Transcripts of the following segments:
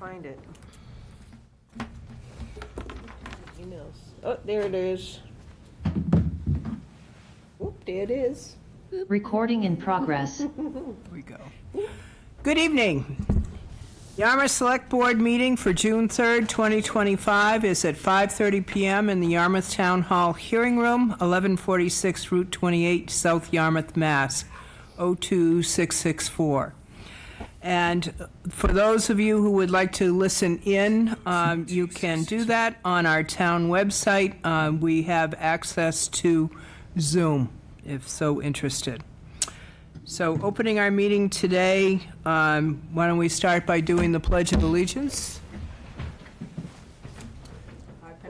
find it. Emails. Oh, there it is. Whoop, there it is. Recording in progress. Here we go. Good evening. Yarmouth Select Board meeting for June 3rd, 2025 is at 5:30 PM in the Yarmouth Town Hall Hearing Room, 1146 Route 28, South Yarmouth, Mass. 02664. And for those of you who would like to listen in, you can do that on our town website. We have access to Zoom, if so interested. So opening our meeting today, why don't we start by doing the Pledge of Allegiance?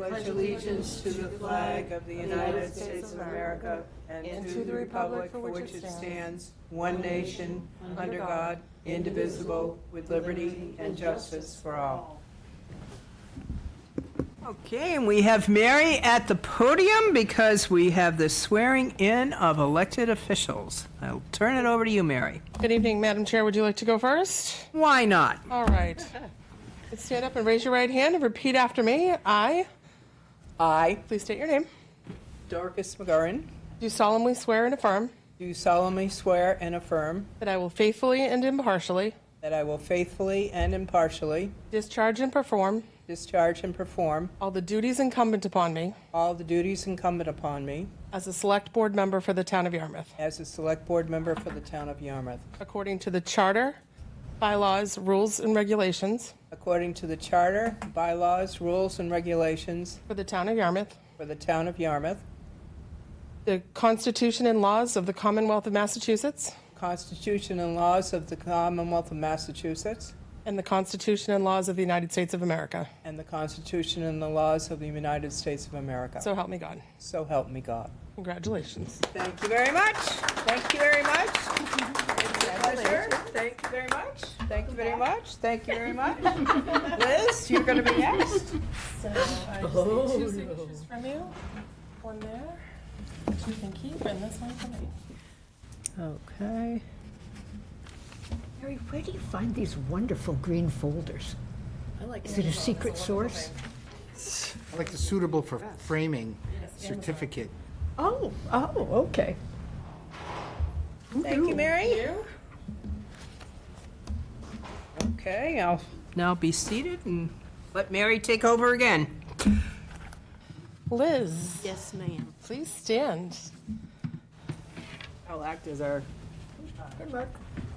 I pledge allegiance to the flag of the United States of America and to the republic for which it stands, one nation, under God, indivisible, with liberty and justice for all. Okay, and we have Mary at the podium because we have the swearing in of elected officials. I'll turn it over to you, Mary. Good evening, Madam Chair. Would you like to go first? Why not? All right. Stand up and raise your right hand and repeat after me. I, please state your name, Dorcas McGurran, do solemnly swear and affirm do solemnly swear and affirm that I will faithfully and impartially that I will faithfully and impartially discharge and perform all the duties incumbent upon me all the duties incumbent upon me as a Select Board member for the Town of Yarmouth, as a Select Board member for the Town of Yarmouth, according to the Charter, bylaws, rules, and regulations according to the Charter, bylaws, rules, and regulations for the Town of Yarmouth, for the Town of Yarmouth, the Constitution and laws of the Commonwealth of Massachusetts, Constitution and laws of the Commonwealth of Massachusetts, and the Constitution and laws of the United States of America. and the Constitution and the laws of the United States of America. So help me God. So help me God. Congratulations. Thank you very much. Thank you very much. It's a pleasure. Thank you very much. Thank you very much. Thank you very much. Liz, you're going to be next. So I just need two signatures from you. One there, which you can keep, and this one for me. Okay. Mary, where do you find these wonderful green folders? Is it a secret source? I like the suitable for framing certificate. Oh, okay. Thank you, Mary. Okay, I'll now be seated and let Mary take over again. Liz, Yes, ma'am. please stand. I'll act as our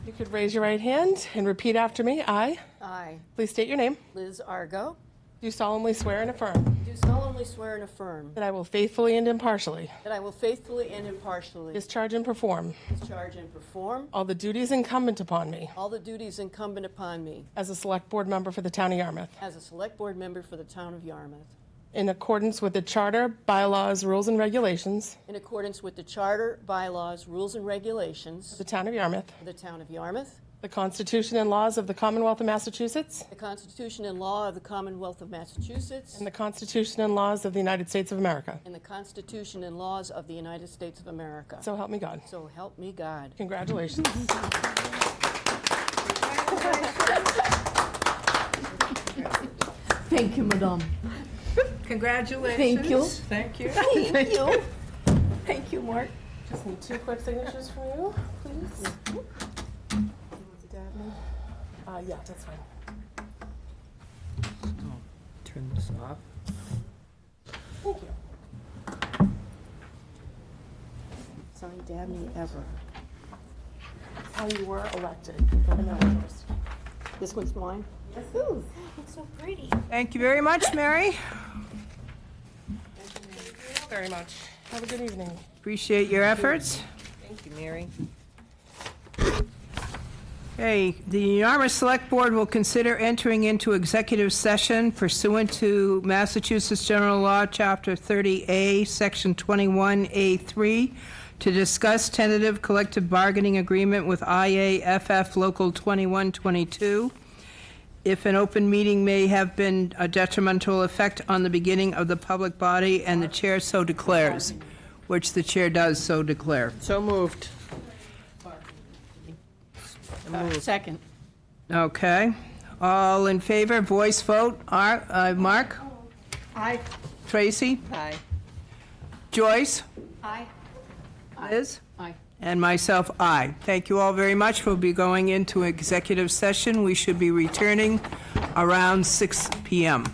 You could raise your right hand and repeat after me. I, I, please state your name, Liz Argo, do solemnly swear and affirm do solemnly swear and affirm that I will faithfully and impartially that I will faithfully and impartially discharge and perform discharge and perform all the duties incumbent upon me all the duties incumbent upon me as a Select Board member for the Town of Yarmouth, as a Select Board member for the Town of Yarmouth, in accordance with the Charter, bylaws, rules, and regulations in accordance with the Charter, bylaws, rules, and regulations of the Town of Yarmouth, for the Town of Yarmouth, the Constitution and laws of the Commonwealth of Massachusetts, the Constitution and law of the Commonwealth of Massachusetts, and the Constitution and laws of the United States of America. and the Constitution and laws of the United States of America. So help me God. So help me God. Congratulations. Thank you, Madame. congratulations. Thank you. Thank you. Thank you. Thank you, Mark. Just need two quick signatures from you, please. Yeah, that's fine. Turn this off. Thank you. Signed Dabney ever. How you were elected. And that was yours. This one's mine? Ooh, it's so pretty. Thank you very much, Mary. Very much. Have a good evening. Appreciate your efforts. Thank you, Mary. Okay, the Yarmouth Select Board will consider entering into executive session pursuant to Massachusetts General Law, Chapter 30A, Section 21A3, to discuss tentative collective bargaining agreement with IAFF Local 2122. If an open meeting may have been a detrimental effect on the beginning of the public body, and the chair so declares, which the chair does so declare. So moved. Second. Okay, All in favor, voice vote. Mark? Aye. Tracy? Aye. Joyce? Aye. Liz? Aye. And myself, aye. Thank you all very much. We'll be going into executive session. We should be returning around 6 PM.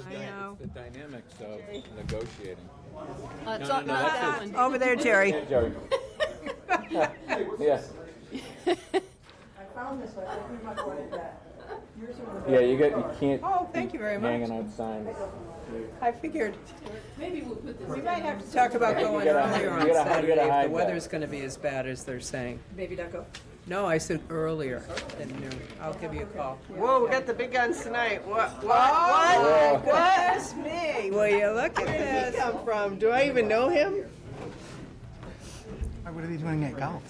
I know. It's the dynamics of negotiating. It's no, not that's that it. one. Over there, Jerry. Jerry. Yeah. Yeah, you can't. Oh, thank you very much. Hanging out signs. I figured. Maybe we'll put this. We might have to talk about going gotta- earlier you on gotta- you Saturday gotta if hide the that. weather's going to be as bad as they're saying. Baby Ducko. No, I said earlier than noon. I'll give you a call. Whoa, we got the big guns tonight. What? What? Goodness me. Will you look at this? Where did he come from? Do I even know him? What are they doing at golf?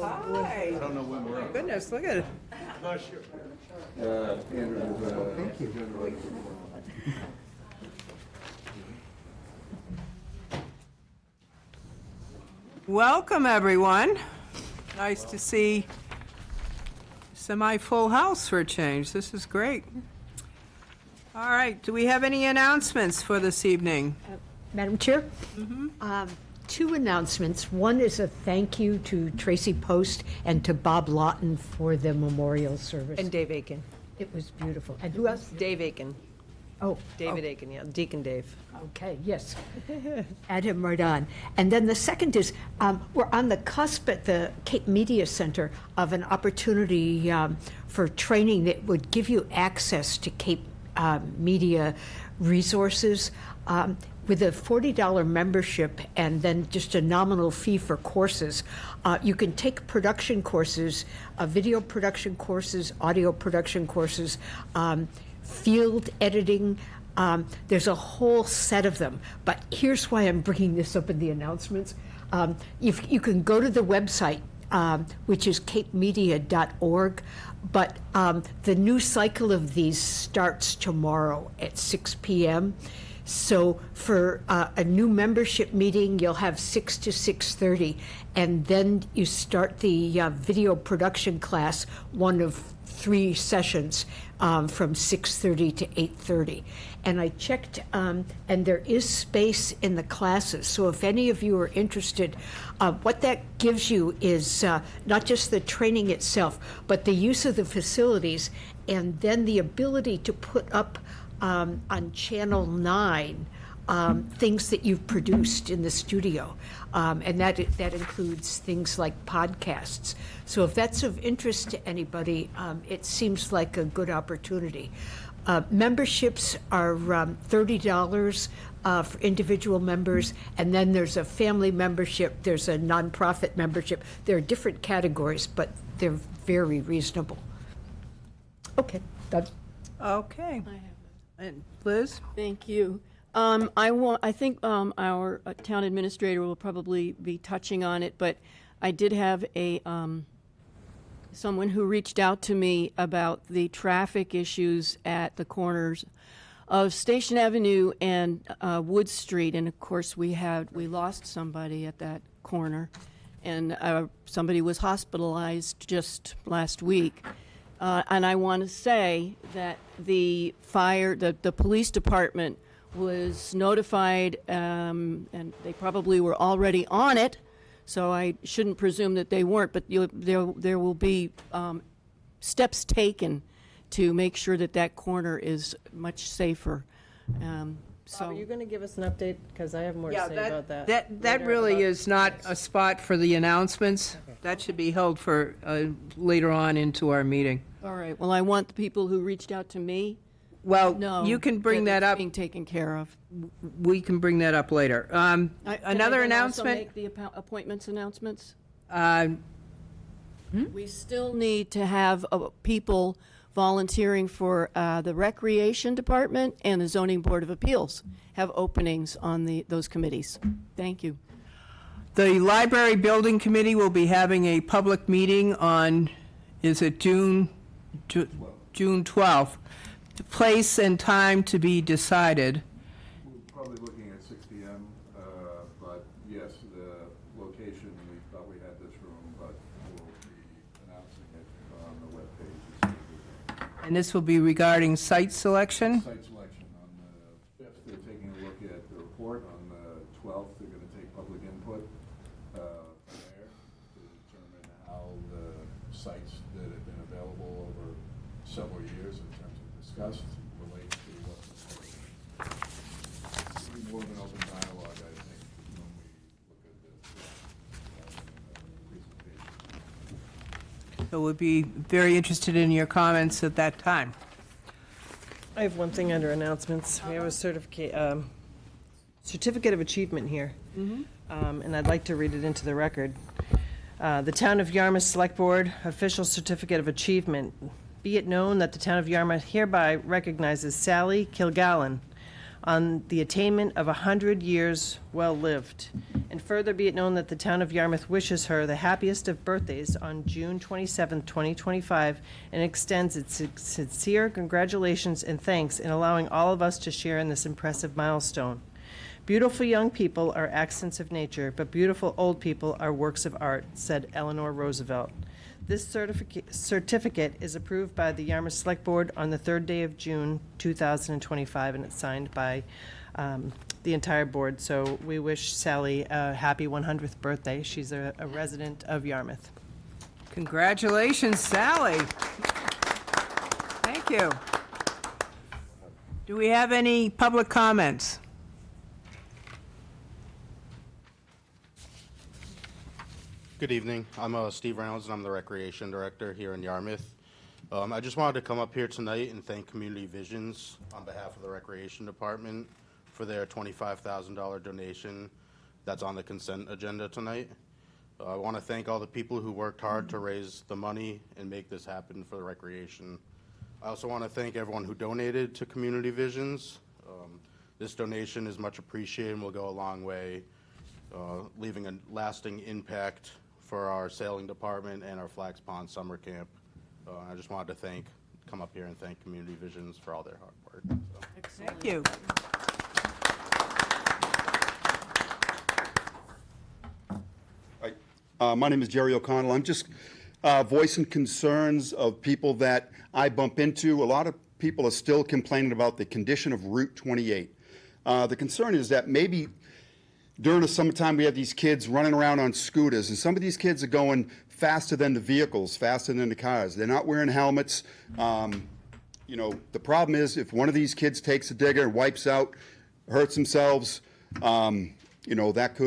Hi. I don't know when we're up. Goodness, look at it. Thank you. Welcome, everyone. Nice to see semi-full house for a change. This is great. All right, do we have any announcements for this evening? Madam Chair? Two announcements. One is a thank you to Tracy Post and to Bob Lawton for the memorial service. And Dave Aiken. It was beautiful. And who else? Dave Aiken. Oh, David Aiken, yeah. Deacon Dave. okay, yes. Add him right on. And then the second is, we're on the cusp at the Cape Media Center of an opportunity for training that would give you access to Cape Media resources. With a $40 membership and then just a nominal fee for courses, you can take production courses, video production courses, audio production courses, field editing. There's a whole set of them. But here's why I'm bringing this up in the announcements. If you can go to the website, which is capemedia.org, but the new cycle of these starts tomorrow at 6 p.m. So for a new membership meeting, you'll have 6 to 6:30, and then you start the video production class, one of 3 sessions from 6:30 to 8:30. And I checked, and there is space in the classes. So if any of you are interested, what that gives you is not just the training itself, but the use of the facilities, and then the ability to put up on Channel 9 things that you've produced in the studio. And that includes things like podcasts. So if that's of interest to anybody, it seems like a good opportunity. Memberships are $30 for individual members, and then there's a family membership, there's a nonprofit membership. There are different categories, but they're very reasonable. Okay, done. Okay. And Liz? Thank you. I think our town administrator will probably be touching on it, but I did have someone who reached out to me about the traffic issues at the corners of Station Avenue and Wood Street, and of course we lost somebody at that corner, and somebody was hospitalized just last week. And I want to say that the police department was notified, and they probably were already on it, so I shouldn't presume that they weren't, but there will be steps taken to make sure that that corner is much safer. So are you going to give us an update? Because I have more to say about that. That later really about- is not a spot for the announcements. That should be held for later on into our meeting. All right, well, I want the people who reached out to me Well, know. you can bring that it's up. being taken care of. We can bring that up later. Can I Another then also announcement. make the appointments announcements? uh, We still need to have people volunteering for the Recreation Department and the Zoning Board of Appeals have openings on those committees. Thank you. The Library Building Committee will be having a public meeting on, is it June 12th? The place and time to be decided. We're probably looking at 6 p.m., but yes, the location, we thought we had this room, but we'll be announcing it on the webpage. And this will be regarding site selection. Site selection. On the 5th, they're taking a look at the report. On the 12th, they're going to take public input from there to determine how the sites that have been available over several years in terms of discussed relate to what the So we'd be very interested in your comments at that time. I have one thing under announcements. We have a certificate of achievement here. And I'd like to read it into the record. The Town of Yarmouth Select Board Official Certificate of Achievement. Be it known that the Town of Yarmouth hereby recognizes Sally Kilgallen on the attainment of 100 years well-lived. And further be it known that the Town of Yarmouth wishes her the happiest of birthdays on June 27, 2025, and extends its sincere congratulations and thanks in allowing all of us to share in this impressive milestone. Beautiful young people are accents of nature, but beautiful old people are works of art, said Eleanor Roosevelt. This certificate is approved by the Yarmouth Select Board on the 3rd day of June, 2025, and it's signed by the entire board. So we wish Sally a happy 100th birthday. She's a resident of Yarmouth. Congratulations, Sally. Thank you. Do we have any public comments? Good evening. I'm Steve Reynolds, and I'm the Recreation Director here in Yarmouth. I just wanted to come up here tonight and thank Community Visions on behalf of the Recreation Department for their $25,000 donation that's on the consent agenda tonight. I want to thank all the people who worked hard to raise the money and make this happen for the recreation. I also want to thank everyone who donated to Community Visions. This donation is much appreciated and will go a long way, leaving a lasting impact for our sailing department and our Flax Pond Summer Camp. I just wanted to come up here and thank Community Visions for all their hard work. So. Thank you. Hi. My name is Jerry O'Connell. I'm just voicing concerns of people that I bump into. A lot of people are still complaining about the condition of Route 28. The concern is that maybe during the summertime, we have these kids running around on scooters, and some of these kids are going faster than the vehicles, faster than the cars. They're not wearing helmets. You know, the problem is if one of these kids takes a digger, wipes out, hurts themselves, you know, that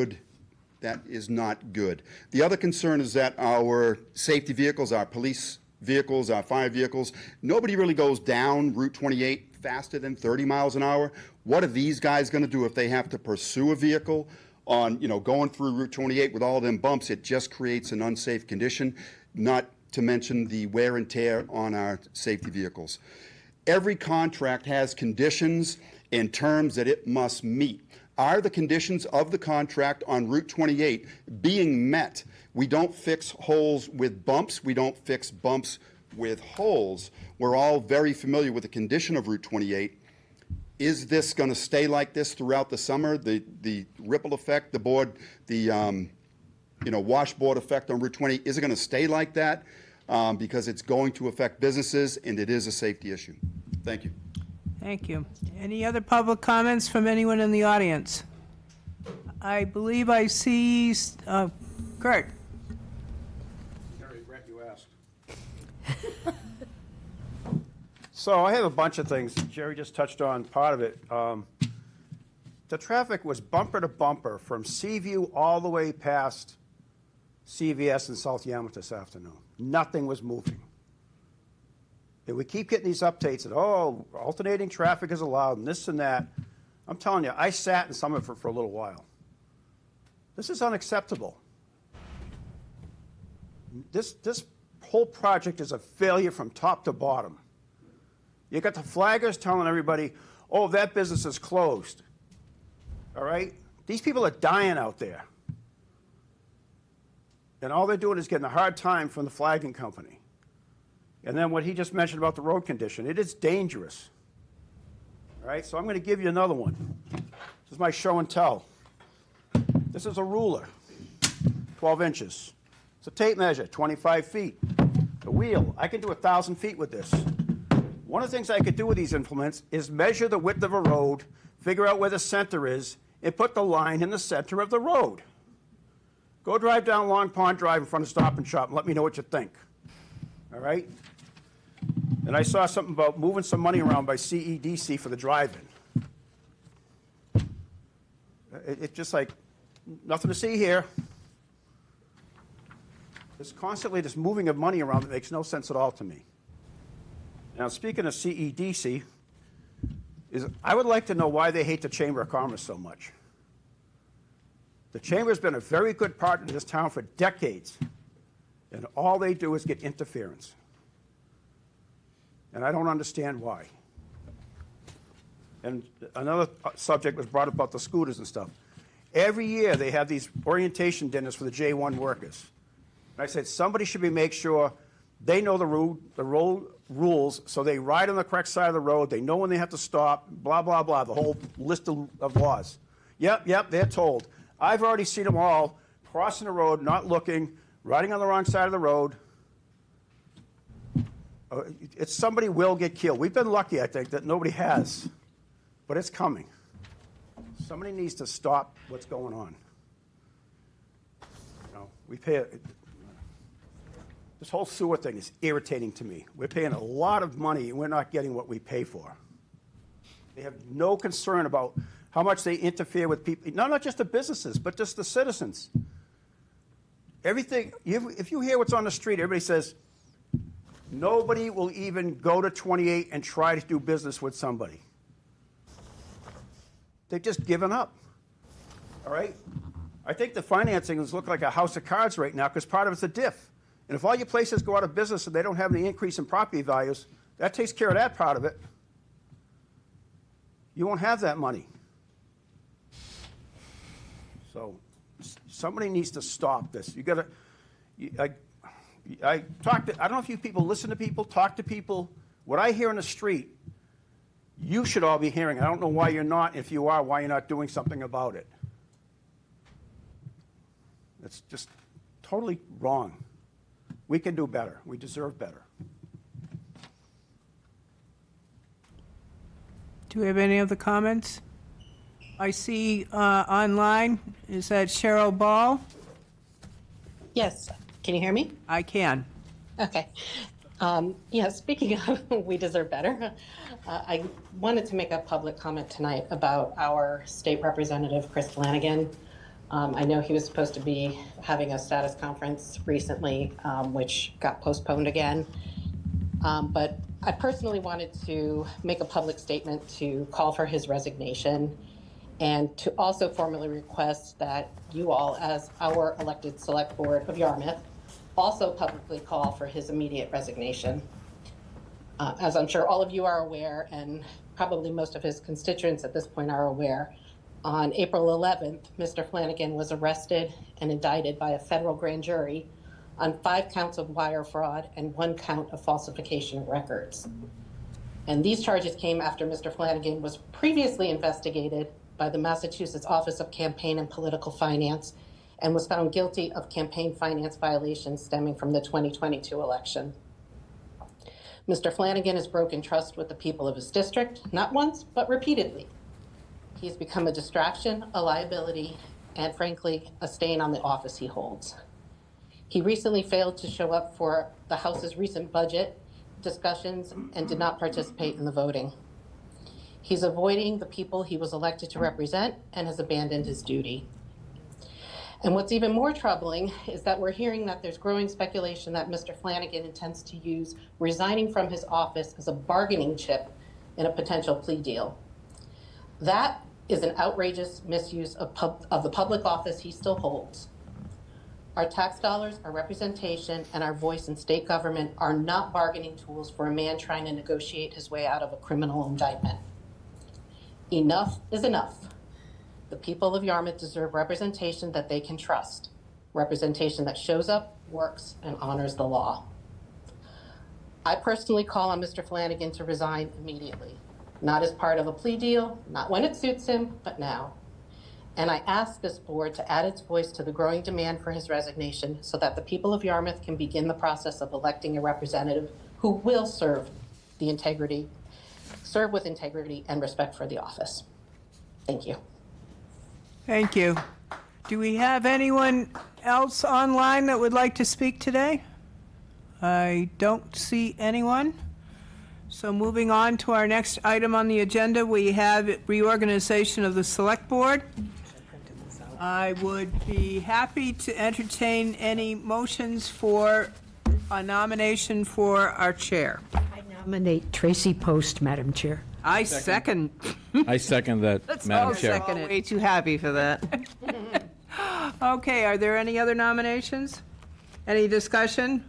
is not good. The other concern is that our safety vehicles, our police vehicles, our fire vehicles, nobody really goes down Route 28 faster than 30 miles an hour. What are these guys going to do if they have to pursue a vehicle on, you know, going through Route 28 with all of them bumps? It just creates an unsafe condition, not to mention the wear and tear on our safety vehicles. Every contract has conditions and terms that it must meet. Are the conditions of the contract on Route 28 being met? We don't fix holes with bumps. We don't fix bumps with holes. We're all very familiar with the condition of Route 28. Is this going to stay like this throughout the summer? The ripple effect, the washboard effect on Route 20, is it going to stay like that? Because it's going to affect businesses, and it is a safety issue. Thank you. Thank you. Any other public comments from anyone in the audience? I believe I see Kurt. Jerry, Brett, you asked. So I have a bunch of things. Jerry just touched on part of it. The traffic was bumper to bumper from Seaview all the way past CVS in South Yarmouth this afternoon. Nothing was moving. And we keep getting these updates that, oh, alternating traffic is allowed and this and that. I'm telling you, I sat in some of it for a little while. This is unacceptable. This whole project is a failure from top to bottom. You got the flaggers telling everybody, oh, that business is closed. All right? These people are dying out there. And all they're doing is getting a hard time from the flagging company. And then what he just mentioned about the road condition, it is dangerous. All right, so I'm going to give you another one. This is my show and tell. This is a ruler, 12 inches. It's a tape measure, 25 feet. The wheel, I can do 1,000 feet with this. One of the things I could do with these implements is measure the width of a road, figure out where the center is, and put the line in the center of the road. Go drive down Long Pond Drive in front of Stop and Shop and let me know what you think. All right? And I saw something about moving some money around by CEDC for the drive-in. It's just like, nothing to see here. There's constantly this moving of money around that makes no sense at all to me. Now, speaking of CEDC, I would like to know why they hate the Chamber of Commerce so much. The Chamber's been a very good partner in this town for decades, and all they do is get interference. And I don't understand why. And another subject was brought up about the scooters and stuff. Every year, they have these orientation dinners for the J1 workers. And I said, somebody should make sure they know the road rules, so they ride on the correct side of the road, they know when they have to stop, blah, blah, blah, the whole list of laws. Yep, they're told. I've already seen them all crossing the road, not looking, riding on the wrong side of the road. Somebody will get killed. We've been lucky, I think, that nobody has, but it's coming. Somebody needs to stop what's going on. You know, we pay. This whole sewer thing is irritating to me. We're paying a lot of money and we're not getting what we pay for. They have no concern about how much they interfere with people, not just the businesses, but just the citizens. Everything, if you hear what's on the street, everybody says, nobody will even go to 28 and try to do business with somebody. They've just given up, all right? I think the financing has looked like a house of cards right now because part of it's a diff. And if all your places go out of business and they don't have any increase in property values, that takes care of that part of it. You won't have that money. So somebody needs to stop this. You got to. I don't know if you people listen to people, talk to people. What I hear in the street, you should all be hearing. I don't know why you're not. If you are, why you're not doing something about it. It's just totally wrong. We can do better. We deserve better. Do we have any other comments? I see online, is that Cheryl Ball? Yes. Can you hear me? I can. Okay. Yeah, speaking of we deserve better, I wanted to make a public comment tonight about our state representative, Chris Flanagan. I know he was supposed to be having a status conference recently, which got postponed again. But I personally wanted to make a public statement to call for his resignation and to also formally request that you all, as our elected select board of Yarmouth, also publicly call for his immediate resignation. As I'm sure all of you are aware, and probably most of his constituents at this point are aware, on April 11th, Mr. Flanagan was arrested and indicted by a federal grand jury on 5 counts of wire fraud and 1 count of falsification of records. And these charges came after Mr. Flanagan was previously investigated by the Massachusetts Office of Campaign and Political Finance and was found guilty of campaign finance violations stemming from the 2022 election. Mr. Flanagan has broken trust with the people of his district, not once, but repeatedly. He's become a distraction, a liability, and frankly, a stain on the office he holds. He recently failed to show up for the House's recent budget discussions and did not participate in the voting. He's avoiding the people he was elected to represent and has abandoned his duty. And what's even more troubling is that we're hearing that there's growing speculation that Mr. Flanagan intends to use resigning from his office as a bargaining chip in a potential plea deal. That is an outrageous misuse of the public office he still holds. Our tax dollars, our representation, and our voice in state government are not bargaining tools for a man trying to negotiate his way out of a criminal indictment. Enough is enough. The people of Yarmouth deserve representation that they can trust, representation that shows up, works, and honors the law. I personally call on Mr. Flanagan to resign immediately, not as part of a plea deal, not when it suits him, but now. And I ask this board to add its voice to the growing demand for his resignation so that the people of Yarmouth can begin the process of electing a representative who will serve with integrity and respect for the office. Thank you. Thank you. Do we have anyone else online that would like to speak today? I don't see anyone. So moving on to our next item on the agenda, we have reorganization of the Select Board. I would be happy to entertain any motions for a nomination for our chair. I nominate Tracy Post, Madam Chair. I second. I second that, Let's Madam all Chair. second it. Way too happy for that. Okay, are there any other nominations? Any discussion?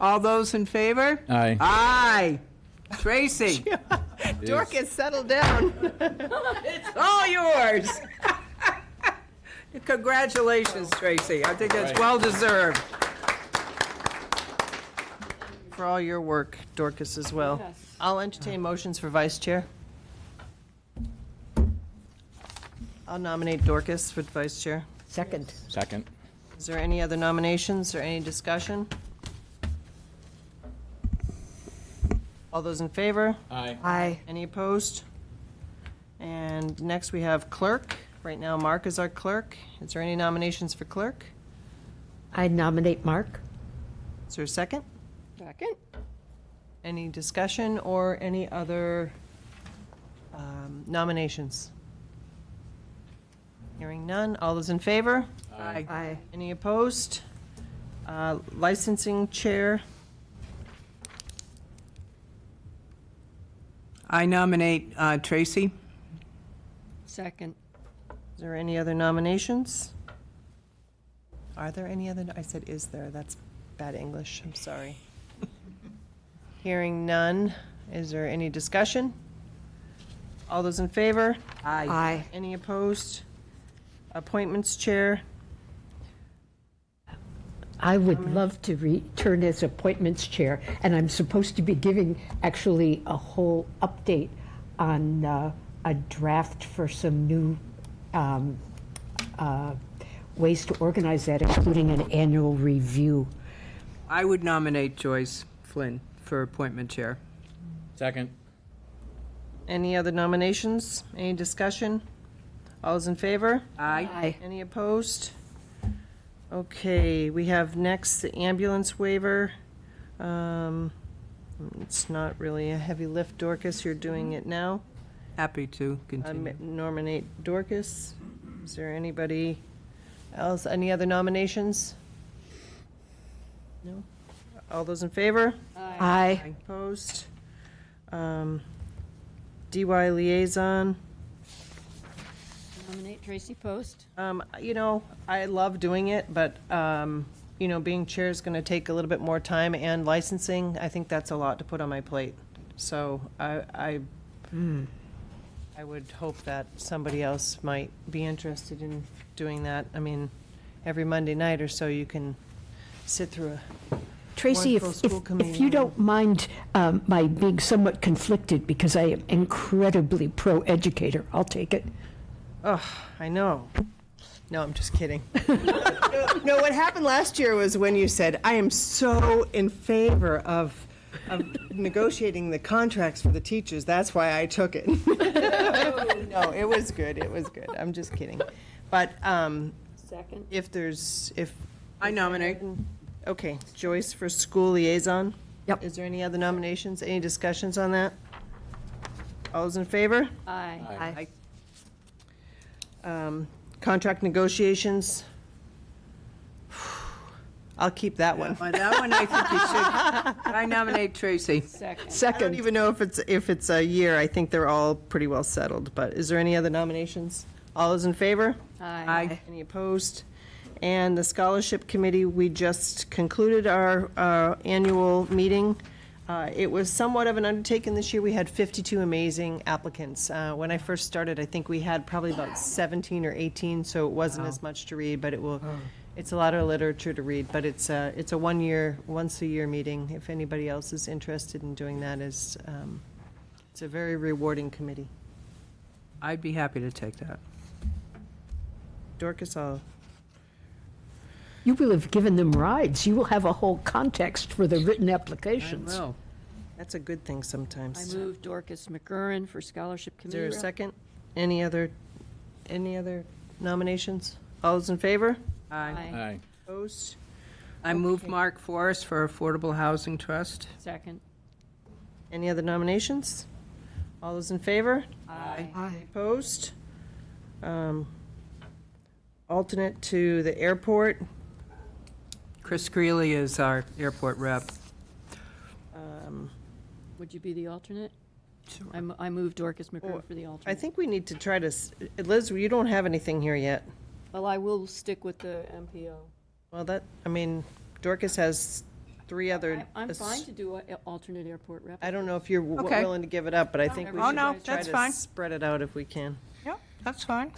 All those in favor? Aye. Aye. Tracy, Dorcas, settle down. it's all yours. Congratulations, Tracy. I think that's Right. well-deserved. For all your work, Dorcas, as well. Yes. I'll entertain motions for vice chair. I'll nominate Dorcas for vice chair. Second. Second. Is there any other nominations or any discussion? All those in favor? Aye. Aye. Any opposed? And next we have clerk. Right now, Mark is our clerk. Is there any nominations for clerk? I nominate Mark. Is there a second? Second? Any discussion or any other nominations? Hearing none. All those in favor? Aye. Aye. Any opposed? Licensing chair. I nominate Tracy. Second. Is there any other nominations? Are there any other, I said is there, that's bad English, I'm sorry. Hearing none, is there any discussion? All those in favor? Aye. Any opposed? Appointments chair. I would love to return as appointments chair, and I'm supposed to be giving actually a whole update on a draft for some new ways to organize that, including an annual review. I would nominate Joyce Flynn for appointment chair. Second. Any other nominations? Any discussion? All those in favor? Aye. Aye. Any opposed? Okay, we have next the ambulance waiver. It's not really a heavy lift, Dorcas, you're doing it now. Happy to I continue. nominate Dorcas. Is there anybody else? Any other nominations? No? All those in favor? Aye. Opposed? DY liaison. Nominate Tracy Post. You know, I love doing it, but, you know, being chair is going to take a little bit more time, and licensing, I think that's a lot to put on my plate. So I would hope that somebody else might be interested in doing that. I mean, every Monday night or so, you can sit through a Tracy, One full school if committee you don't mind my being somewhat conflicted, because I am incredibly pro-educator, I'll take it. Oh, I know. No, I'm just kidding. No, what happened last year was when you said, I am so in favor of negotiating the contracts for the teachers. That's why I took it. No, it was good. It was good. I'm just kidding. But Second. if. I nominate. Okay, Joyce for school liaison. Yep. Is there any other nominations? Any discussions on that? All those in favor? Aye. Contract negotiations. I'll keep that one. On that one, I think you should. I nominate Tracy. Second. I don't Second. even know if it's a year. I think they're all pretty well settled, but is there any other nominations? All those in favor? Aye. Any opposed? And the scholarship committee, we just concluded our annual meeting. It was somewhat of an undertaking this year. We had 52 amazing applicants. When I first started, I think we had probably about 17 or 18, so it wasn't as much to read, but it's a lot of literature to read, but it's a once a year meeting. If anybody else is interested in doing that, it's a very rewarding committee. I'd be happy to take that. Dorcas, You will have given them rides. You will have a whole context for the written I applications. will. that's a good thing sometimes. I move Dorcas McGurran for Scholarship Is there Committee. a second? Any other nominations? All those in favor? Aye. Aye. Opposed? I move Mark Forrest for Affordable Housing Trust. Second. Any other nominations? All those in favor? Aye. Aye. Opposed? alternate to the airport. Chris Greeley is our airport rep. Would you be the alternate? I moved Dorcas McGurk for the alternate. I think we need to try to, Liz, you don't have anything here yet. Well, I will stick with the MPO. Well, Dorcas has 3 other. I'm fine to do an alternate airport rep. I don't know if you're Okay. willing to give it up, but I think we Oh, should no, try that's to fine. spread it out if we can. Yep, that's fine.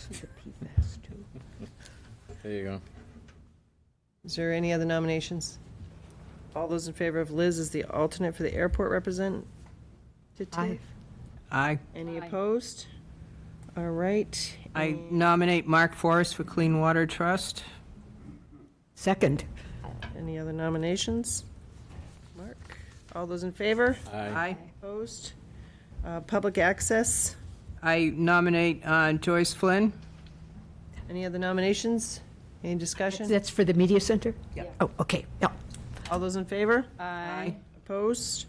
There you go. Is there any other nominations? All those in favor of Liz as the alternate for the airport representative? Aye. Any opposed? All right. I nominate Mark Forrest for Clean Water Trust. Second. Any other nominations? Mark? All those in favor? Aye. Opposed? Public access? I nominate Joyce Flynn. Any other nominations? Any discussion? That's for the media center? Yeah. Oh, okay. Yeah. All those in favor? Aye. Opposed?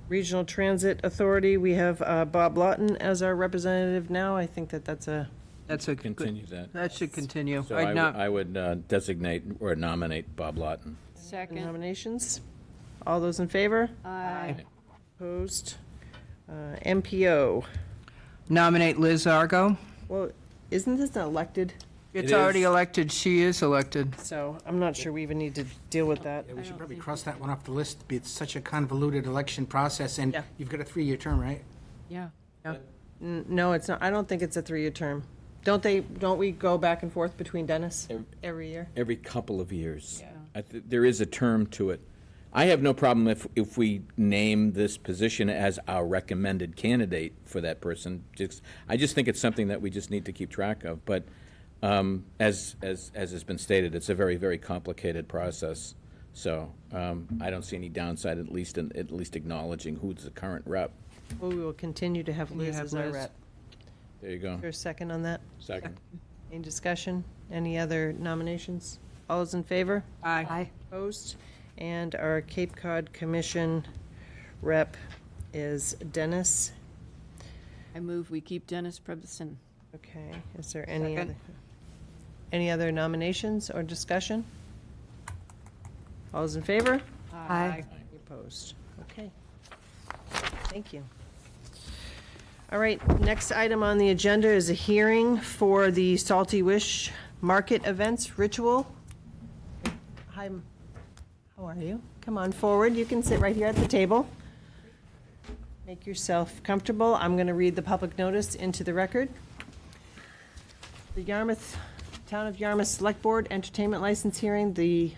Regional Transit Authority, we have Bob Lawton as our representative now. I think that's a, That's a good, Continue that. that should continue. So I'd not- I would designate or nominate Bob Lawton. Second. nominations. All those in favor? Aye. Opposed? MPO. Nominate Liz Argo. Well, isn't this an elected? It's It already is. elected. She is elected. So I'm not sure we even need to deal with that. Yeah, we should probably cross that one off the list. It's such a convoluted election process, and Yeah. you've got a 3-year term, right? Yeah. No, it's not. I don't think it's a 3-year term. Don't we go back and forth between Dennis every year? Every couple of years. There is a term to it. I have no problem if we name this position as our recommended candidate for that person. I just think it's something that we just need to keep track of. But as has been stated, it's a very, very complicated process. So I don't see any downside, at least acknowledging who's the current rep. Well, we will continue to have Liz have as our Liz. rep. There you go. Is there a second on that? Second. Any discussion? Any other nominations? All those in favor? Aye. Opposed? And our Cape Cod Commission rep is Dennis. I move we keep Dennis Prebison. Okay, is there any Second. any other nominations or discussion? All those in favor? Aye. Any opposed? Okay. Thank you. All right, next item on the agenda is a hearing for the Salty Wish Market Events Ritual. Hi, how are you? Come on forward, you can sit right here at the table. Make yourself comfortable. I'm going to read the public notice into the record. The Town of Yarmouth Select Board Entertainment License Hearing. The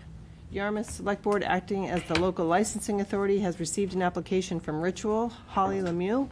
Yarmouth Select Board, acting as the local licensing authority, has received an application from Ritual Holly Lemieux,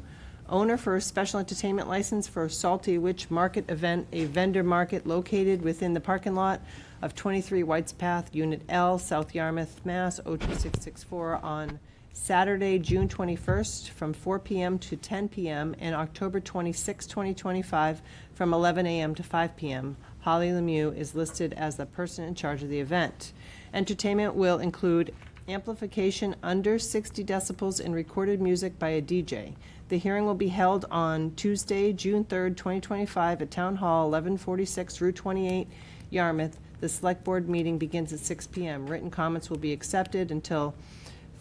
owner for a special entertainment license for a Salty Witch Market event, a vendor market located within the parking lot of 23 White's Path, Unit L, South Yarmouth, Mass. 02664 on Saturday, June 21st, from 4 p.m. to 10 p.m., and October 26, 2025, from 11 a.m. to 5 p.m. Holly Lemieux is listed as the person in charge of the event. Entertainment will include amplification under 60 decibels and recorded music by a DJ. The hearing will be held on Tuesday, June 3rd, 2025, at Town Hall, 1146 Route 28, Yarmouth. The Select Board meeting begins at 6 p.m. Written comments will be accepted until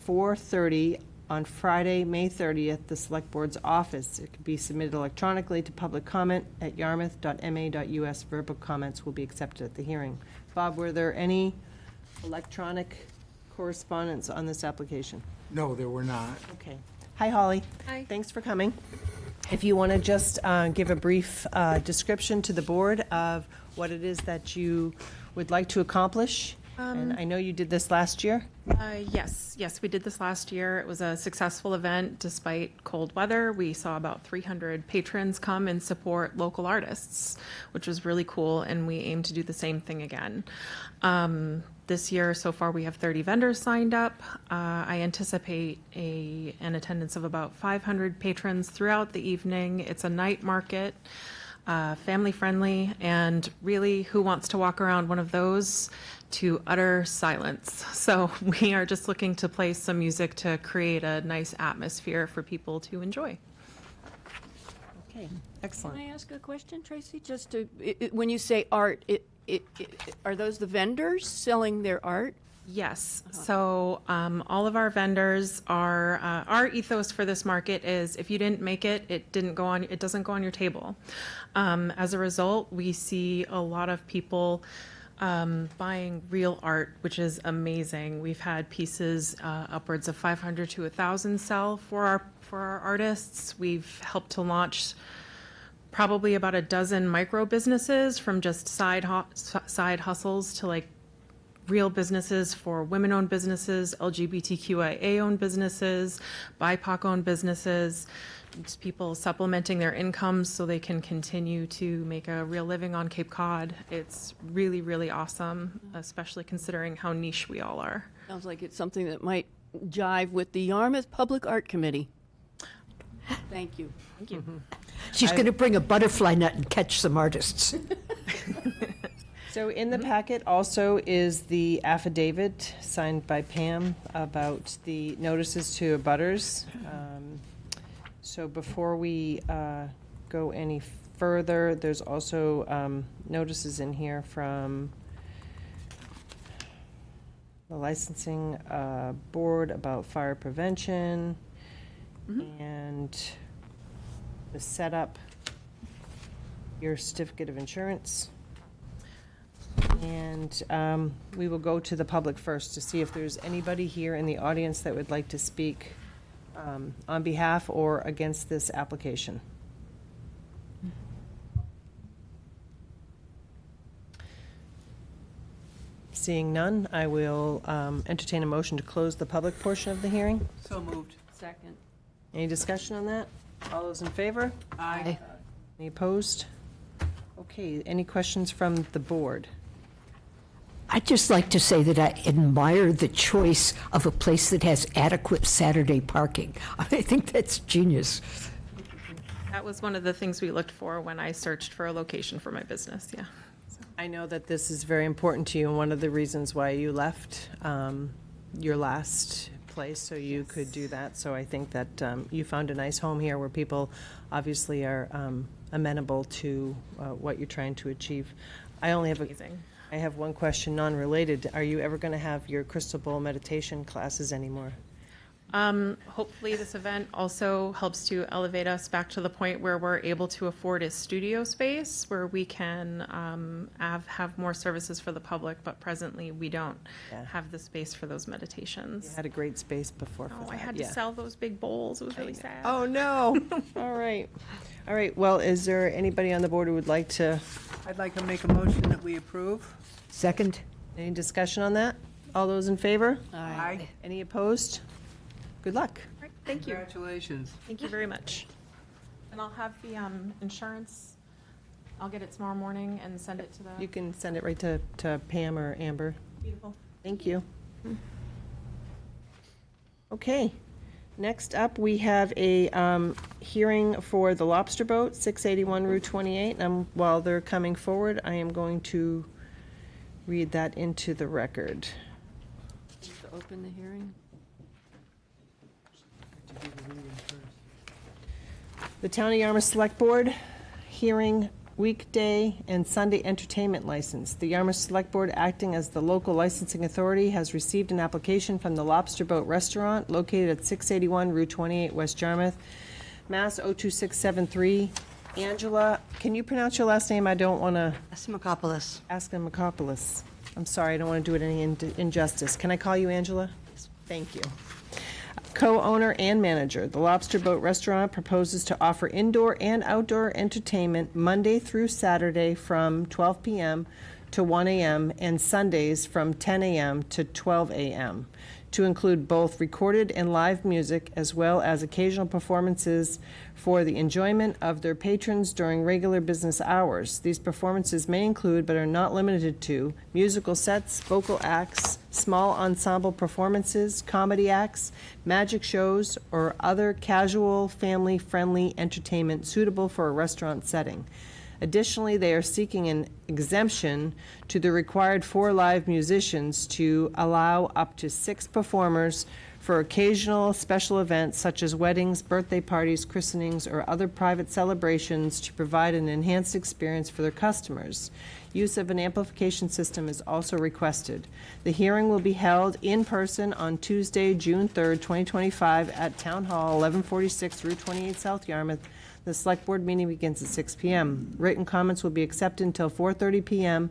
4:30 on Friday, May 30th, the Select Board's office. It can be submitted electronically to public comment at yarmouth.ma.us. Verbal comments will be accepted at the hearing. Bob, were there any electronic correspondence on this application? No, there were not. Okay. Hi, Holly. Hi. Thanks for coming. If you want to just give a brief description to the board of what it is that you would like to accomplish. And I know you did this last year. Yes, we did this last year. It was a successful event despite cold weather. We saw about 300 patrons come and support local artists, which was really cool, and we aim to do the same thing again. This year, so far, we have 30 vendors signed up. I anticipate an attendance of about 500 patrons throughout the evening. It's a night market, family-friendly, and really, who wants to walk around one of those to utter silence? So we are just looking to play some music to create a nice atmosphere for people to enjoy. Okay, Can excellent. I ask a question, Tracy? Just to, when you say art, are those the vendors selling their art? Yes. So all of our vendors are our ethos for this market is if you didn't make it, it doesn't go on your table. As a result, we see a lot of people buying real art, which is amazing. We've had pieces upwards of 500 to 1,000 sell for our artists. We've helped to launch probably about a dozen micro businesses from just side hustles to like real businesses for women-owned businesses, LGBTQIA-owned businesses, BIPOC-owned businesses, just people supplementing their incomes so they can continue to make a real living on Cape Cod. It's really, really awesome, especially considering how niche we all are. Sounds like it's something that might jive with the Yarmouth Public Art Committee. Thank you. Thank you. She's going to bring a butterfly net and catch some artists. So in the packet also is the affidavit signed by Pam about the notices to abutters. So before we go any further, there's also notices in here from the licensing board about fire prevention and the setup, your certificate of insurance. And we will go to the public first to see if there's anybody here in the audience that would like to speak on behalf or against this application. Seeing none, I will entertain a motion to close the public portion of the hearing. So moved. Second. Any discussion on that? All those in favor? Aye. Any opposed? Okay, any questions from the board? I'd just like to say that I admire the choice of a place that has adequate Saturday parking. I think that's genius. That was one of the things we looked for when I searched for a location for my business, yeah. I know that this is very important to you, and one of the reasons why you left your last place, so you could do that. So I think that you found a nice home here where people obviously are amenable to what you're trying to achieve. I only have I have one question, non-related. Are you ever going to have your crystal bowl meditation classes anymore? Hopefully this event also helps to elevate us back to the point where we're able to afford a studio space where we can have more services for the public, but presently we don't have the space for those meditations. You had a great space before for Oh, that. I had to sell those big bowls. It was really sad. Oh, no. All right. All right, well, is there anybody on the board who would like to? I'd like to make a motion that we approve. Second? Any discussion on that? All those in favor? Aye. Any opposed? Good luck. All right, thank you. Congratulations. Thank you very much. And I'll have the insurance, I'll get it tomorrow morning and send it to the. You can send it right to Pam or Amber. Beautiful. Thank you. Okay, next up, we have a hearing for the Lobster Boat, 681 Route 28. And while they're coming forward, I am going to read that into the record. To open the hearing? The Town of Yarmouth Select Board, hearing weekday and Sunday entertainment license. The Yarmouth Select Board, acting as the local licensing authority, has received an application from the Lobster Boat Restaurant located at 681 Route 28, West Yarmouth, Mass. 02673. Angela, can you pronounce your last name? I don't want to. Asimakopoulos. Asimakopoulos. I'm sorry, I don't want to do it any injustice. Can I call you Angela? Thank you. Co-owner and manager, the Lobster Boat Restaurant proposes to offer indoor and outdoor entertainment Monday through Saturday from 12 p.m. to 1 a.m. and Sundays from 10 a.m. to 12 a.m. to include both recorded and live music as well as occasional performances for the enjoyment of their patrons during regular business hours. These performances may include, but are not limited to, musical sets, vocal acts, small ensemble performances, comedy acts, magic shows, or other casual, family-friendly entertainment suitable for a restaurant setting. Additionally, they are seeking an exemption to the required 4 live musicians to allow up to 6 performers for occasional special events such as weddings, birthday parties, christenings, or other private celebrations to provide an enhanced experience for their customers. Use of an amplification system is also requested. The hearing will be held in person on Tuesday, June 3rd, 2025, at Town Hall, 1146 Route 28, South Yarmouth. The Select Board meeting begins at 6 p.m. Written comments will be accepted until 4:30 p.m.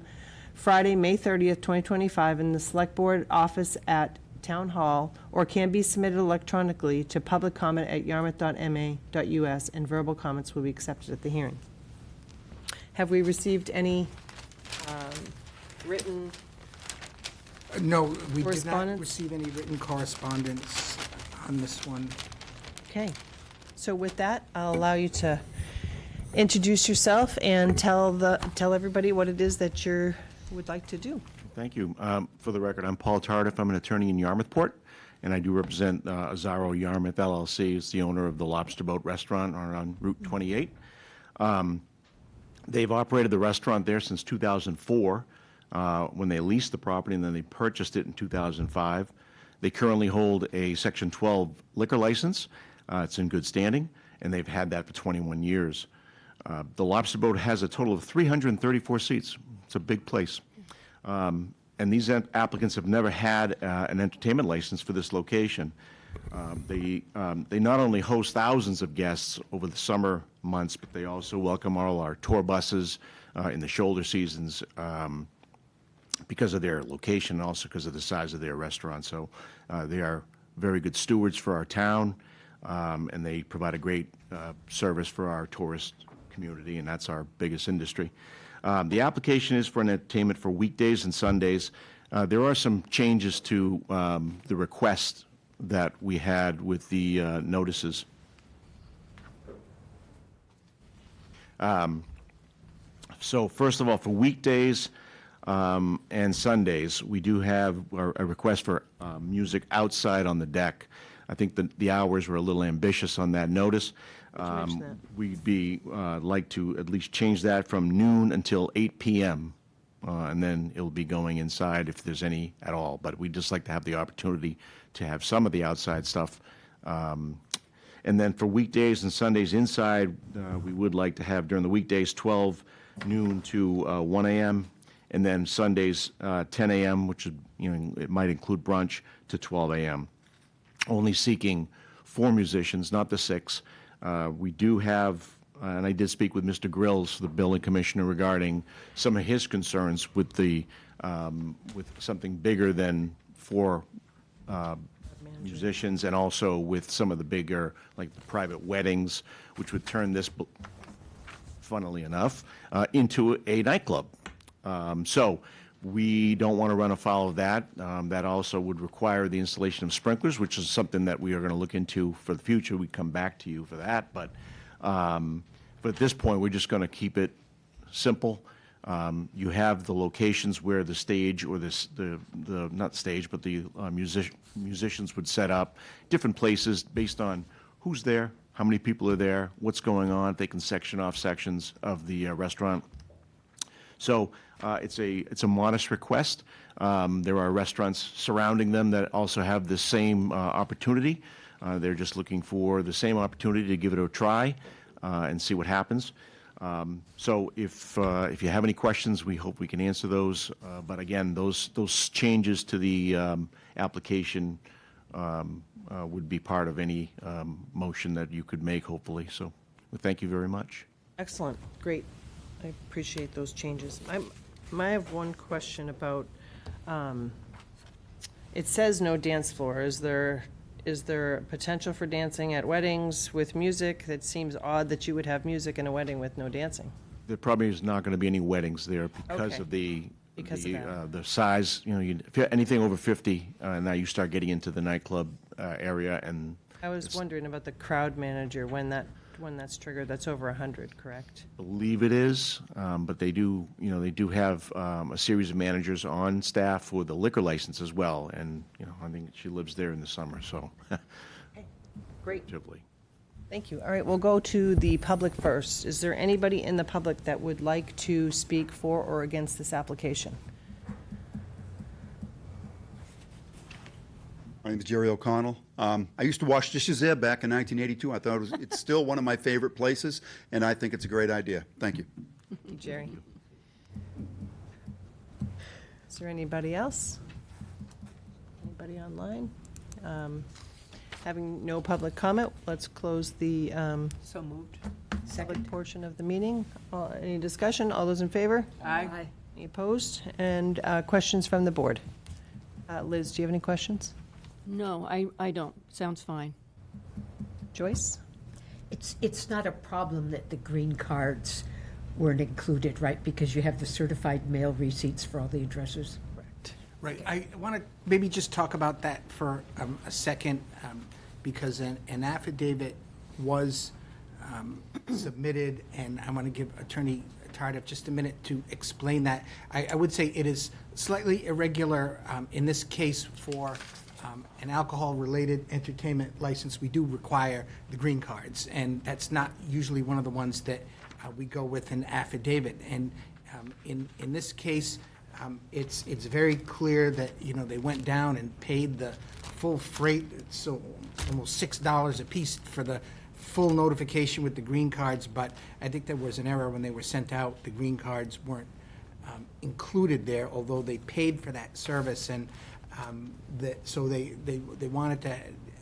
Friday, May 30th, 2025, in the Select Board office at Town Hall, or can be submitted electronically to publiccomment@yarmouth.ma.us, and verbal comments will be accepted at the hearing. Have we received any written No, we did not Correspondence? receive any written correspondence on this one. Okay, so with that, I'll allow you to introduce yourself and tell everybody what it is that you would like to do. Thank you. For the record, I'm Paul Tardif. I'm an attorney in Yarmouthport, and I do represent Azzaro Yarmouth LLC. It's the owner of the Lobster Boat Restaurant on Route 28. They've operated the restaurant there since 2004, when they leased the property, and then they purchased it in 2005. They currently hold a Section 12 liquor license. It's in good standing, and they've had that for 21 years. The Lobster Boat has a total of 334 seats. It's a big place. And these applicants have never had an entertainment license for this location. They not only host thousands of guests over the summer months, but they also welcome all our tour buses in the shoulder seasons because of their location and also because of the size of their restaurant. So they are very good stewards for our town, and they provide a great service for our tourist community, and that's our biggest industry. The application is for an entertainment for weekdays and Sundays. There are some changes to the request that we had with the notices. So first of all, for weekdays and Sundays, we do have a request for music outside on the deck. I think the hours were a little ambitious on that notice. We'd be like to at least change that from noon until 8 p.m. And then it'll be going inside if there's any at all. But we'd just like to have the opportunity to have some of the outside stuff. And then for weekdays and Sundays inside, we would like to have during the weekdays 12 noon to 1 a.m. and then Sundays 10 a.m., which would, it might include brunch, to 12 a.m. Only seeking 4 musicians, not the 6. We do have, and I did speak with Mr. Grills, the building commissioner, regarding some of his concerns with with something bigger than 4 musicians, and also with some of the bigger, like the private weddings, which would turn this, funnily enough, into a nightclub. So we don't want to run afoul of that. That also would require the installation of sprinklers, which is something that we are going to look into for the future. We'd come back to you for that. But at this point, we're just going to keep it simple. You have the locations where the stage or the not stage, but the musicians would set up different places based on who's there, how many people are there, what's going on. They can section off sections of the restaurant. So it's a modest request. There are restaurants surrounding them that also have the same opportunity. They're just looking for the same opportunity to give it a try and see what happens. So if you have any questions, we hope we can answer those. But again, those changes to the application would be part of any motion that you could make, hopefully. So thank you very much. Excellent, great. I appreciate those changes. I have one question about, it says no dance floor. Is there potential for dancing at weddings with music? That seems odd that you would have music in a wedding with no dancing. There probably is not going to be any weddings there because Okay. of the Because size. Anything over 50, now you start getting into the nightclub area, and I was wondering about the crowd manager, when that's triggered. That's over 100, correct? believe it is, but they do have a series of managers on staff for the liquor license as well, and I think she lives there in the summer, so. Great. Relatively. Thank you. All right, we'll go to the public first. Is there anybody in the public that would like to speak for or against this application? My name is Jerry O'Connell. I used to wash dishes there back in 1982. I thought it's still one of my favorite places, and I think it's a great idea. Thank you. Thank you, Jerry. Is there anybody else? Anybody online? Having no public comment, let's close the So moved. public portion of the meeting. Any discussion? All those in favor? Aye. Any opposed? And questions from the board? Liz, do you have any questions? No, I don't. Sounds fine. Joyce? It's not a problem that the green cards weren't included, right? Because you have the certified mail receipts for all the addresses. Right, I want to maybe just talk about that for a second, because an affidavit was submitted, and I want to give Attorney Tardif just a minute to explain that. I would say it is slightly irregular in this case for an alcohol-related entertainment license. We do require the green cards, and that's not usually one of the ones that we go with an affidavit. And in this case, it's very clear that, you know, they went down and paid the full freight, so almost $6 a piece for the full notification with the green cards, but I think there was an error when they were sent out. The green cards weren't included there, although they paid for that service, and so they wanted to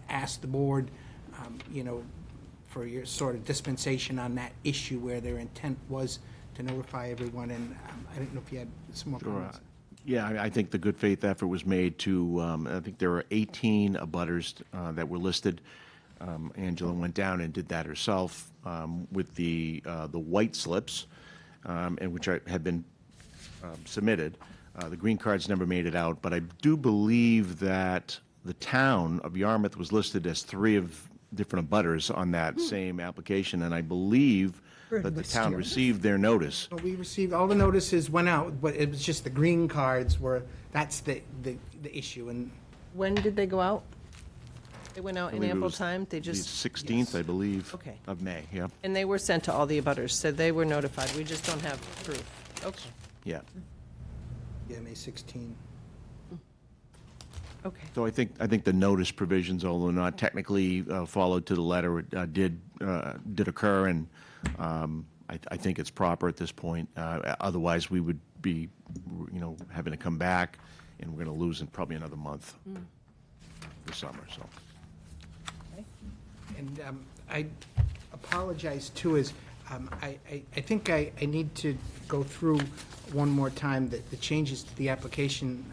ask the board, you know, for your sort of dispensation on that issue where their intent was to notify everyone, and I didn't know if you had some more comments. Yeah, I think the good faith effort was made to, I think there were 18 abutters that were listed. Angela went down and did that herself with the white slips, and which had been submitted. The green cards never made it out, but I do believe that the town of Yarmouth was listed as 3 of different abutters on that same application, and I believe that the town received their notice. Well, we received, all the notices went out, but it was just the green cards were, that's the issue, and When did they go out? They went out I in believe it ample was time? They the just, 16th, I believe, Okay. of May, yeah. and they were sent to all the abutters, so they were notified. We just don't have proof. Okay, Yeah. yeah, May 16. okay. So I think the notice provisions, although not technically followed to the letter, did occur, and I think it's proper at this point. Otherwise, we would be, you know, having to come back, and we're going to lose in probably another month this summer, so. And I apologize too, is I think I need to go through one more time the changes to the application.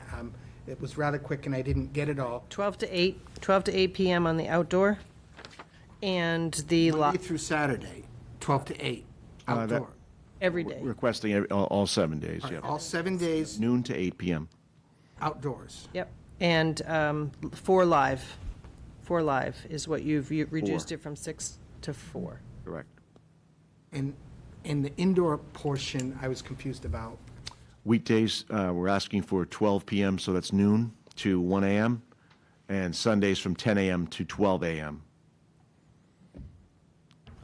It was rather quick and I didn't get it all. 12 to 8 p.m. on the outdoor, and the Monday through Saturday, 12 to 8, outdoor. every day. Requesting all 7 days, yeah. All 7 days Noon to 8 p.m. outdoors. Yep, and 4 live. 4 live is what you've reduced 4. it from 6 to 4. Correct. And in the indoor portion, I was confused about. Weekdays, we're asking for 12 p.m., so that's noon to 1 a.m., and Sundays from 10 a.m. to 12 a.m.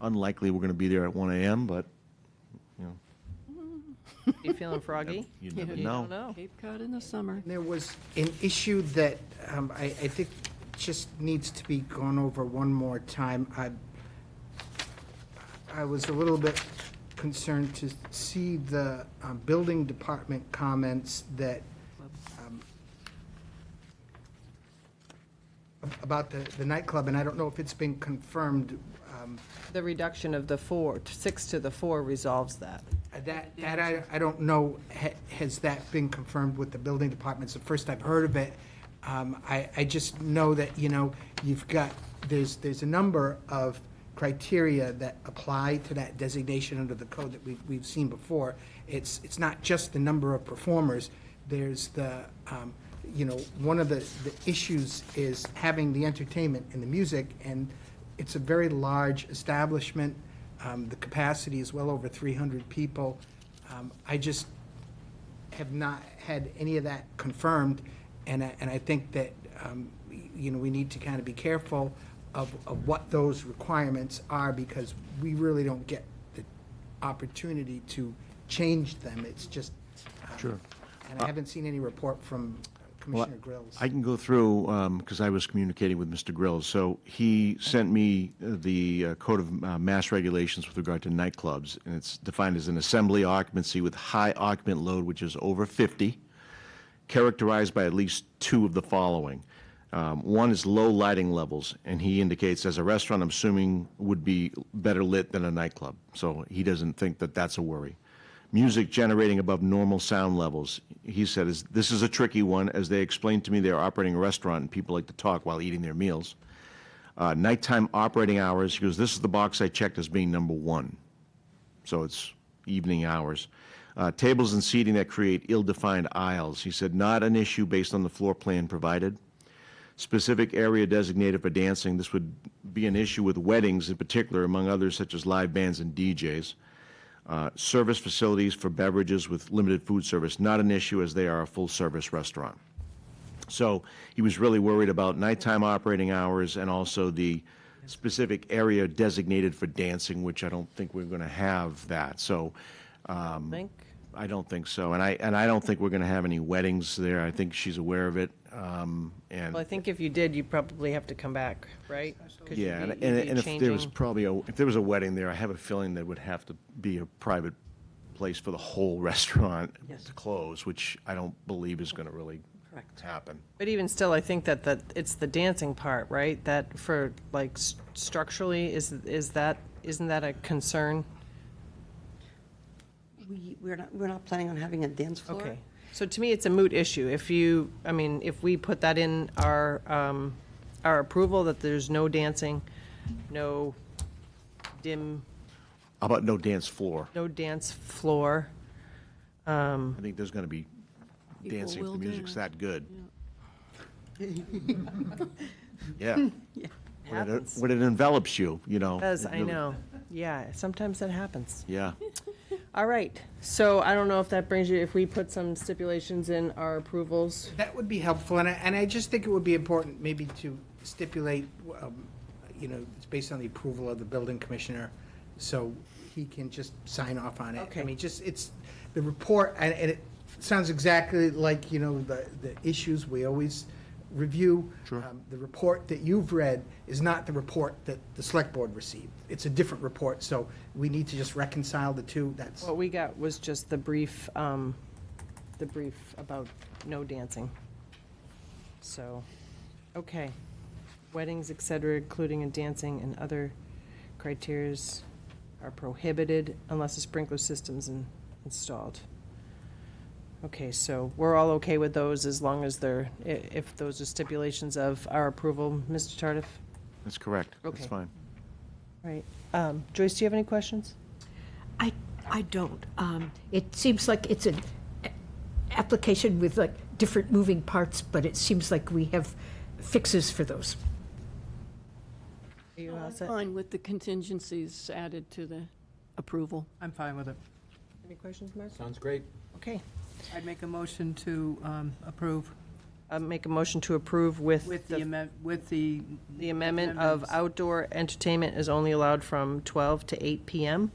Unlikely we're going to be there at 1 a.m., but, you know. You feeling froggy? You never You know. don't know. Cape Cod in the summer. There was an issue that I think just needs to be gone over one more time. I was a little bit concerned to see the building department comments that about the nightclub, and I don't know if it's been confirmed. The reduction of the 6 to the 4 resolves that. That I don't know, has that been confirmed with the building department? It's the first I've heard of it. I just know that, you know, there's a number of criteria that apply to that designation under the code that we've seen before. It's not just the number of performers. There's the, you know, one of the issues is having the entertainment and the music, and it's a very large establishment. The capacity is well over 300 people. I just have not had any of that confirmed, and I think that, you know, we need to kind of be careful of what those requirements are, because we really don't get the opportunity to change them. It's just, Sure. and I haven't seen any report from Commissioner Grills. I can go through, because I was communicating with Mr. Grills. So he sent me the Code of Mass Regulations with regard to nightclubs, and it's defined as an assembly occupancy with high occupant load, which is over 50, characterized by at least two of the following. One is low lighting levels, and he indicates as a restaurant, I'm assuming, would be better lit than a nightclub. So he doesn't think that that's a worry. Music generating above normal sound levels. He said, this is a tricky one. As they explained to me, they're operating a restaurant and people like to talk while eating their meals. Nighttime operating hours. He goes, this is the box I checked as being number 1. So it's evening hours. Tables and seating that create ill-defined aisles. He said, not an issue based on the floor plan provided. Specific area designated for dancing. This would be an issue with weddings in particular, among others such as live bands and DJs. Service facilities for beverages with limited food service, not an issue as they are a full-service restaurant. So he was really worried about nighttime operating hours and also the specific area designated for dancing, which I don't think we're going to have that. So I don't think so, and I don't think we're going to have any weddings there. I think she's aware of it. And Well, I think if you did, you'd probably have to come back, right? 'Cause you'd yeah, be- and you'd be if there was changing- probably if there was a wedding there, I have a feeling there would have to be a private place for the whole restaurant to close, which I don't believe is going to really happen. But even still, I think that it's the dancing part, right? That for, like, structurally, isn't that a concern? We're not planning on having a dance floor. Okay. So to me, it's a moot issue. If we put that in our approval, that there's no dancing, no dim, How about no dance floor? no dance floor. I think there's going to be People dancing if will the music's dance. that good. Yeah. Happens. When it envelops you, you know. Does, it I really- know. Yeah, sometimes that happens. Yeah. All right. So I don't know if that brings you, if we put some stipulations in our approvals. That would be helpful, and I just think it would be important maybe to stipulate, it's based on the approval of the building commissioner, so he can just sign off on it. Okay. I mean, it's the report, and it sounds exactly like, the issues we always review. Sure. The report that you've read is not the report that the select board received. It's a different report, so we need to just reconcile the two. That's. What we got was just the brief about no dancing. So, okay. Weddings, et cetera, including in dancing and other criterias are prohibited unless a sprinkler system's installed. Okay, so we're all okay with those as long as if those are stipulations of our approval. Mr. Tardif? That's correct. Okay. That's fine. Right. Joyce, do you have any questions? I don't. It seems like it's an application with like different moving parts, but it seems like we have fixes for those. Are you all I'm set? fine with the contingencies added to the approval. I'm fine with it. Any questions, Mark? Sounds great. Okay. I'd make a motion to approve Make a motion to approve with the the amendment of amendments. outdoor entertainment is only allowed from 12 to 8 p.m.,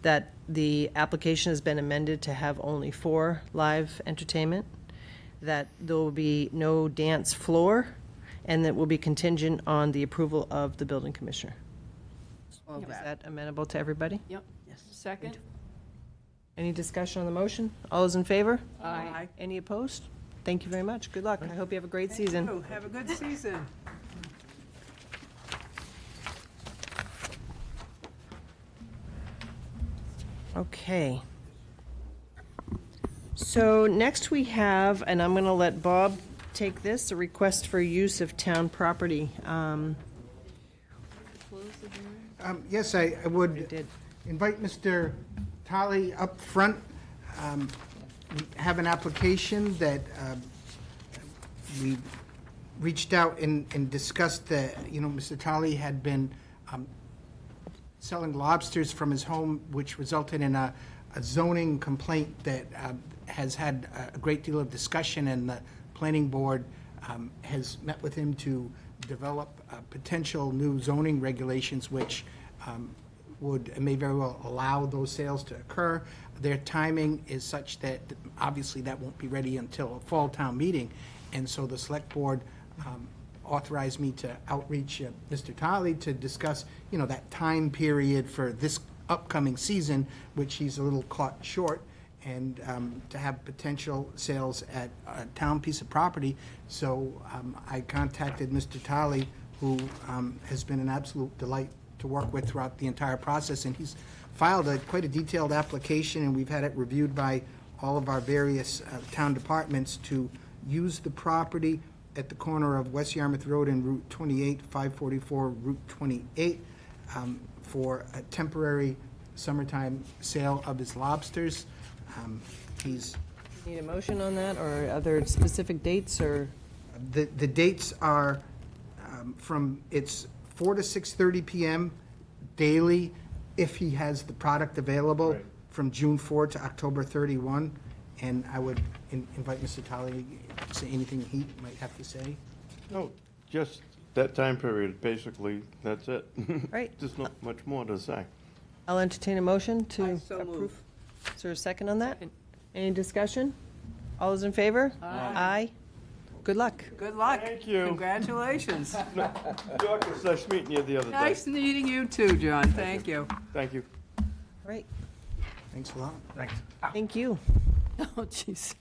that the application has been amended to have only 4 live entertainment, that there will be no dance floor, and that will be contingent on the approval of the building commissioner. All Is that. that amenable to everybody? Yep. Yes. Second? Any discussion on the motion? All those in favor? Aye. Any opposed? Thank you very much. Good luck. I hope you have a great season. Thank you. Have a good season. Okay. So next we have, and I'm going to let Bob take this, a request for use of town property. Yes, I would invite Mr. Talley up front. We have an application that we reached out and discussed that, Mr. Talley had been selling lobsters from his home, which resulted in a zoning complaint that has had a great deal of discussion, and the planning board has met with him to develop potential new zoning regulations which may very well allow those sales to occur. Their timing is such that obviously that won't be ready until a fall town meeting. And so the Select Board authorized me to outreach Mr. Talley to discuss, that time period for this upcoming season, which he's a little caught short, and to have potential sales at a town piece of property. So I contacted Mr. Talley, who has been an absolute delight to work with throughout the entire process, and he's filed quite a detailed application, and we've had it reviewed by all of our various town departments to use the property at the corner of West Yarmouth Road and Route 28, 544 Route 28, for a temporary summertime sale of his lobsters. He's Need a motion on that, or other specific dates, or? The dates are it's 4 to 6:30 p.m. daily, if he has the product available, from June 4 to October 31. And I would invite Mr. Talley to say anything he might have to say. No, just that time period, basically, that's it. Right. There's not much more to say. I'll entertain a motion to I so move. approve. Is there a second on that? Any discussion? All those in favor? Aye. Good luck. Good luck. Thank you. Congratulations. Doc, it's nice meeting you the other day. Nice meeting you too, John. Thank you. Thank you. Right. Thanks a lot. Thanks. Thank you. Oh, jeez.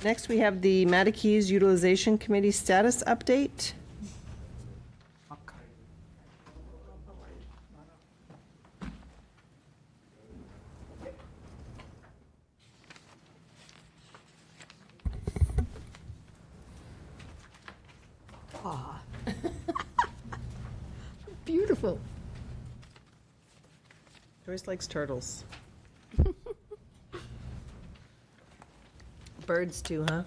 Next, we have the Matakees Utilization Committee status update. Aw. Beautiful. Joyce likes turtles. Birds too, huh?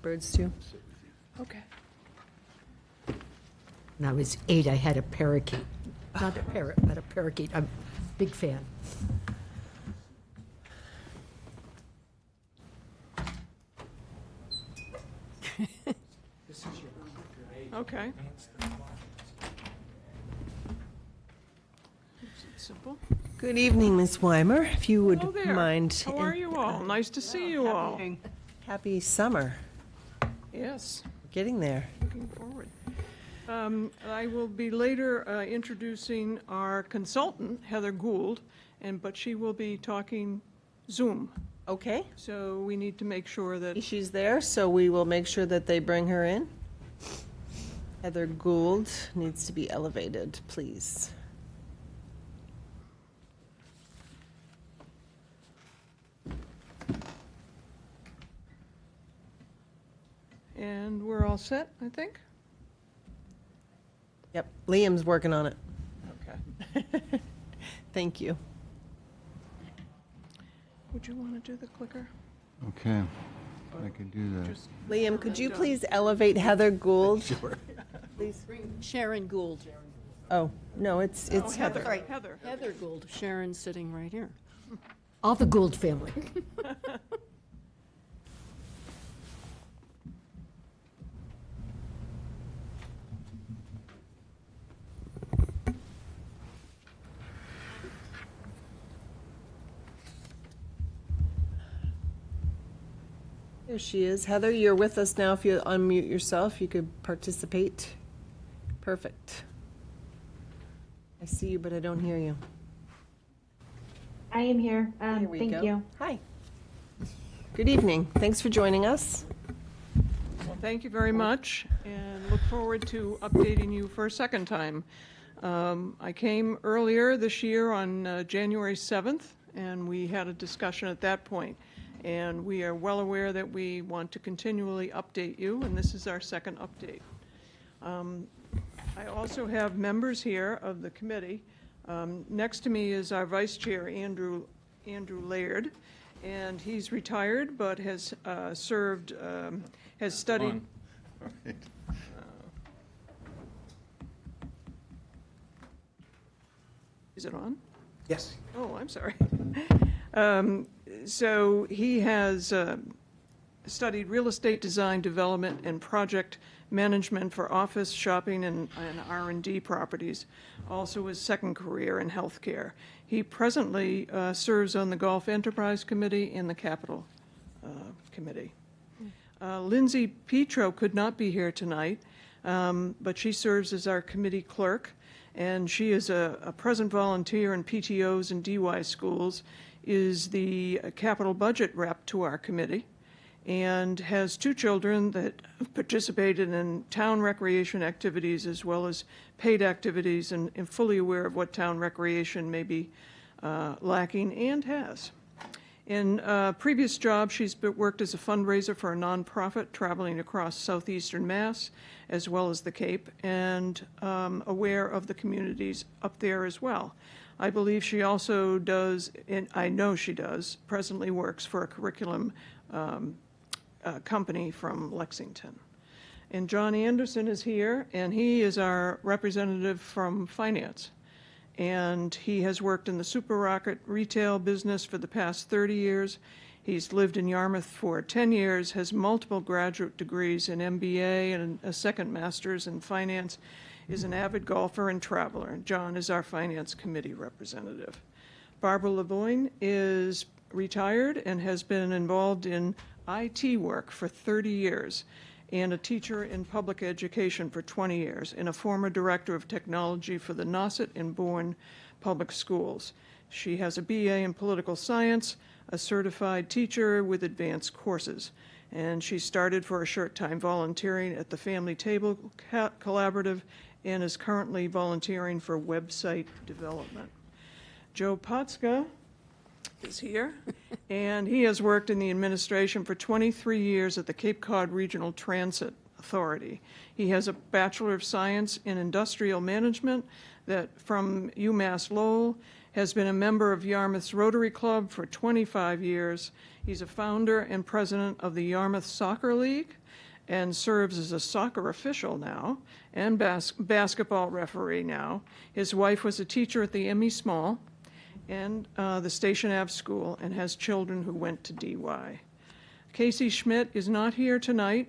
Birds too? Okay. When I was 8, I had a parakeet. Not a parrot, but a parakeet. I'm a big fan. Okay. Simple. Good evening, Ms. Weimer, if you would Hello there. mind. How are you all? Nice to see you all. Happy summer. Yes, Getting there. looking forward. I will be later introducing our consultant, Heather Gould, but she will be talking Zoom. Okay. So we need to make sure that, She's there, so we will make sure that they bring her in. Heather Gould needs to be elevated, please. and we're all set, I think? Yep, Liam's working on it. Okay. Thank you. Would you want to do the clicker? Okay, I can do that. Just Liam, could you please elevate Heather Gould? Sure. Please. Sharon Gould. Oh, no, it's Oh, Heather. Heather. Heather. Heather Gould. Sharon's sitting right here. All the Gould family. There she is. Heather, you're with us now. If you unmute yourself, you could participate. Perfect. I see you, but I don't hear you. I am here. Here we Thank go. you. Hi. Good evening. Thanks for joining us. Well, thank you very much, and look forward to updating you for a second time. I came earlier this year on January 7th, and we had a discussion at that point. And we are well aware that we want to continually update you, and this is our second update. I also have members here of the committee. Next to me is our vice chair, Andrew Laird, and he's retired but has served, has studied. Is it on? Yes. Oh, I'm sorry. So he has studied real estate design, development, and project management for office, shopping, and R&D properties. Also his second career in healthcare. He presently serves on the Gulf Enterprise Committee and the Capital Committee. Lindsay Petro could not be here tonight, but she serves as our committee clerk, and she is a present volunteer in PTOs and DY schools, is the capital budget rep to our committee, and has 2 children that have participated in town recreation activities as well as paid activities, and fully aware of what town recreation may be lacking, and has. In a previous job, she's worked as a fundraiser for a nonprofit traveling across southeastern Mass, as well as the Cape, and aware of the communities up there as well. I believe she also does, and I know she does, presently works for a curriculum company from Lexington. And John Anderson is here, and he is our representative from Finance. And he has worked in the supermarket retail business for the past 30 years. He's lived in Yarmouth for 10 years, has multiple graduate degrees in MBA and a second master's in finance, is an avid golfer and traveler. John is our finance committee representative. Barbara Lavoine is retired and has been involved in IT work for 30 years, and a teacher in public education for 20 years, and a former director of technology for the Nauset and Bourne Public Schools. She has a BA in political science, a certified teacher with advanced courses, and she started for a short time volunteering at the Family Table Collaborative and is currently volunteering for website development. Joe Potska is here, and he has worked in the administration for 23 years at the Cape Cod Regional Transit Authority. He has a Bachelor of Science in Industrial Management that from UMass Lowell, has been a member of Yarmouth's Rotary Club for 25 years. He's a founder and president of the Yarmouth Soccer League and serves as a soccer official now and basketball referee now. His wife was a teacher at the M.E. Small and the Station Ave School, and has children who went to DY. Casey Schmidt is not here tonight.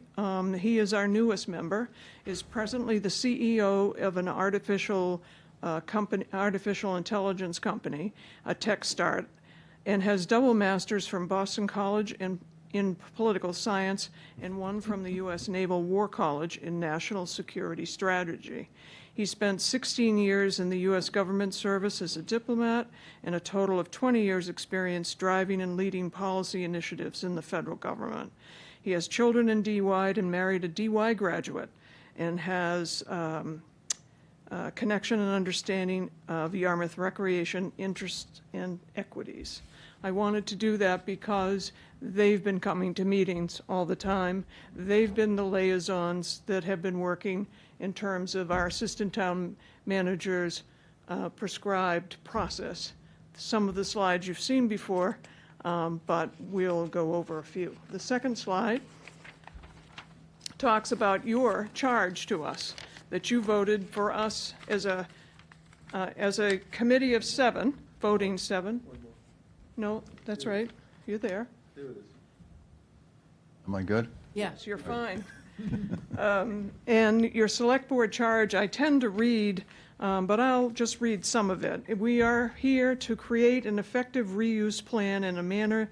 He is our newest member, is presently the CEO of an artificial intelligence company, a tech start, and has double masters from Boston College in political science and one from the U.S. Naval War College in national security strategy. He spent 16 years in the U.S. government service as a diplomat and a total of 20 years' experience driving and leading policy initiatives in the federal government. He has children in DY and married a DY graduate and has connection and understanding of Yarmouth recreation interests and equities. I wanted to do that because they've been coming to meetings all the time. They've been the liaisons that have been working in terms of our assistant town manager's prescribed process. Some of the slides you've seen before, but we'll go over a few. The second slide talks about your charge to us, that you voted for us as a committee of 7, voting 7. No, that's right, you're there. Am I good? Yes, you're fine. And your select board charge, I tend to read, but I'll just read some of it. We are here to create an effective reuse plan in a manner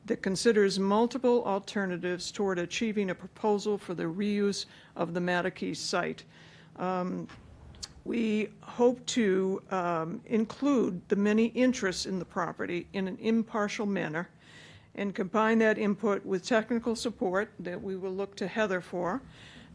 that considers multiple alternatives toward achieving a proposal for the reuse of the Matakees site. We hope to include the many interests in the property in an impartial manner and combine that input with technical support that we will look to Heather for,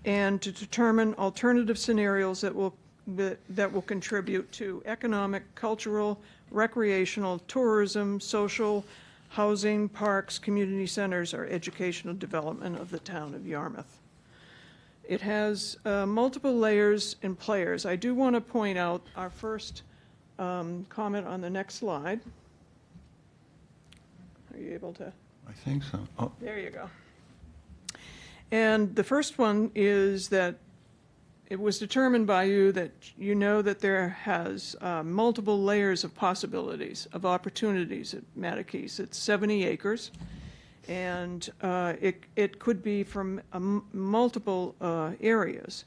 and to determine alternative scenarios that will contribute to economic, cultural, recreational, tourism, social, housing, parks, community centers, or educational development of the town of Yarmouth. It has multiple layers and players. I do want to point out our first comment on the next slide. Are you able to? I think so. Oh, There you go. And the first one is that it was determined by you that you know that there has multiple layers of possibilities, of opportunities at Matakees. It's 70 acres, and it could be from multiple areas.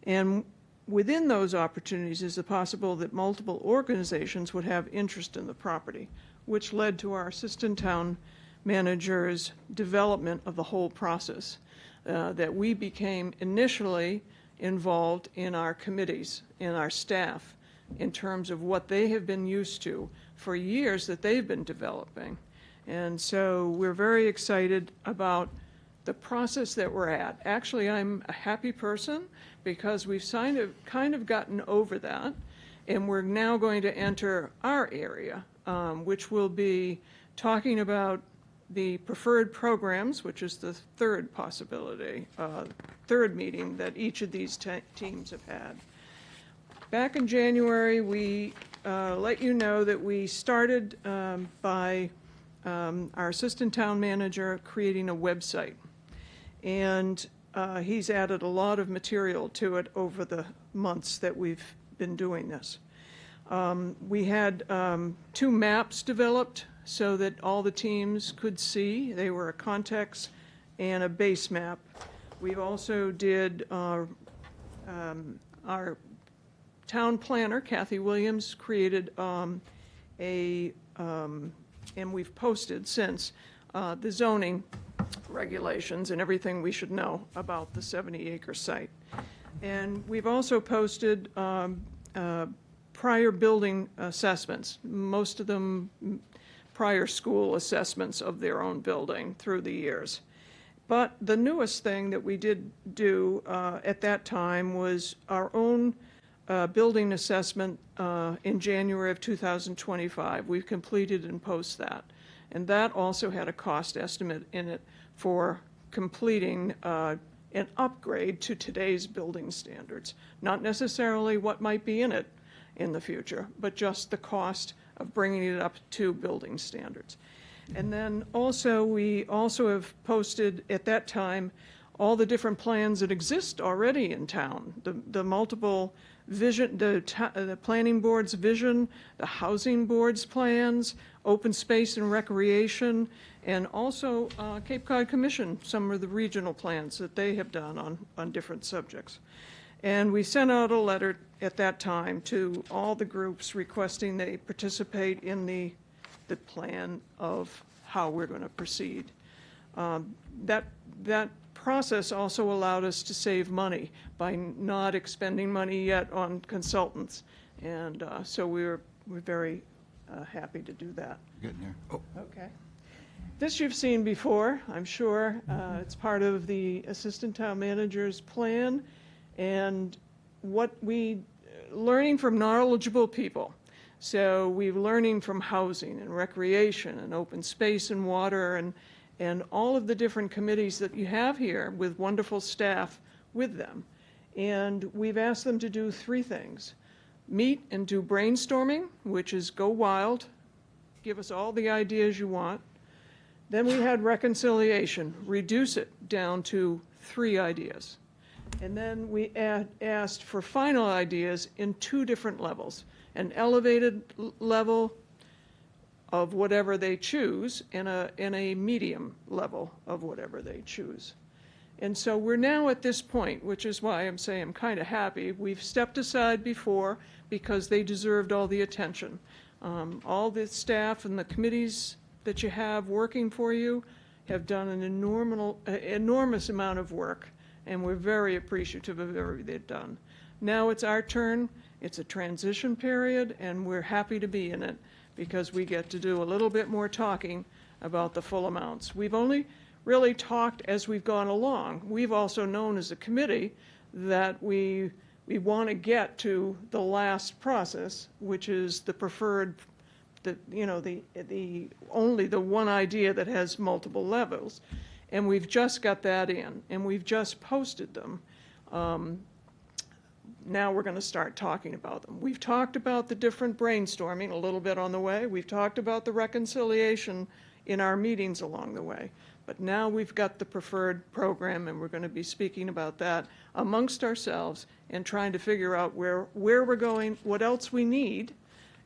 And within those opportunities is the possible that multiple organizations would have interest in the property, which led to our assistant town manager's development of the whole process. that we became initially involved in our committees, in our staff, in terms of what they have been used to for years that they've been developing. And so we're very excited about the process that we're at. Actually, I'm a happy person because we've kind of gotten over that, and we're now going to enter our area, which will be talking about the preferred programs, which is the third possibility, third meeting that each of these teams have had. Back in January, we let you know that we started by our assistant town manager creating a website. And he's added a lot of material to it over the months that we've been doing this. We had 2 maps developed so that all the teams could see. They were a context and a base map. We've also did our town planner, Kathy Williams, created and we've posted since the zoning regulations and everything we should know about the 70-acre site. And we've also posted prior building assessments, most of them prior school assessments of their own building through the years. But the newest thing that we did do at that time was our own building assessment in January of 2025. We've completed and post that. And that also had a cost estimate in it for completing an upgrade to today's building standards. Not necessarily what might be in it in the future, but just the cost of bringing it up to building standards. And then also, we also have posted at that time all the different plans that exist already in town, the multiple vision, the planning board's vision, the housing board's plans, open space and recreation, and also Cape Cod Commission, some of the regional plans that they have done on different subjects. And we sent out a letter at that time to all the groups requesting they participate in the plan of how we're going to proceed. That process also allowed us to save money by not expending money yet on consultants. And so we're very happy to do that. Getting there. Oh. Okay. This you've seen before, I'm sure. It's part of the assistant town manager's plan. And learning from knowledgeable people. So we're learning from housing and recreation and open space and water and all of the different committees that you have here with wonderful staff with them. And we've asked them to do 3 things. Meet and do brainstorming, which is go wild, give us all the ideas you want. Then we had reconciliation, reduce it down to 3 ideas. And then we asked for final ideas in 2 different levels, an elevated level of whatever they choose and a medium level of whatever they choose. And so we're now at this point, which is why I'm saying I'm kind of happy. We've stepped aside before because they deserved all the attention. All the staff and the committees that you have working for you have done an enormous amount of work, and we're very appreciative of everything they've done. Now it's our turn. It's a transition period, and we're happy to be in it because we get to do a little bit more talking about the full amounts. We've only really talked as we've gone along. We've also known as a committee that we want to get to the last process, which is the preferred, only the one idea that has multiple levels. And we've just got that in, and we've just posted them. Now we're going to start talking about them. We've talked about the different brainstorming a little bit on the way. We've talked about the reconciliation in our meetings along the way. But now we've got the preferred program, and we're going to be speaking about that amongst ourselves and trying to figure out where we're going, what else we need,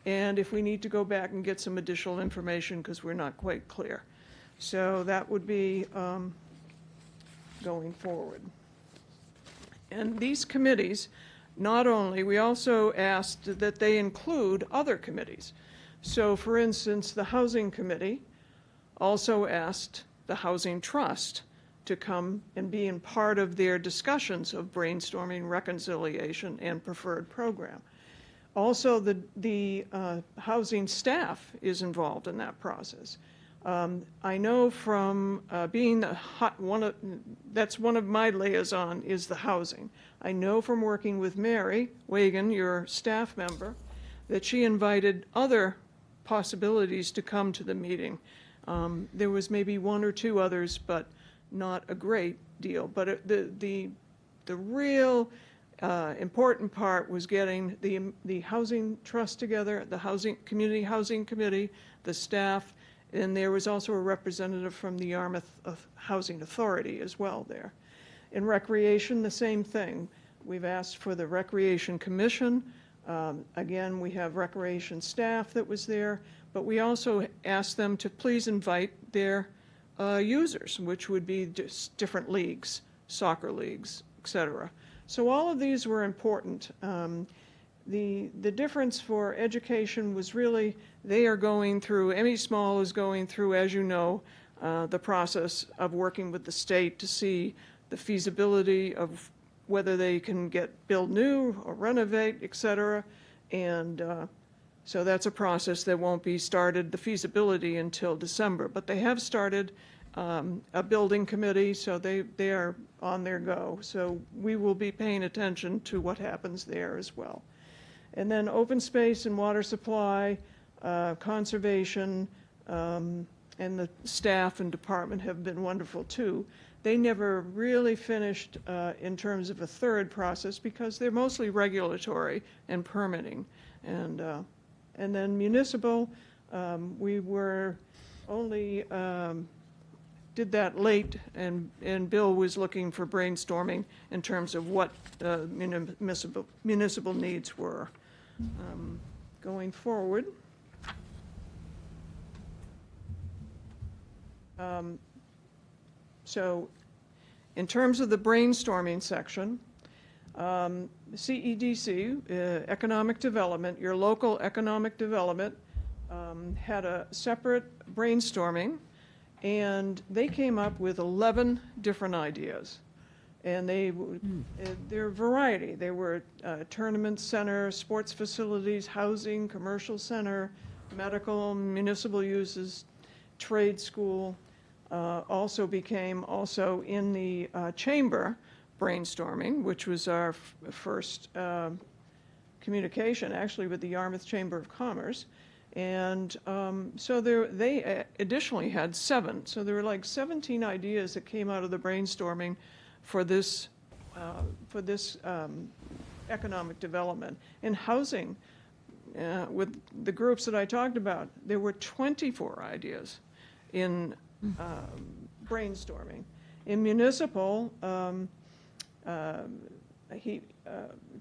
and if we need to go back and get some additional information because we're not quite clear. So that would be going forward. And these committees, not only, we also asked that they include other committees. So for instance, the Housing Committee also asked the Housing Trust to come and be in part of their discussions of brainstorming, reconciliation, and preferred program. Also, the housing staff is involved in that process. I know from being that's one of my liaison is the housing. I know from working with Mary Wagon, your staff member, that she invited other possibilities to come to the meeting. There was maybe one or two others, but not a great deal. But the real important part was getting the housing trust together, the community housing committee, the staff, and there was also a representative from the Yarmouth Housing Authority as well there. In recreation, the same thing. We've asked for the Recreation Commission. Again, we have recreation staff that was there, but we also asked them to please invite their users, which would be just different leagues, soccer leagues, etc. So all of these were important. The difference for education was really they are going through, ME Small is going through, as you know, the process of working with the state to see the feasibility of whether they can build new or renovate, et cetera. And so that's a process that won't be started, the feasibility, until December. But they have started a building committee, so they are on their go. So we will be paying attention to what happens there as well. And then open space and water supply, conservation, and the staff and department have been wonderful too. They never really finished in terms of a third process because they're mostly regulatory and permitting. And then municipal, we were only did that late, and Bill was looking for brainstorming in terms of what municipal needs were. Going forward, so in terms of the brainstorming section, CEDC, Economic Development, your local economic development, had a separate brainstorming, and they came up with 11 different ideas. And they're variety. They were tournament center, sports facilities, housing, commercial center, medical, municipal uses, trade school. Also became in the chamber brainstorming, which was our first communication actually with the Yarmouth Chamber of Commerce. And so they additionally had 7. So there were like 17 ideas that came out of the brainstorming for this economic development. In housing, with the groups that I talked about, there were 24 ideas in brainstorming. In municipal, he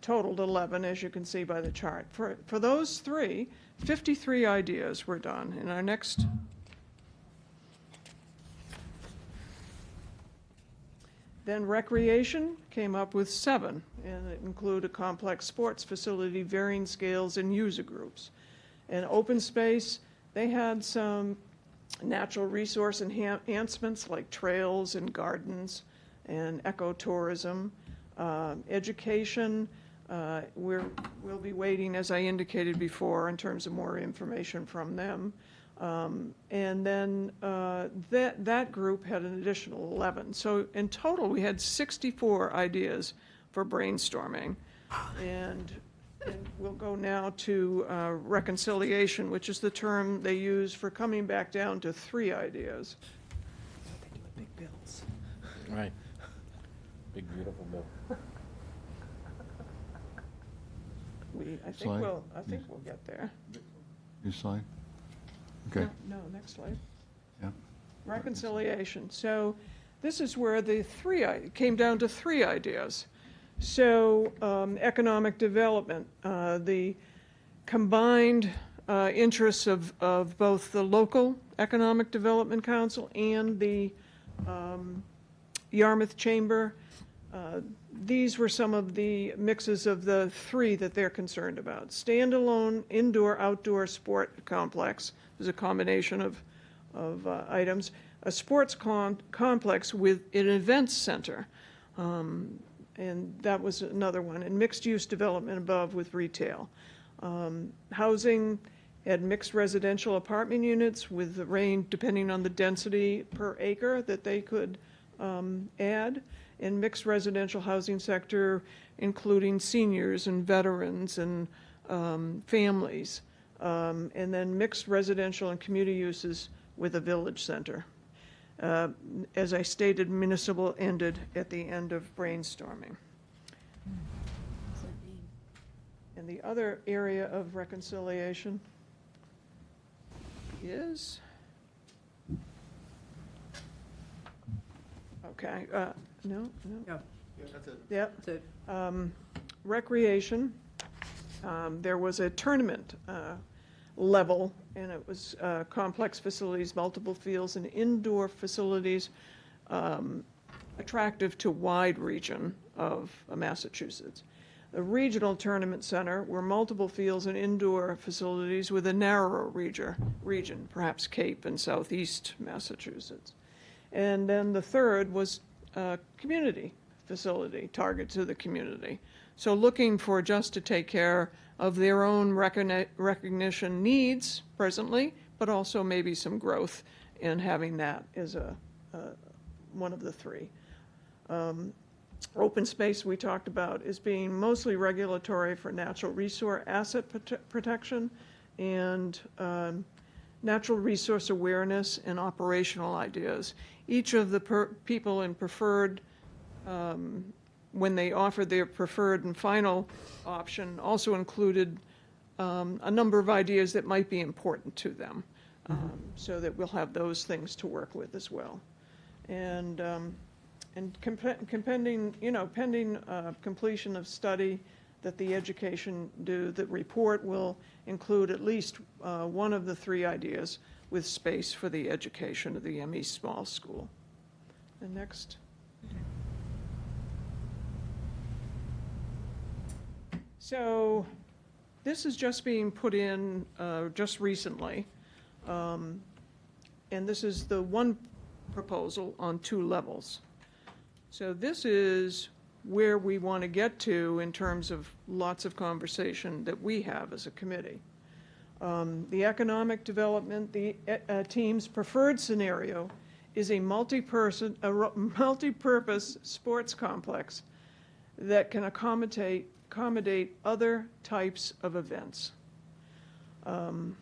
totaled 11, as you can see by the chart. For those 3, 53 ideas were done. In our next Then recreation came up with 7, and it included a complex sports facility, varying scales, and user groups. And open space, they had some natural resource enhancements like trails and gardens and ecotourism. Education, we'll be waiting, as I indicated before, in terms of more information from them. And then that group had an additional 11. So in total, we had 64 ideas for brainstorming. And we'll go now to reconciliation, which is the term they use for coming back down to 3 ideas. They do with big bills. Right. Big, beautiful bill. Slide? I think we'll get there. New slide? Okay. No, next slide. Yeah. Reconciliation. So this is where the came down to 3 ideas. So economic development, the combined interests of both the local Economic Development Council and the Yarmouth Chamber. These were some of the mixes of the 3 that they're concerned about. Standalone indoor-outdoor sport complex is a combination of items. a sports complex with an events center. And that was another one, and mixed-use development above with retail. Housing had mixed residential apartment units with the range depending on the density per acre that they could add, and mixed residential housing sector including seniors and veterans and families, and then mixed residential and community uses with a village center. As I stated, municipal ended at the end of brainstorming. And the other area of reconciliation is, okay, no. Yeah. Yep. That's it. Recreation, there was a tournament level, and it was complex facilities, multiple fields, and indoor facilities attractive to wide region of Massachusetts. The regional tournament center were multiple fields and indoor facilities with a narrower region, perhaps Cape and Southeast Massachusetts. And then the third was community facility, target to the community. So looking for just to take care of their own recognition needs presently, but also maybe some growth in having that as one of the three. Open space we talked about is being mostly regulatory for natural resource asset protection and natural resource awareness and operational ideas. Each of the people in preferred, when they offered their preferred and final option, also included a number of ideas that might be important to them, so that we'll have those things to work with as well. And pending completion of study that the education do, the report will include at least one of the three ideas with space for the education of the ME Small School. And next. So this is just being put in just recently, and this is the one proposal on 2 levels. So this is where we want to get to in terms of lots of conversation that we have as a committee. The economic development, the team's preferred scenario is a multi-purpose sports complex that can accommodate other types of events. In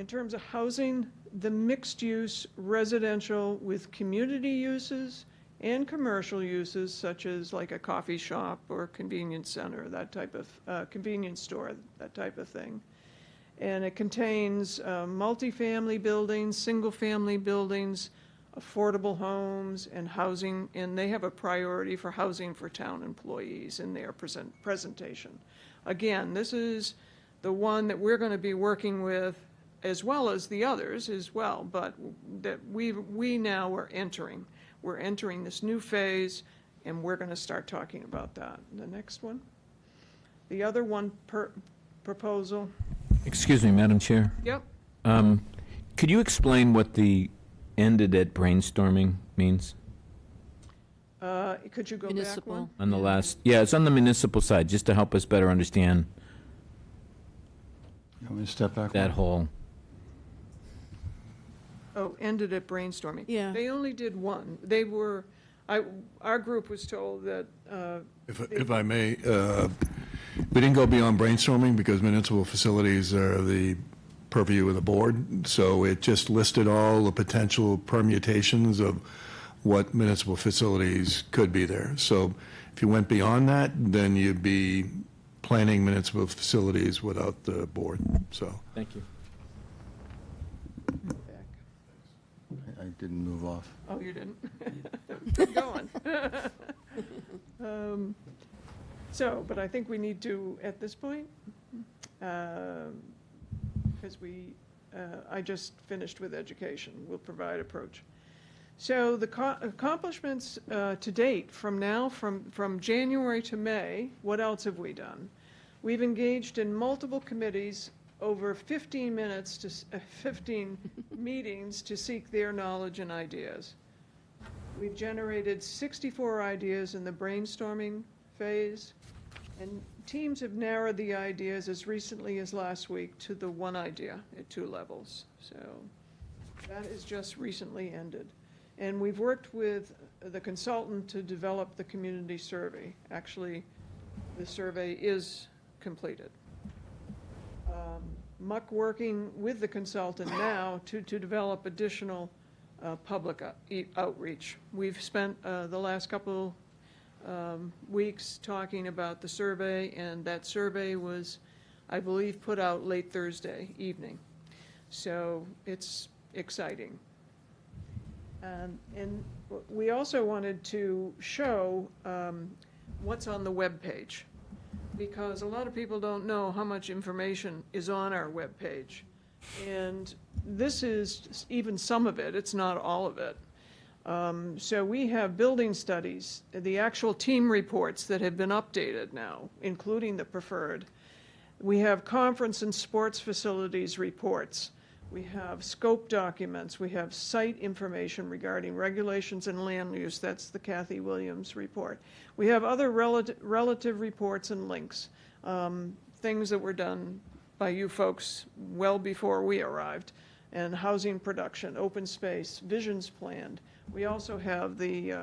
terms of housing, the mixed-use residential with community uses and commercial uses, such as like a coffee shop or convenience center, that type of convenience store, that type of thing. And it contains multifamily buildings, single-family buildings, affordable homes, and housing, and they have a priority for housing for town employees in their presentation. Again, this is the one that we're going to be working with, as well as the others as well, but that we now are entering. We're entering this new phase, and we're going to start talking about that. The next one. The other one proposal. Excuse me, Madam Chair. Yep. Could you explain what the ended at brainstorming means? Could you go back one? On the last, yeah, it's on the municipal side, just to help us better understand You want me to step back? that whole. Oh, ended at brainstorming. Yeah. They only did one. They were, our group was told that. If I may, we didn't go beyond brainstorming because municipal facilities are the purview of the board. So it just listed all the potential permutations of what municipal facilities could be there. So if you went beyond that, then you'd be planning municipal facilities without the board, so. Thank you. I didn't move off. Oh, you didn't? Keep going. So, but I think we need to, at this point, because I just finished with education, we'll provide approach. So the accomplishments to date from now, from January to May, what else have we done? We've engaged in multiple committees over 15 minutes to 15 meetings to seek their knowledge and ideas. We've generated 64 ideas in the brainstorming phase, and teams have narrowed the ideas as recently as last week to the one idea at 2 levels. So that is just recently ended. And we've worked with the consultant to develop the community survey. Actually, the survey is completed. Muck working with the consultant now to develop additional public outreach. We've spent the last couple weeks talking about the survey, and that survey was, I believe, put out late Thursday evening. So it's exciting. And we also wanted to show what's on the web page, because a lot of people don't know how much information is on our web page. And this is even some of it, it's not all of it. So we have building studies, the actual team reports that have been updated now, including the preferred. We have conference and sports facilities reports. We have scope documents. We have site information regarding regulations and land use. That's the Kathy Williams report. We have other relative reports and links, things that were done by you folks well before we arrived, and housing production, open space, visions planned. We also have the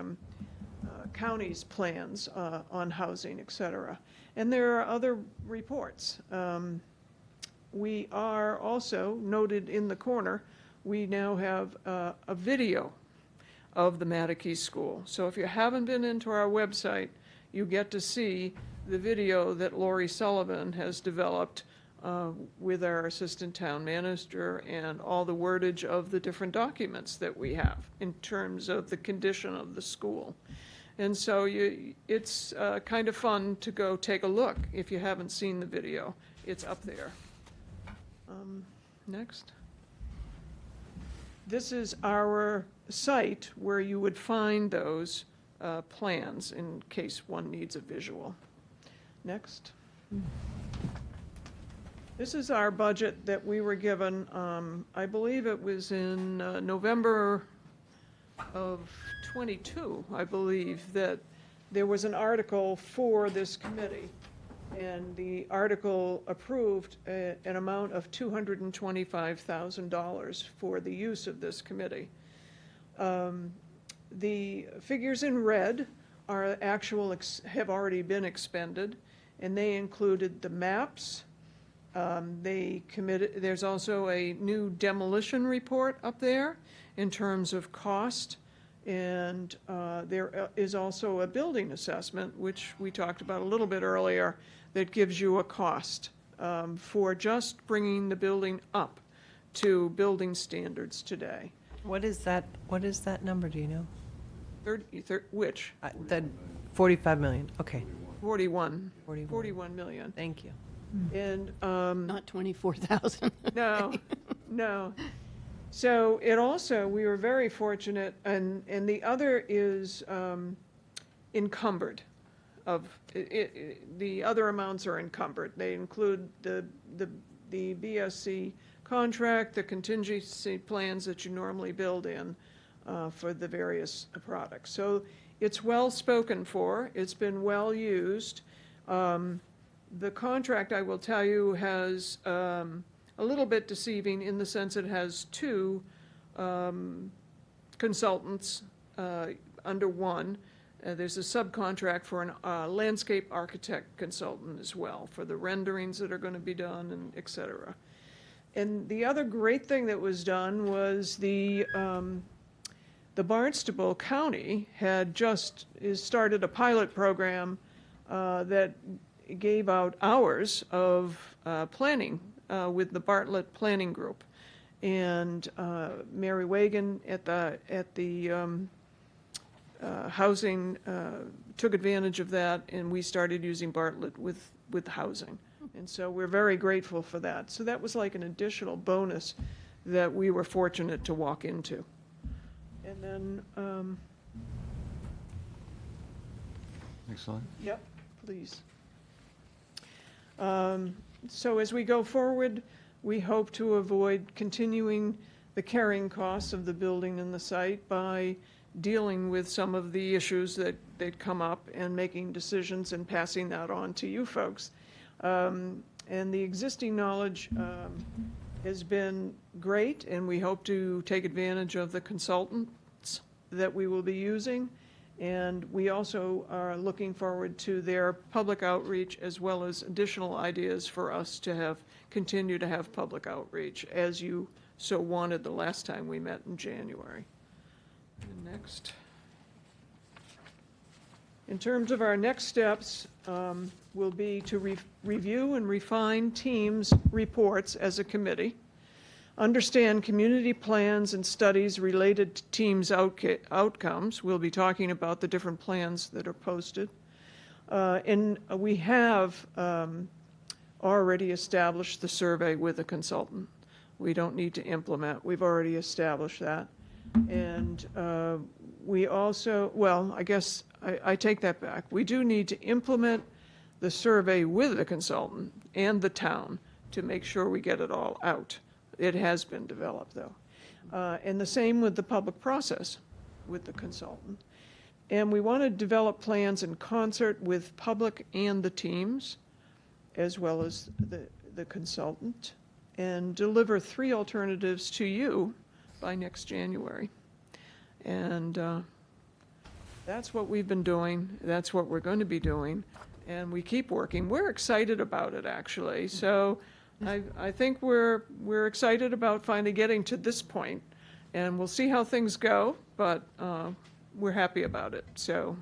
county's plans on housing, et cetera. And there are other reports. We are also noted in the corner, we now have a video of the Matakey School. So if you haven't been into our website, you get to see the video that Lori Sullivan has developed with our assistant town manager and all the wordage of the different documents that we have in terms of the condition of the school. And so it's kind of fun to go take a look if you haven't seen the video. It's up there. Next. This is our site where you would find those plans in case one needs a visual. Next. This is our budget that we were given, I believe it was in November of 22, I believe, that there was an article for this committee. And the article approved an amount of $225,000 for the use of this committee. The figures in red are actual, have already been expended, and they included the maps. There's also a new demolition report up there in terms of cost. And there is also a building assessment, which we talked about a little bit earlier, that gives you a cost for just bringing the building up to building standards today. What is that number, do you know? Which? The 45 million, okay. 41 million. Thank you. And Not 24,000. No. So it also, we were very fortunate, and the other is encumbered. The other amounts are encumbered. They include the BSC contract, the contingency plans that you normally build in for the various products. So it's well spoken for. It's been well used. The contract, I will tell you, has a little bit deceiving in the sense it has 2 consultants under one. There's a subcontract for a landscape architect consultant as well for the renderings that are going to be done, and et cetera. And the other great thing that was done was the Barnstable County had just started a pilot program that gave out hours of planning with the Bartlett Planning Group. And Mary Wagon at the housing took advantage of that, and we started using Bartlett with housing. And so we're very grateful for that. So that was like an additional bonus that we were fortunate to walk into. And then, Next slide. yep, please. So as we go forward, we hope to avoid continuing the carrying costs of the building and the site by dealing with some of the issues that come up and making decisions and passing that on to you folks. And the existing knowledge has been great, and we hope to take advantage of the consultants that we will be using. And we also are looking forward to their public outreach as well as additional ideas for us to continue to have public outreach as you so wanted the last time we met in January. And next. In terms of our next steps, will be to review and refine teams' reports as a committee, understand community plans and studies related to teams' outcomes. We'll be talking about the different plans that are posted. And we have already established the survey with a consultant. We don't need to implement. We've already established that. And we also, well, I guess I take that back. We do need to implement the survey with the consultant and the town to make sure we get it all out. It has been developed, though. And the same with the public process with the consultant. And we want to develop plans in concert with public and the teams, as well as the consultant, and deliver 3 alternatives to you by next January. And that's what we've been doing. That's what we're going to be doing. And we keep working. We're excited about it, actually. So I think we're excited about finally getting to this point. And we'll see how things go, but we're happy about it. So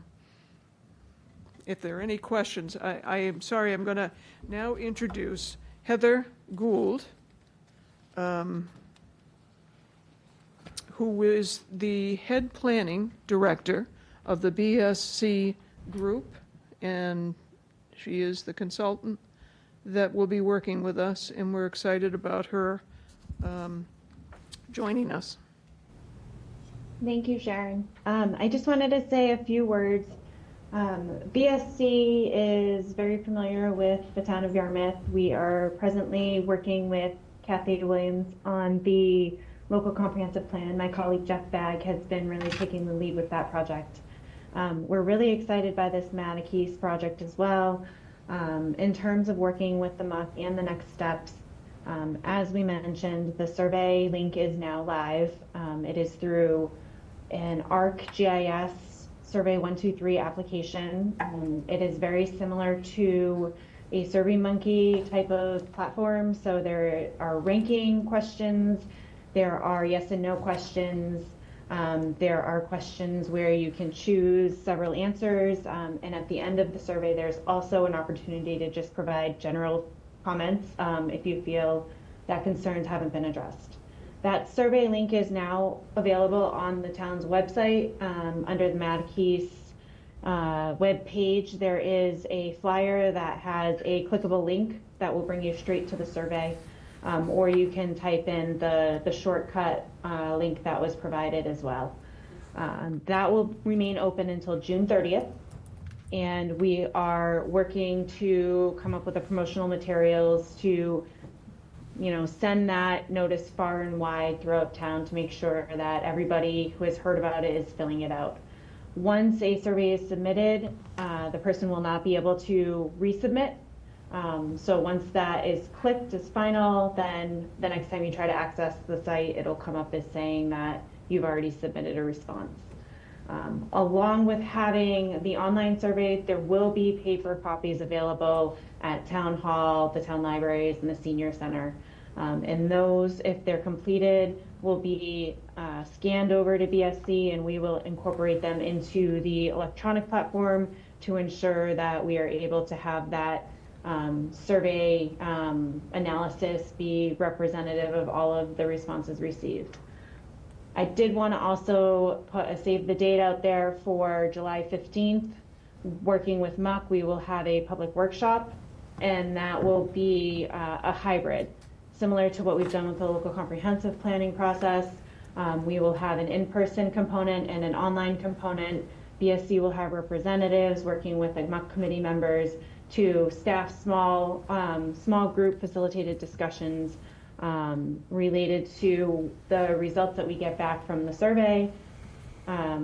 if there are any questions, I am sorry, I'm going to now introduce Heather Gould, who is the head planning director of the BSC group, and she is the consultant that will be working with us, and we're excited about her joining us. Thank you, Sharon. I just wanted to say a few words. BSC is very familiar with the town of Yarmouth. We are presently working with Kathy Williams on the local comprehensive plan. My colleague Jeff Bagg has been really taking the lead with that project. We're really excited by this Maniquis project as well. In terms of working with the MUC and the next steps, as we mentioned, the survey link is now live. It is through an ArcGIS Survey 123 application. It is very similar to a SurveyMonkey type of platform. So there are ranking questions, there are yes and no questions, there are questions where you can choose several answers, and at the end of the survey there's also an opportunity to just provide general comments if you feel that concerns haven't been addressed. That survey link is now available on the town's website under the Maniquis web page. There is a flyer that has a clickable link that will bring you straight to the survey, or you can type in the shortcut link that was provided as well. That will remain open until June 30th, and we are working to come up with the promotional materials to send that notice far and wide throughout town to make sure that everybody who has heard about it is filling it out. Once a survey is submitted, the person will not be able to resubmit. So once that is clicked as final, then the next time you try to access the site, it'll come up as saying that you've already submitted a response. Along with having the online survey, there will be paper copies available at Town Hall, the town libraries, and the Senior Center. And those, if they're completed, will be scanned over to BSC, and we will incorporate them into the electronic platform to ensure that we are able to have that survey analysis be representative of all of the responses received. I did want to also put a save the date out there for July 15th. Working with MUC, we will have a public workshop, and that will be a hybrid, similar to what we've done with the local comprehensive planning process. We will have an in-person component and an online component. BSC will have representatives working with the MUC committee members to staff small group facilitated discussions related to the results that we get back from the survey,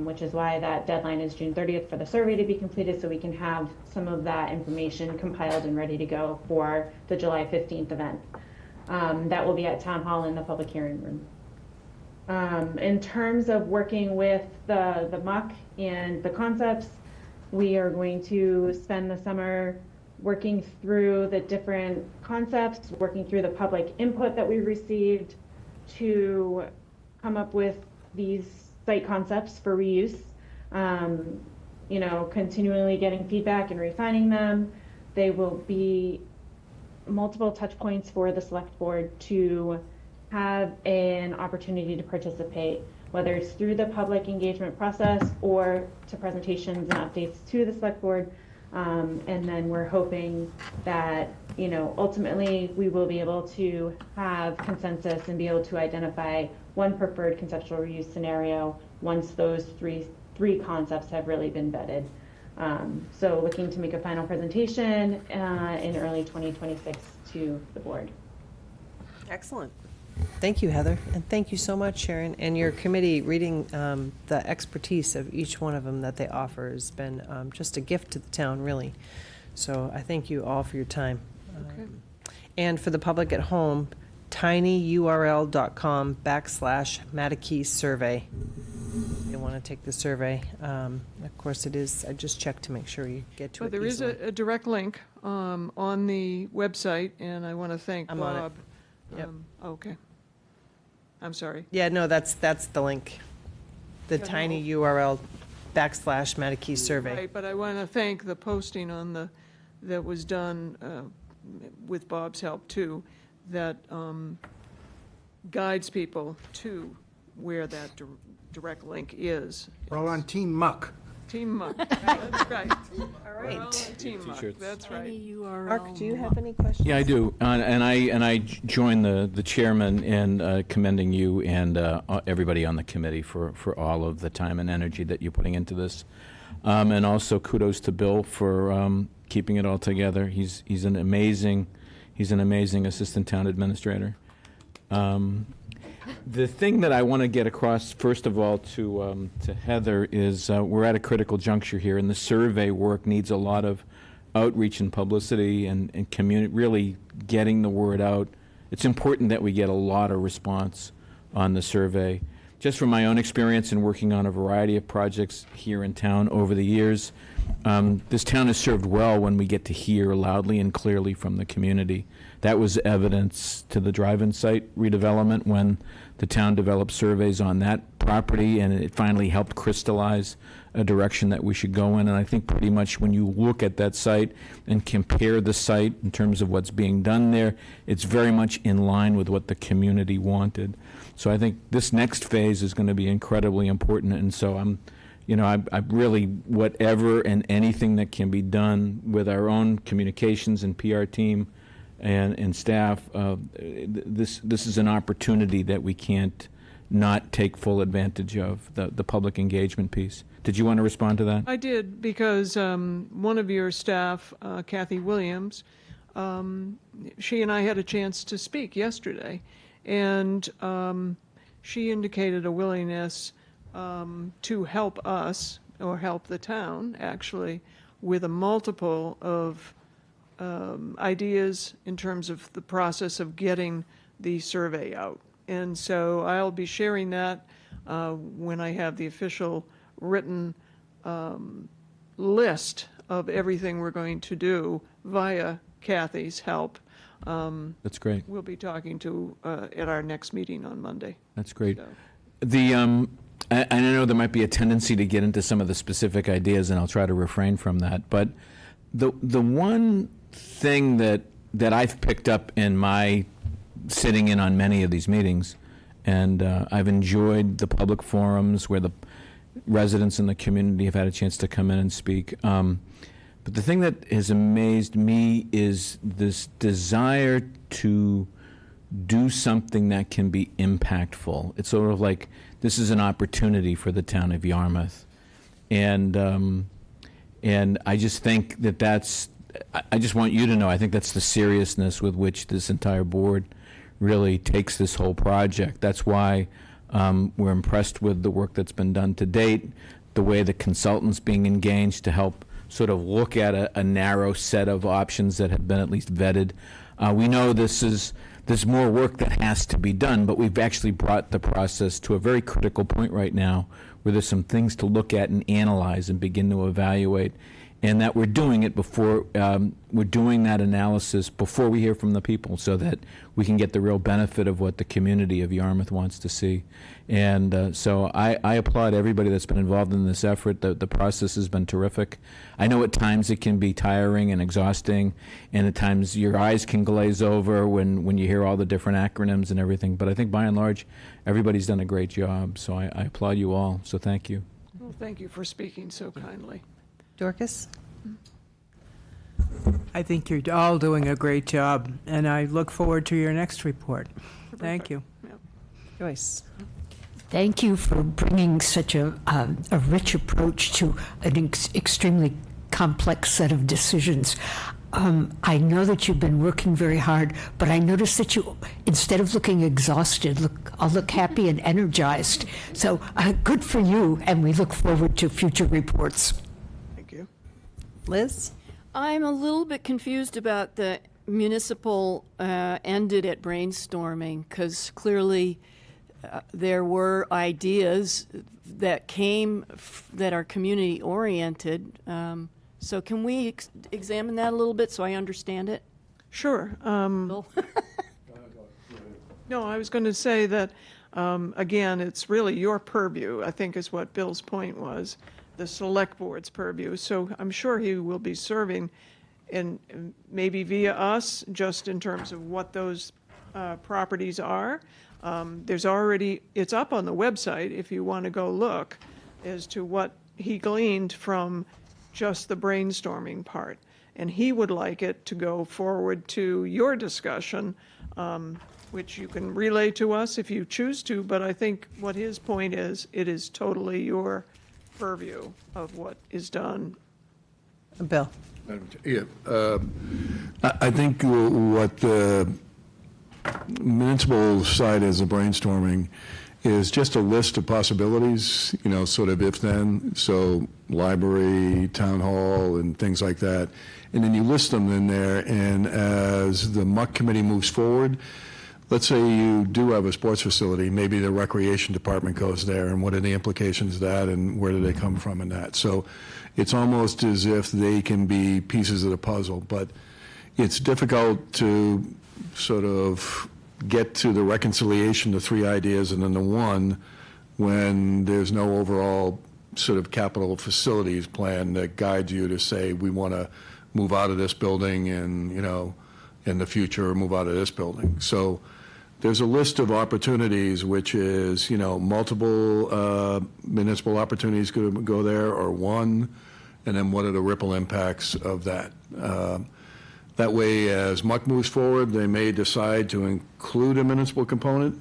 which is why that deadline is June 30th for the survey to be completed, so we can have some of that information compiled and ready to go for the July 15th event. That will be at Town Hall in the public hearing room. In terms of working with the MUC and the concepts, we are going to spend the summer working through the different concepts, working through the public input that we received to come up with these site concepts for reuse. Continually getting feedback and refining them. They will be multiple touch points for the select board to have an opportunity to participate, whether it's through the public engagement process or to presentations and updates to the select board. And then we're hoping that, ultimately we will be able to have consensus and be able to identify one preferred conceptual reuse scenario once those three concepts have really been vetted. So looking to make a final presentation in early 2026 to the board. Excellent. Thank you, Heather, and thank you so much, Sharon, and your committee. Reading the expertise of each one of them that they offer has been just a gift to the town, really. So I thank you all for your time. Okay. And for the public at home, tinyurl.com/Matakey survey. If you want to take the survey. Of course, it is. I just checked to make sure you get to But it there is easily. a direct link on the website, and I want to thank I'm on it. Bob. Yep. Okay. I'm sorry. Yeah, no, that's the link. The Yeah, no. tiny URL /Matakey survey. Right, but I want to thank the posting that was done with Bob's help too, that guides people to where that direct link is. We're all on Team Muck. Team Muck, that's right. All right. We're all on Team Muck, T-shirts. that's right. Mark, do you have any questions? Yeah, I do, and I join the chairman in commending you and everybody on the committee for all of the time and energy that you're putting into this, and also kudos to Bill for keeping it all together. He's an amazing assistant town administrator. The thing that I want to get across, first of all, to Heather is we're at a critical juncture here, and the survey work needs a lot of outreach and publicity and really getting the word out. It's important that we get a lot of response on the survey. Just from my own experience in working on a variety of projects here in town over the years, this town is served well when we get to hear loudly and clearly from the community. That was evidence to the drive-in site redevelopment when the town developed surveys on that property, and it finally helped crystallize a direction that we should go in. And I think pretty much when you look at that site and compare the site in terms of what's being done there, it's very much in line with what the community wanted. So I think this next phase is going to be incredibly important, and so I really, whatever and anything that can be done with our own communications and PR team and staff, this is an opportunity that we can't not take full advantage of, the public engagement piece. Did you want to respond to that? I did, because one of your staff, Kathy Williams, she and I had a chance to speak yesterday, and she indicated a willingness to help us, or help the town, actually, with a multiple of ideas in terms of the process of getting the survey out. And so I'll be sharing that when I have the official written list of everything we're going to do via Kathy's help. That's great. We'll be talking to at our next meeting on Monday. That's great. So. I know there might be a tendency to get into some of the specific ideas, and I'll try to refrain from that. But the one thing that I've picked up in my sitting in on many of these meetings, and I've enjoyed the public forums where the residents in the community have had a chance to come in and speak. But the thing that has amazed me is this desire to do something that can be impactful. It's sort of like this is an opportunity for the town of Yarmouth. And I just think I just want you to know, I think that's the seriousness with which this entire board really takes this whole project. That's why we're impressed with the work that's been done to date, the way the consultant's being engaged to help sort of look at a narrow set of options that have been at least vetted. We know there's more work that has to be done, but we've actually brought the process to a very critical point right now where there's some things to look at and analyze and begin to evaluate, and that we're doing it before, we're doing that analysis before we hear from the people so that we can get the real benefit of what the community of Yarmouth wants to see. And so I applaud everybody that's been involved in this effort. The process has been terrific. I know at times it can be tiring and exhausting, and at times your eyes can glaze over when you hear all the different acronyms and everything, but I think by and large, everybody's done a great job, so I applaud you all, so thank you. Well, thank you for speaking so kindly. Dorcas? I think you're all doing a great job, and I look forward to your next report. Thank you. Joyce? Thank you for bringing such a rich approach to an extremely complex set of decisions. I know that you've been working very hard, but I noticed that you, instead of looking exhausted, look happy and energized. So good for you, and we look forward to future reports. Thank you. Liz? I'm a little bit confused about the municipal ended at brainstorming, because clearly there were ideas that came that are community oriented. So can we examine that a little bit so I understand it? Sure. No, I was going to say that, again, it's really your purview, I think is what Bill's point was, the select board's purview. So I'm sure he will be serving, and maybe via us, just in terms of what those properties are. There's already, it's up on the website if you want to go look as to what he gleaned from just the brainstorming part. And he would like it to go forward to your discussion, which you can relay to us if you choose to, but I think what his point is, it is totally your purview of what is done. Bill? Yeah, I think what the municipal side is a brainstorming is just a list of possibilities, sort of if-then, so library, town hall, and things like that. And then you list them in there, and as the MUC committee moves forward, let's say you do have a sports facility, maybe the recreation department goes there, and what are the implications of that, and where do they come from in that? So it's almost as if they can be pieces of the puzzle, but it's difficult to sort of get to the reconciliation, the three ideas, and then the one, when there's no overall sort of capital facilities plan that guides you to say, we want to move out of this building and, in the future, move out of this building. So there's a list of opportunities, which is, multiple municipal opportunities could go there, or one, and then what are the ripple impacts of that? That way, as MUC moves forward, they may decide to include a municipal component,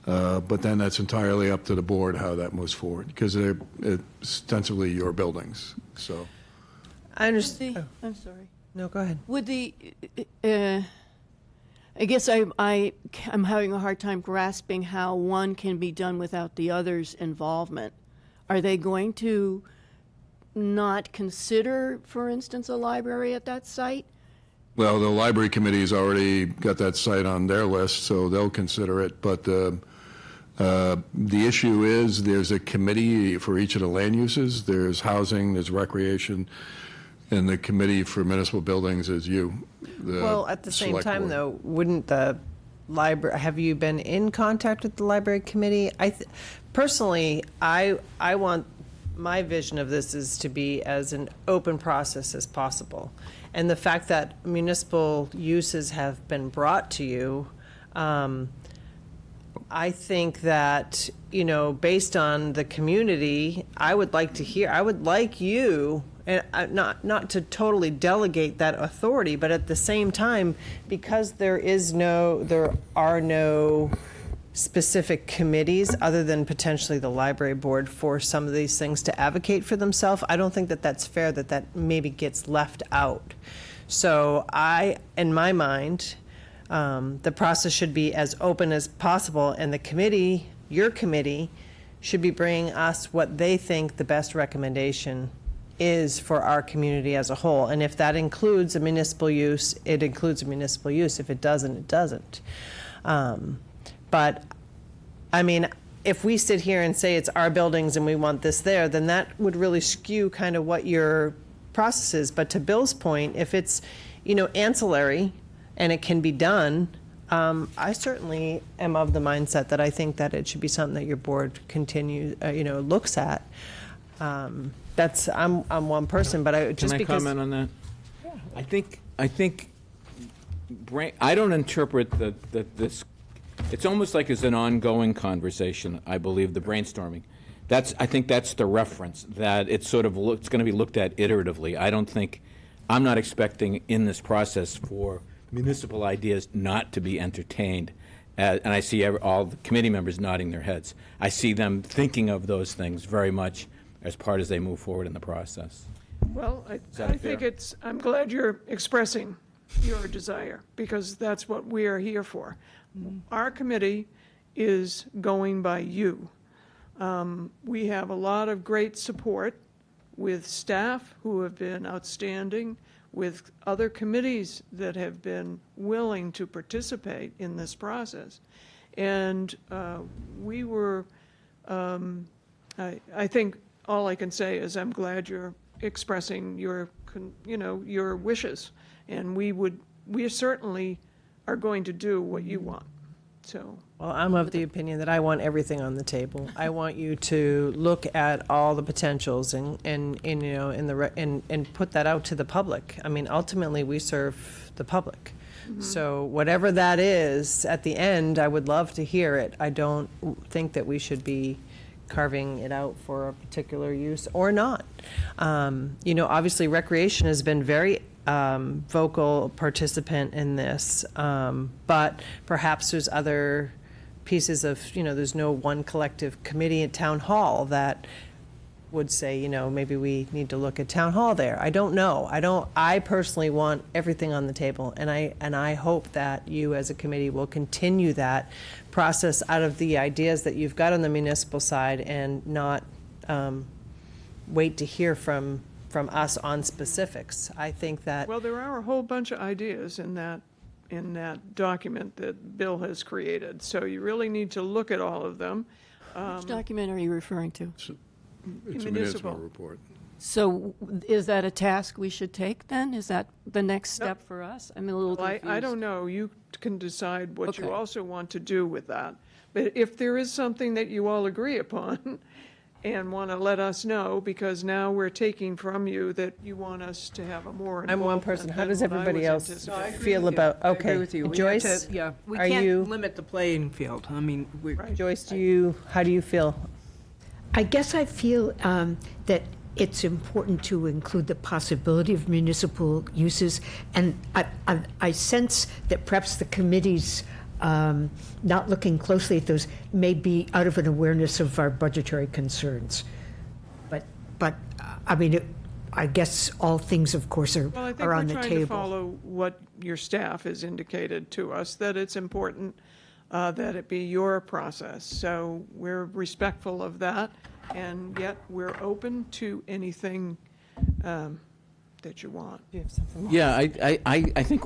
but then that's entirely up to the board how that moves forward, because they're ostensibly your buildings, so. I understand. I'm sorry. No, go ahead. Would the, I guess I'm having a hard time grasping how one can be done without the other's involvement. Are they going to not consider, for instance, a library at that site? Well, the library committee's already got that site on their list, so they'll consider it. But the issue is there's a committee for each of the land uses. There's housing, there's recreation, and the committee for municipal buildings is you. Well, at the same select time, board. though, wouldn't the library, have you been in contact with the library committee? Personally, I want, my vision of this is to be as an open process as possible. And the fact that municipal uses have been brought to you, I think that, based on the community, I would like you, and not to totally delegate that authority, but at the same time, because there are no specific committees other than potentially the library board for some of these things to advocate for themselves, I don't think that that's fair that maybe gets left out. So in my mind, The process should be as open as possible, and the committee, your committee, should be bringing us what they think the best recommendation is for our community as a whole. And if that includes a municipal use, it includes a municipal use. If it doesn't, it doesn't. But, I mean, if we sit here and say it's our buildings and we want this there, then that would really skew kind of what your process is. But to Bill's point, if it's, ancillary and it can be done, I certainly am of the mindset that I think that it should be something that your board continues, looks at. I'm one person, but Can I comment on that? I think I don't interpret this. It's almost like it's an ongoing conversation. I believe the brainstorming. I think that's the reference, that it's sort of it's going to be looked at iteratively. I'm not expecting in this process for municipal ideas not to be entertained. And I see all the committee members nodding their heads. I see them thinking of those things very much as part as they move forward in the process. Well, I think I'm glad you're expressing your desire, because that's what we are here for. Our committee is going by you. We have a lot of great support with staff who have been outstanding, with other committees that have been willing to participate in this process. And we were, I think all I can say is I'm glad you're expressing your wishes. And we certainly are going to do what you want, so. Well, I'm of the opinion that I want everything on the table. I want you to look at all the potentials and put that out to the public. I mean, ultimately, we serve the public. So whatever that is, at the end, I would love to hear it. I don't think that we should be carving it out for a particular use or not. Obviously, recreation has been very vocal participant in this, but perhaps there's other pieces of, there's no one collective committee at town hall that would say, maybe we need to look at town hall there. I don't know. I personally want everything on the table, and I hope that you as a committee will continue that process out of the ideas that you've got on the municipal side, and not wait to hear from us on specifics. I think that. Well, there are a whole bunch of ideas in that document that Bill has created, so you really need to look at all of them. Which document are you referring to? It's a municipal report. So is that a task we should take then? Is that the next step for us? I'm a little confused. I don't know. You can decide what you Okay. also want to do with that. But if there is something that you all agree upon and want to let us know, because now we're taking from you that you want us to have a more I'm one involved person. How than does what I everybody was else anticipating. feel about? I Okay, agree with you. We have Joyce, to- we are can't you? limit the playing field. I mean, Joyce, how do you feel? I guess I feel that it's important to include the possibility of municipal uses, and I sense that perhaps the committee's not looking closely at those may be out of an awareness of our budgetary concerns. But I mean, I guess all things, of course, are Well, I think on we're the trying to table. follow what your staff has indicated to us, that it's important that it be your process. So we're respectful of that, and yet we're open to anything that you want. Yeah, I think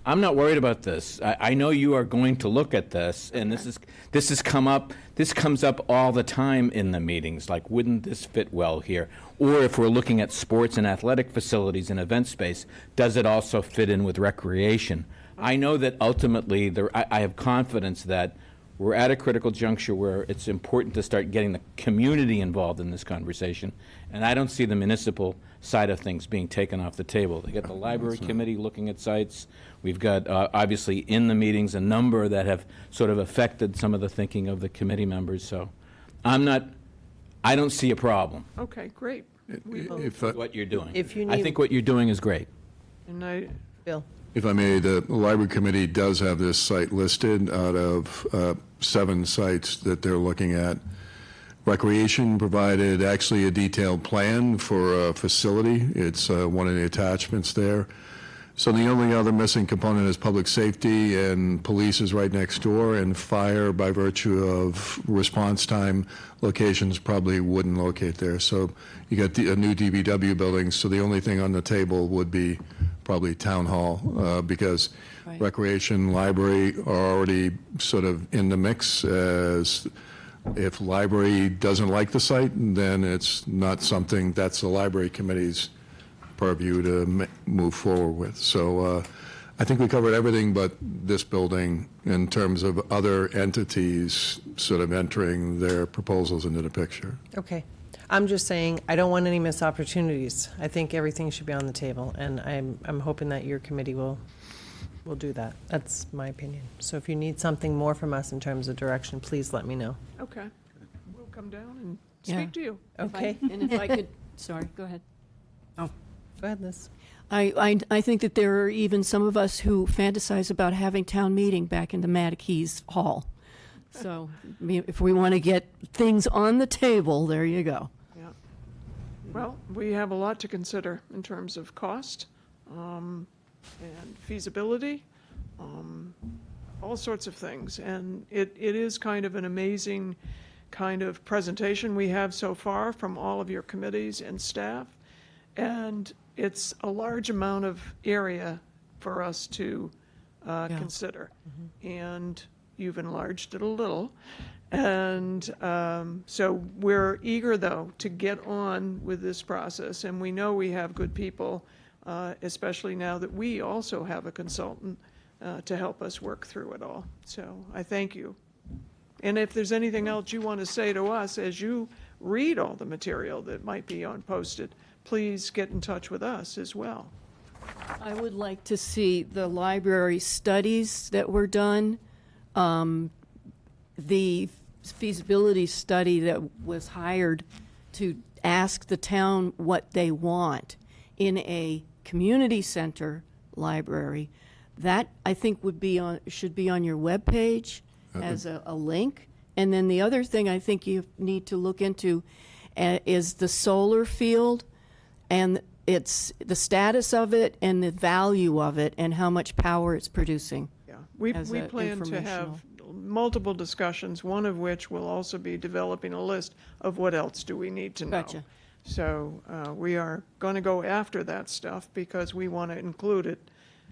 I'm not worried about this. I know you are going to look at this, and this comes up all the time in the meetings, like, wouldn't this fit well here? Or if we're looking at sports and athletic facilities and event space, does it also fit in with recreation? I know that ultimately, I have confidence that we're at a critical juncture where it's important to start getting the community involved in this conversation, and I don't see the municipal side of things being taken off the table. They got the library committee looking at sites. We've got, obviously, in the meetings, a number that have sort of affected some of the thinking of the committee members, so I don't see a problem Okay, great. with what you're doing. If you I need- think what you're doing is great. And Bill? If I may, the library committee does have this site listed out of 7 sites that they're looking at. Recreation provided actually a detailed plan for a facility. It's one of the attachments there. So the only other missing component is public safety, and police is right next door, and fire, by virtue of response time, locations probably wouldn't locate there. So you got a new DBW building, so the only thing on the table would be probably town hall, because Right. recreation, library are already sort of in the mix. As if library doesn't like the site, then it's not something that's the library committee's purview to move forward with. So I think we covered everything but this building in terms of other entities sort of entering their proposals into the picture. Okay. I'm just saying, I don't want any missed opportunities. I think everything should be on the table, and I'm hoping that your committee will do that. That's my opinion. So if you need something more from us in terms of direction, please let me know. Okay. We'll come down and Yeah. speak to you. Okay. And if I could, sorry, go ahead. Go ahead, Liz. I think that there are even some of us who fantasize about having town meeting back in the Mattakees Hall. So if we want to get things on the table, there you go. Yeah. Well, we have a lot to consider in terms of cost and feasibility, all sorts of things. And it is kind of an amazing kind of presentation we have so far from all of your committees and staff. And it's a large amount of area for us to consider. And you've enlarged it a little. And so we're eager, though, to get on with this process. And we know we have good people, especially now that we also have a consultant to help us work through it all. So I thank you. And if there's anything else you want to say to us as you read all the material that might be posted, please get in touch with us as well. I would like to see the library studies that were done, the feasibility study that was hired to ask the town what they want in a community center library. That, I think, should be on your webpage as a link. And then the other thing I think you need to look into is the solar field, and it's the status of it and the value of it and how much power it's producing. Yeah, we as a plan to have informational. multiple discussions, one of which will also be developing a list of what else do we need to know. Gotcha. So we are going to go after that stuff because we want to include it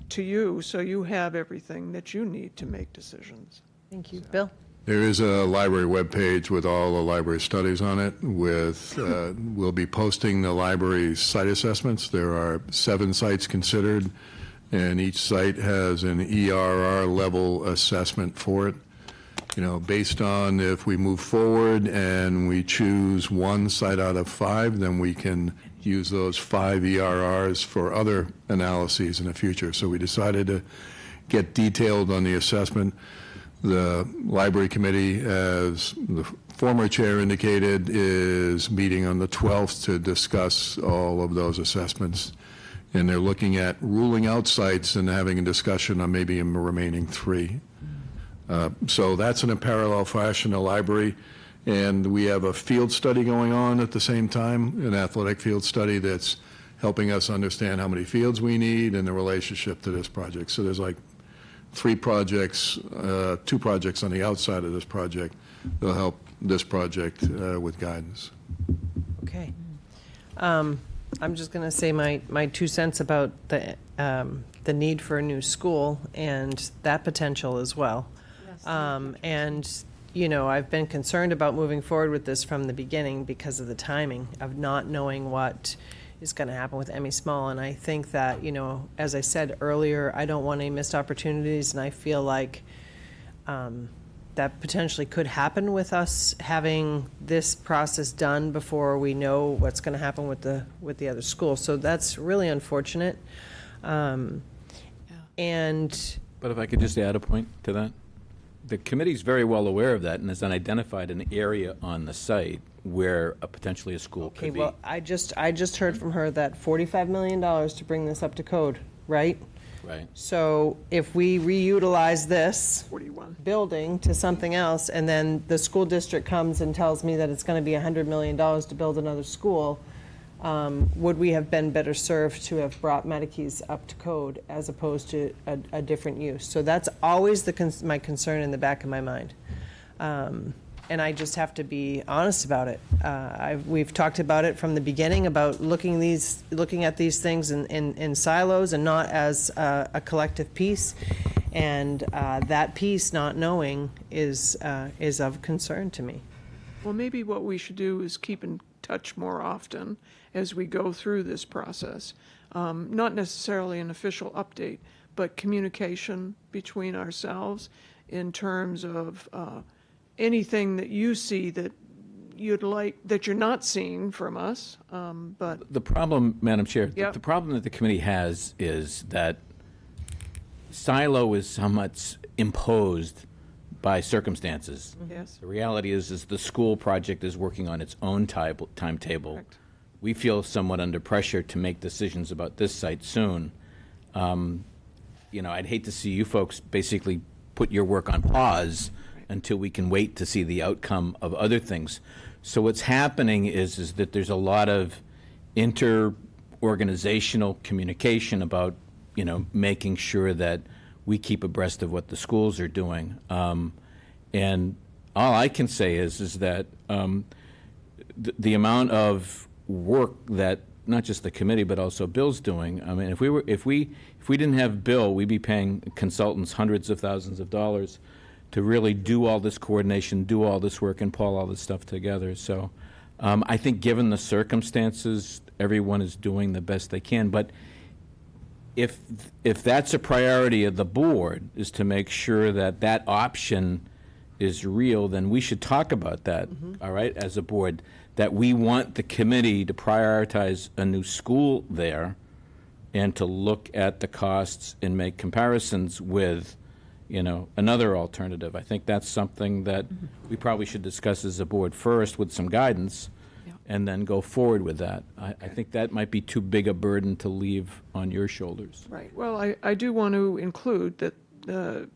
to you so you have everything that you need to make decisions. Thank you. Bill? There is a library webpage with all the library studies on it. We'll be posting the library site assessments. There are 7 sites considered, and each site has an ERR level assessment for it. You know, based on if we move forward and we choose 1 site out of 5, then we can use those 5 ERRs for other analyses in the future. So we decided to get detailed on the assessment. The library committee, as the former chair indicated, is meeting on the 12th to discuss all of those assessments. And they're looking at ruling out sites and having a discussion on maybe a remaining 3. So that's in a parallel fashion, a library. And we have a field study going on at the same time, an athletic field study that's helping us understand how many fields we need and the relationship to this project. So there's like 3 projects, 2 projects on the outside of this project that'll help this project with guidance. Okay. I'm just going to say my 2 cents about the need for a new school and that potential as well. And, you know, I've been concerned about moving forward with this from the beginning because of the timing of not knowing what is going to happen with Emmy Small. And I think that, you know, as I said earlier, I don't want any missed opportunities, and I feel like that potentially could happen with us having this process done before we know what's going to happen with the other school. So that's really unfortunate. And But if I could just add a point to that? The committee's very well aware of that and has identified an area on the site where potentially a school okay, could be. well, I just heard from her that $45 million to bring this up to code, right? Right. So if we reutilize this 41 building to something else, and then the school district comes and tells me that it's going to be $100 million to build another school, would we have been better served to have brought Matakees up to code as opposed to a different use? So that's always my concern in the back of my mind. And I just have to be honest about it. We've talked about it from the beginning, about looking at these things in silos and not as a collective piece. And that piece, not knowing, is of concern to me. Well, maybe what we should do is keep in touch more often as we go through this process. Not necessarily an official update, but communication between ourselves in terms of anything that you see that you'd like, that you're not seeing from us, but. The problem, Madam Chair, Yep. the problem that the committee has is that silo is somewhat imposed by circumstances. Yes. The reality is the school project is working on its own timetable. We feel somewhat under pressure to make decisions about this site soon. I'd hate to see you folks basically put your work on pause until we can wait to see the outcome of other things. So what's happening is that there's a lot of inter-organizational communication about, making sure that we keep abreast of what the schools are doing. And all I can say is that the amount of work that not just the committee but also Bill's doing. I mean, if we didn't have Bill, we'd be paying consultants hundreds of thousands of dollars to really do all this coordination, do all this work, and pull all this stuff together. So I think given the circumstances, everyone is doing the best they can. But if that's a priority of the board, is to make sure that that option is real, then we should talk about that, all right, as a board, that we want the committee to prioritize a new school there and to look at the costs and make comparisons with another alternative. I think that's something that we probably should discuss as a board first with some guidance, and then go forward with that. I think that might be too big a burden to leave on your shoulders. Right. Well, I do want to include that the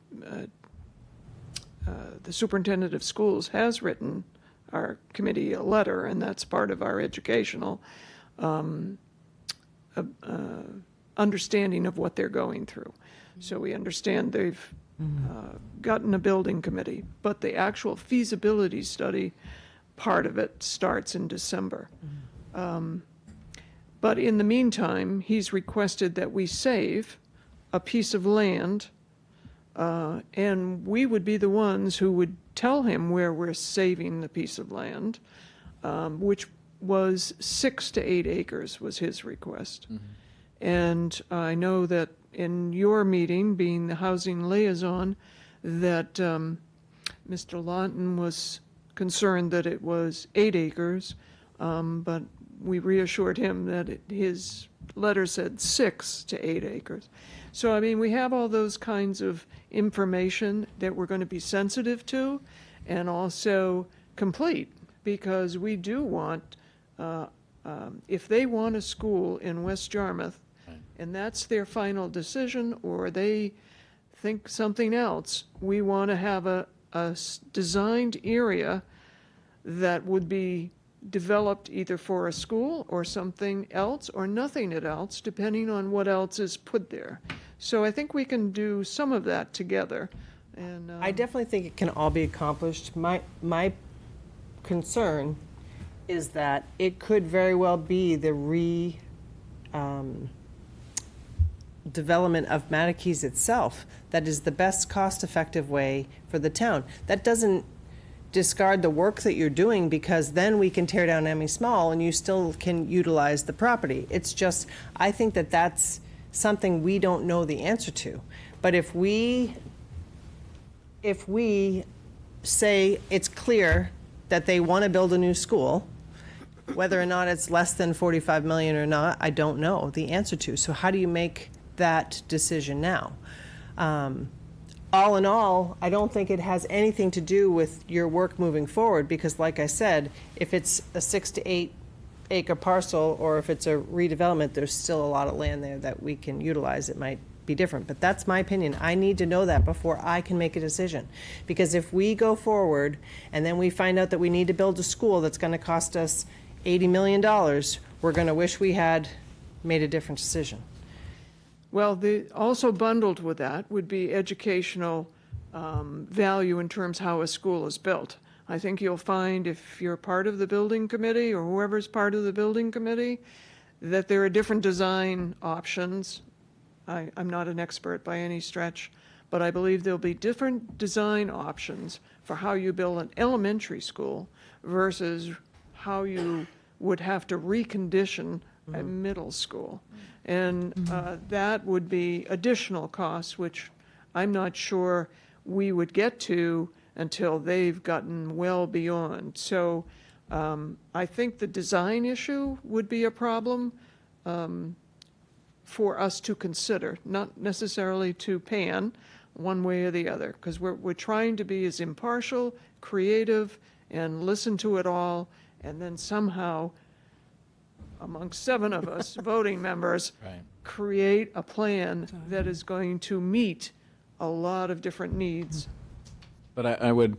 superintendent of schools has written our committee a letter, and that's part of our educational understanding of what they're going through. So we understand they've gotten a building committee, but the actual feasibility study part of it starts in December. But in the meantime, he's requested that we save a piece of land, and we would be the ones who would tell him where we're saving the piece of land, which was 6 to 8 acres was his request. And I know that in your meeting, being the housing liaison, that Mr. Lawton was concerned that it was 8 acres, but we reassured him that his letter said 6 to 8 acres. So, I mean, we have all those kinds of information that we're going to be sensitive to and also complete, because we do want, if they want a school in West Yarmouth, and that's their final decision, or they think something else, we want to have a designed area that would be developed either for a school or something else or nothing else, depending on what else is put there. So I think we can do some of that together. And I definitely think it can all be accomplished. My concern is that it could very well be the development of Matakees itself that is the best cost-effective way for the town. That doesn't discard the work that you're doing, because then we can tear down Emmy Small and you still can utilize the property. It's just, I think that that's something we don't know the answer to. But if we say it's clear that they want to build a new school, whether or not it's less than 45 million or not, I don't know the answer to. So how do you make that decision now? All in all, I don't think it has anything to do with your work moving forward, because like I said, if it's a 6 to 8 acre parcel or if it's a redevelopment, there's still a lot of land there that we can utilize. It might be different, but that's my opinion. I need to know that before I can make a decision, because if we go forward and then we find out that we need to build a school that's going to cost us $80 million, we're going to wish we had made a different decision. Well, also bundled with that would be educational value in terms how a school is built. I think you'll find if you're part of the building committee or whoever's part of the building committee, that there are different design options. I'm not an expert by any stretch, but I believe there'll be different design options for how you build an elementary school versus how you would have to recondition a middle school. And that would be additional costs, which I'm not sure we would get to until they've gotten well beyond. So I think the design issue would be a problem for us to consider, not necessarily to pan one way or the other, because we're trying to be as impartial, creative, and listen to it all, and then somehow, amongst 7 of us voting members, create a plan that is going to meet a lot of different needs. But I would,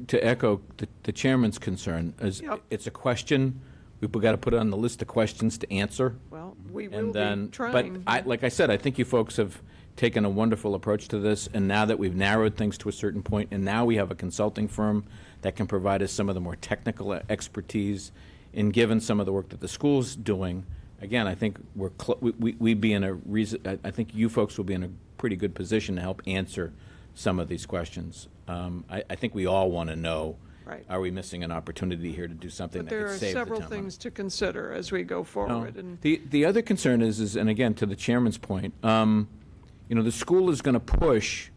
to echo the chairman's concern, is it's a question, we've got to put it on the list of questions to answer. Well, we will And then, be trying. but like I said, I think you folks have taken a wonderful approach to this, and now that we've narrowed things to a certain point, and now we have a consulting firm that can provide us some of the more technical expertise, and given some of the work that the school's doing, again, I think we'd be in a reason. I think you folks will be in a pretty good position to help answer some of these questions. I think we all want to know. Right. Are we missing an opportunity here to do something But that there could are save the town several money? things to consider as we go forward. And The other concern is, and again, to the chairman's point, the school is going to push,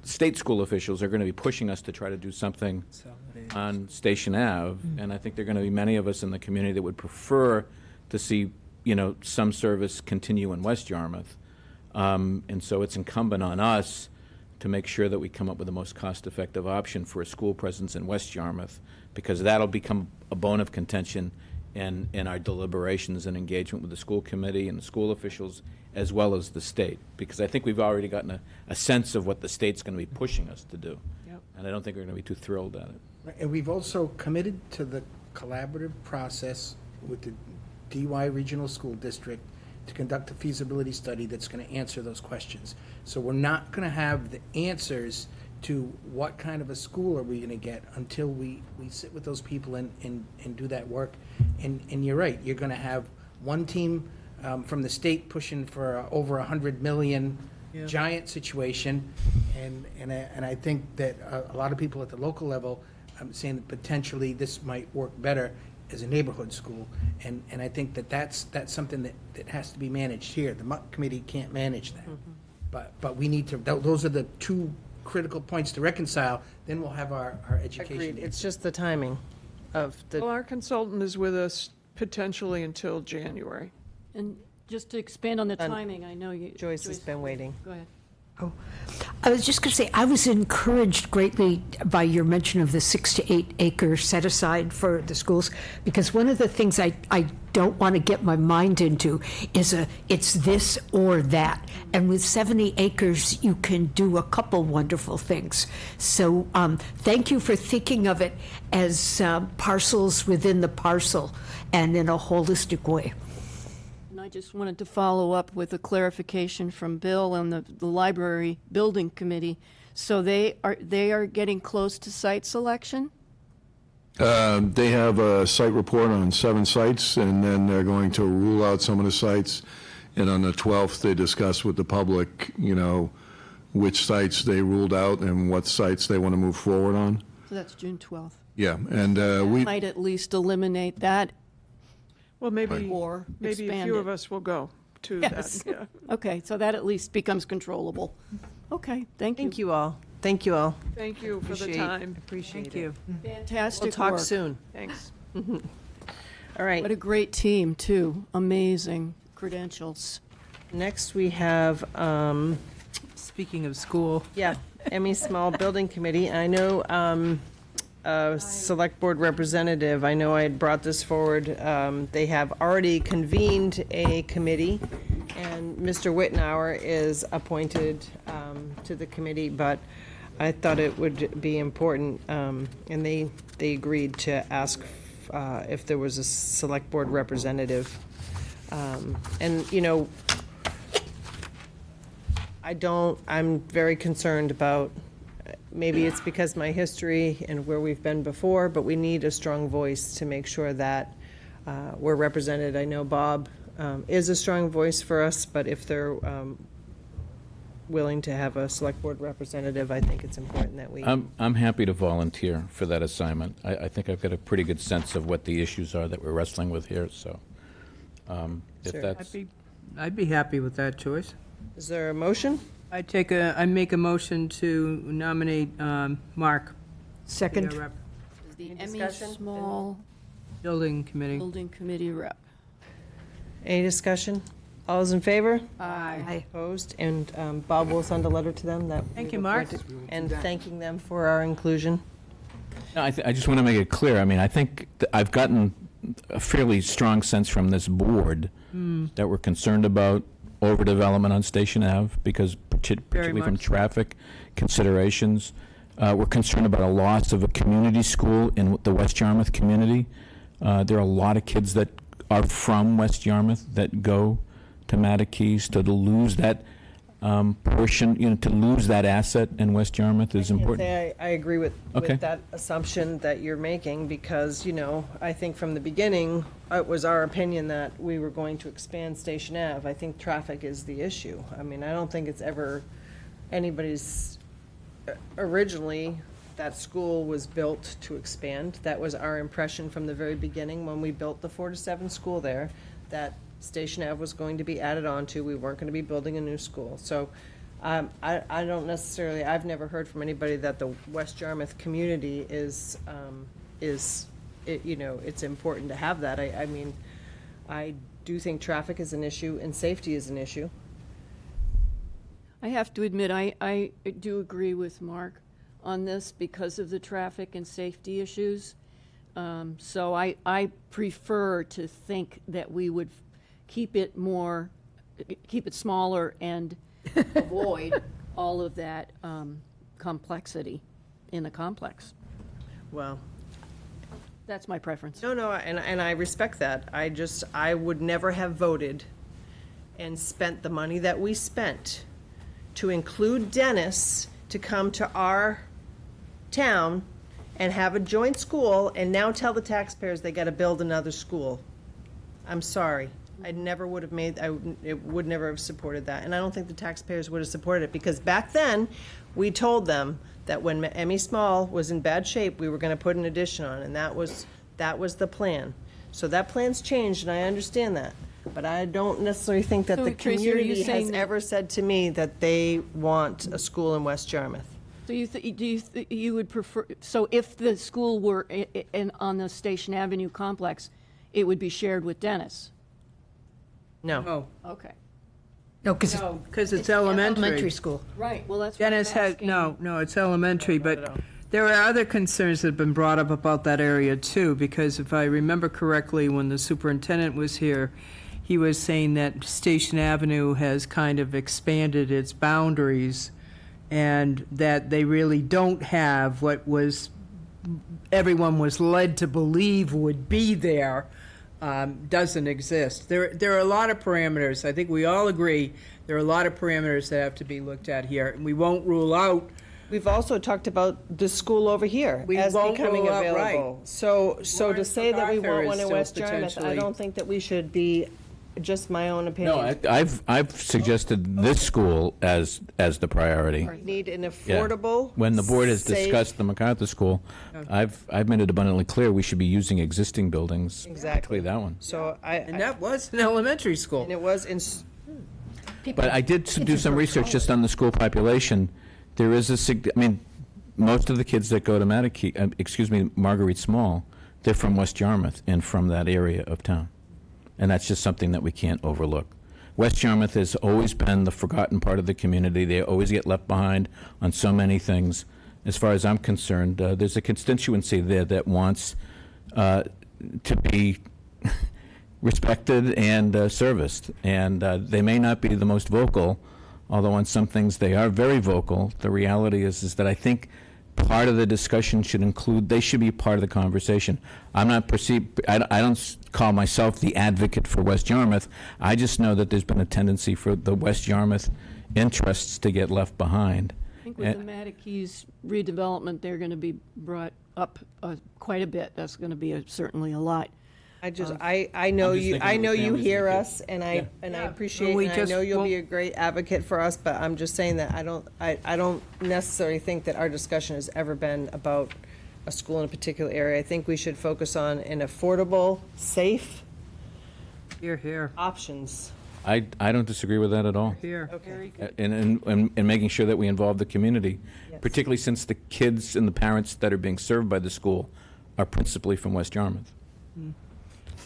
state school officials are going to be pushing us to try to do something on Station Ave, and I think there are going to be many of us in the community that would prefer to see, some service continue in West Yarmouth. And so it's incumbent on us to make sure that we come up with the most cost-effective option for a school presence in West Yarmouth, because that'll become a bone of contention in our deliberations and engagement with the school committee and the school officials, as well as the state, because I think we've already gotten a sense of what the state's going to be pushing us to do. Yep. And I don't think we're going to be too thrilled at it. And we've also committed to the collaborative process with the DY Regional School District to conduct a feasibility study that's going to answer those questions. So we're not going to have the answers to what kind of a school are we going to get until we sit with those people and do that work. And you're right, you're going to have one team from the state pushing for over $100 million giant situation, and I think that a lot of people at the local level saying that potentially this might work better as a neighborhood school, and I think that's something that has to be managed here. The MUC committee can't manage that, but we need to. Those are the two critical points to reconcile. Then we'll have our education. Agreed. It's just the timing of the. well, our consultant is with us potentially until January. And just to expand on the And timing, I know you. Joyce has been waiting. Go ahead. Oh, I was just going to say, I was encouraged greatly by your mention of the 6 to 8 acre set aside for the schools, because one of the things I don't want to get my mind into is it's this or that. And with 70 acres, you can do a couple wonderful things. So thank you for thinking of it as parcels within the parcel and in a holistic way. And I just wanted to follow up with a clarification from Bill and the library building committee. So they are getting close to site selection? They have a site report on 7 sites, and then they're going to rule out some of the sites. And on the 12th, they discuss with the public, which sites they ruled out and what sites they want to move forward on. So that's June 12th. Yeah, and we Might at least eliminate that. Well, maybe Or a expand few it. of us will go to Yes. that. Yeah. Okay, so that at least becomes controllable. Okay, thank you. Thank you all. Thank you all. Thank you for the Appreciate- time. Appreciate Thank it. you. Fantastic We'll talk work. soon. Thanks. All right. What a great team, too. Amazing credentials. Next, we have, Speaking of school. Emmy Small Building Committee. I know, Select Board Representative, I know I had brought this forward. They have already convened a committee, and Mr. Wittenauer is appointed to the committee, but I thought it would be important, and they agreed to ask if there was a select board representative. And, you know, I'm very concerned about, maybe it's because my history and where we've been before, but we need a strong voice to make sure that we're represented. I know Bob is a strong voice for us, but if they're willing to have a select board representative, I think it's important that we. I'm happy to volunteer for that assignment. I think I've got a pretty good sense of what the issues are that we're wrestling with here, so if Sure. that's. I'd be happy with that choice. Is there a motion? I make a motion to nominate Mark. Second. The Any Emmy discussion? Small Building Committee. Building Committee rep. Any discussion? All those in favor? Aye. Opposed? And Bob will send a letter to them that. Thank we've you, Mark. appointed, and thanking them for our inclusion. No, I just want to make it clear, I mean, I think I've gotten a fairly strong sense from this board that we're concerned about overdevelopment on Station Ave, because particularly from much so. traffic considerations. We're concerned about a loss of a community school in the West Yarmouth community. There are a lot of kids that are from West Yarmouth that go to Matakees. To lose that portion, to lose that asset in West Yarmouth is important. I agree with Okay. that assumption that you're making, because, I think from the beginning, it was our opinion that we were going to expand Station Ave. I think traffic is the issue. I mean, I don't think it's ever anybody's, originally, that school was built to expand. That was our impression from the very beginning when we built the 4 to 7 school there, that Station Ave was going to be added on to. We weren't going to be building a new school. So I don't necessarily, I've never heard from anybody that the West Yarmouth community it's important to have that. I mean, I do think traffic is an issue and safety is an issue. I have to admit, I do agree with Mark on this because of the traffic and safety issues. So I prefer to think that we would keep it smaller and avoid all of that complexity in the complex. Well, that's my preference. No, and I respect that. I would never have voted and spent the money that we spent to include Dennis to come to our town and have a joint school and now tell the taxpayers they got to build another school. I'm sorry. I never would have would never have supported that. And I don't think the taxpayers would have supported it, because back then, we told them that when Emmy Small was in bad shape, we were going to put an addition on, and that was the plan. So that plan's changed, and I understand that. But I don't necessarily think that So, the Tracy, are you community saying has that- ever said to me that they want a school in West Yarmouth. So you would prefer, so if the school were on the Station Avenue complex, it would be shared with Dennis? No. Okay. No, because it's elementary. Elementary school. Right, well, that's what I'm Dennis had, asking. no, it's elementary, but there are other concerns that have been brought up about that area too, because if I remember correctly, when the superintendent was here, he was saying that Station Avenue has kind of expanded its boundaries, and that they really don't have what everyone was led to believe would be there, doesn't exist. There are a lot of parameters. I think we all agree there are a lot of parameters that have to be looked at here, and we won't rule out. We've also talked about the school over here We as won't becoming rule out, available. right. So to Lawrence say that we MacArthur want is one in still West Yarmouth, I potentially- don't think that we should be, just my own opinion. No, I've suggested this school as the priority. We need an Yeah. affordable, When the board has safe- discussed the MacArthur School, I've made it abundantly clear we should be using existing buildings, Exactly. particularly that one. So And that was an elementary school. and it was in, But I did do some research just on the school population. There is most of the kids that go to Marguerite Small, they're from West Yarmouth and from that area of town. And that's just something that we can't overlook. West Yarmouth has always been the forgotten part of the community. They always get left behind on so many things. As far as I'm concerned, there's a constituency there that wants to be respected and serviced. And they may not be the most vocal, although on some things they are very vocal. The reality is that I think part of the discussion should include, they should be part of the conversation. I'm not perceived, I don't call myself the advocate for West Yarmouth. I just know that there's been a tendency for the West Yarmouth interests to get left behind. I think with the Mattakees redevelopment, they're going to be brought up quite a bit. That's going to be certainly a lot. I know I'm just you, thinking I of the know you families hear and the us, and I appreciate, Well, we and I just- know you'll be well- a great advocate for us, but I'm just saying that I don't necessarily think that our discussion has ever been about a school in a particular area. I think we should focus on an affordable, safe Here. options. I don't disagree with that at all. Here. Okay. And making sure that we involve the community, Yes. particularly since the kids and the parents that are being served by the school are principally from West Yarmouth.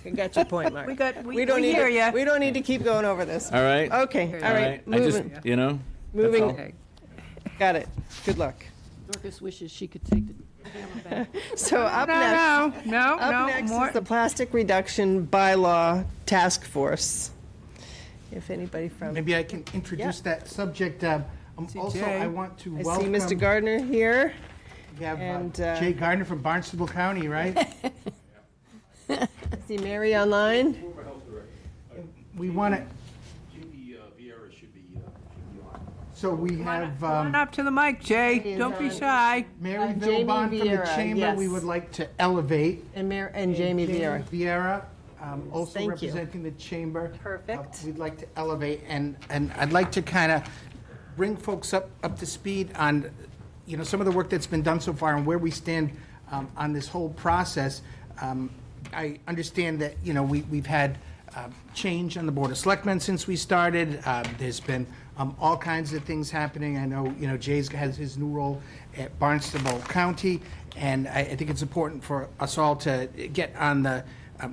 I got your point, Mark. We got- we don't need hear to- ya. We don't need to keep going over this. All right? Okay, all right, I just, moving, you know, that's moving. all. Okay. Got it. Good luck. Dorcas wishes she could take the camera back. So up next. No, Up next more. is the Plastic Reduction Bylaw Task Force. If anybody from, Maybe I can introduce that subject. Also, Jay. I want to I see welcome. Mr. Gardner here. We have and, Jay Gardner from Barnstable County, right? I see Mary online. We want to. So we have Come up to the mic, Jay. Don't be shy. Mary Jamie Vilbon from the Vieira, Chamber. We yes. would like to elevate. And Jamie Vieira. Vieira, also Thank you. representing the Chamber. Perfect. We'd like to elevate, and I'd like to kind of bring folks up to speed on, you know, some of the work that's been done so far and where we stand on this whole process. I understand that, you know, we've had change on the Board of Selectmen since we started. There's been all kinds of things happening. I know, you know, Jay's has his new role at Barnstable County, and I think it's important for us all to get on the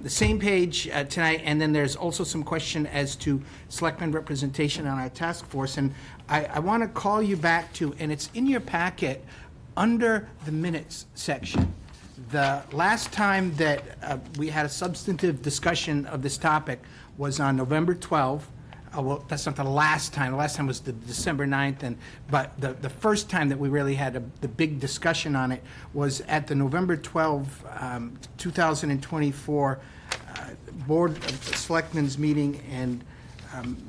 same page tonight. And then there's also some question as to selectmen representation on our task force. And I want to call you back to, and it's in your packet under the minutes section. The last time that we had a substantive discussion of this topic was on November 12th. Well, that's not the last time. The last time was the December 9th. But the first time that we really had the big discussion on it was at the November 12, 2024 Board of Selectmen's meeting. And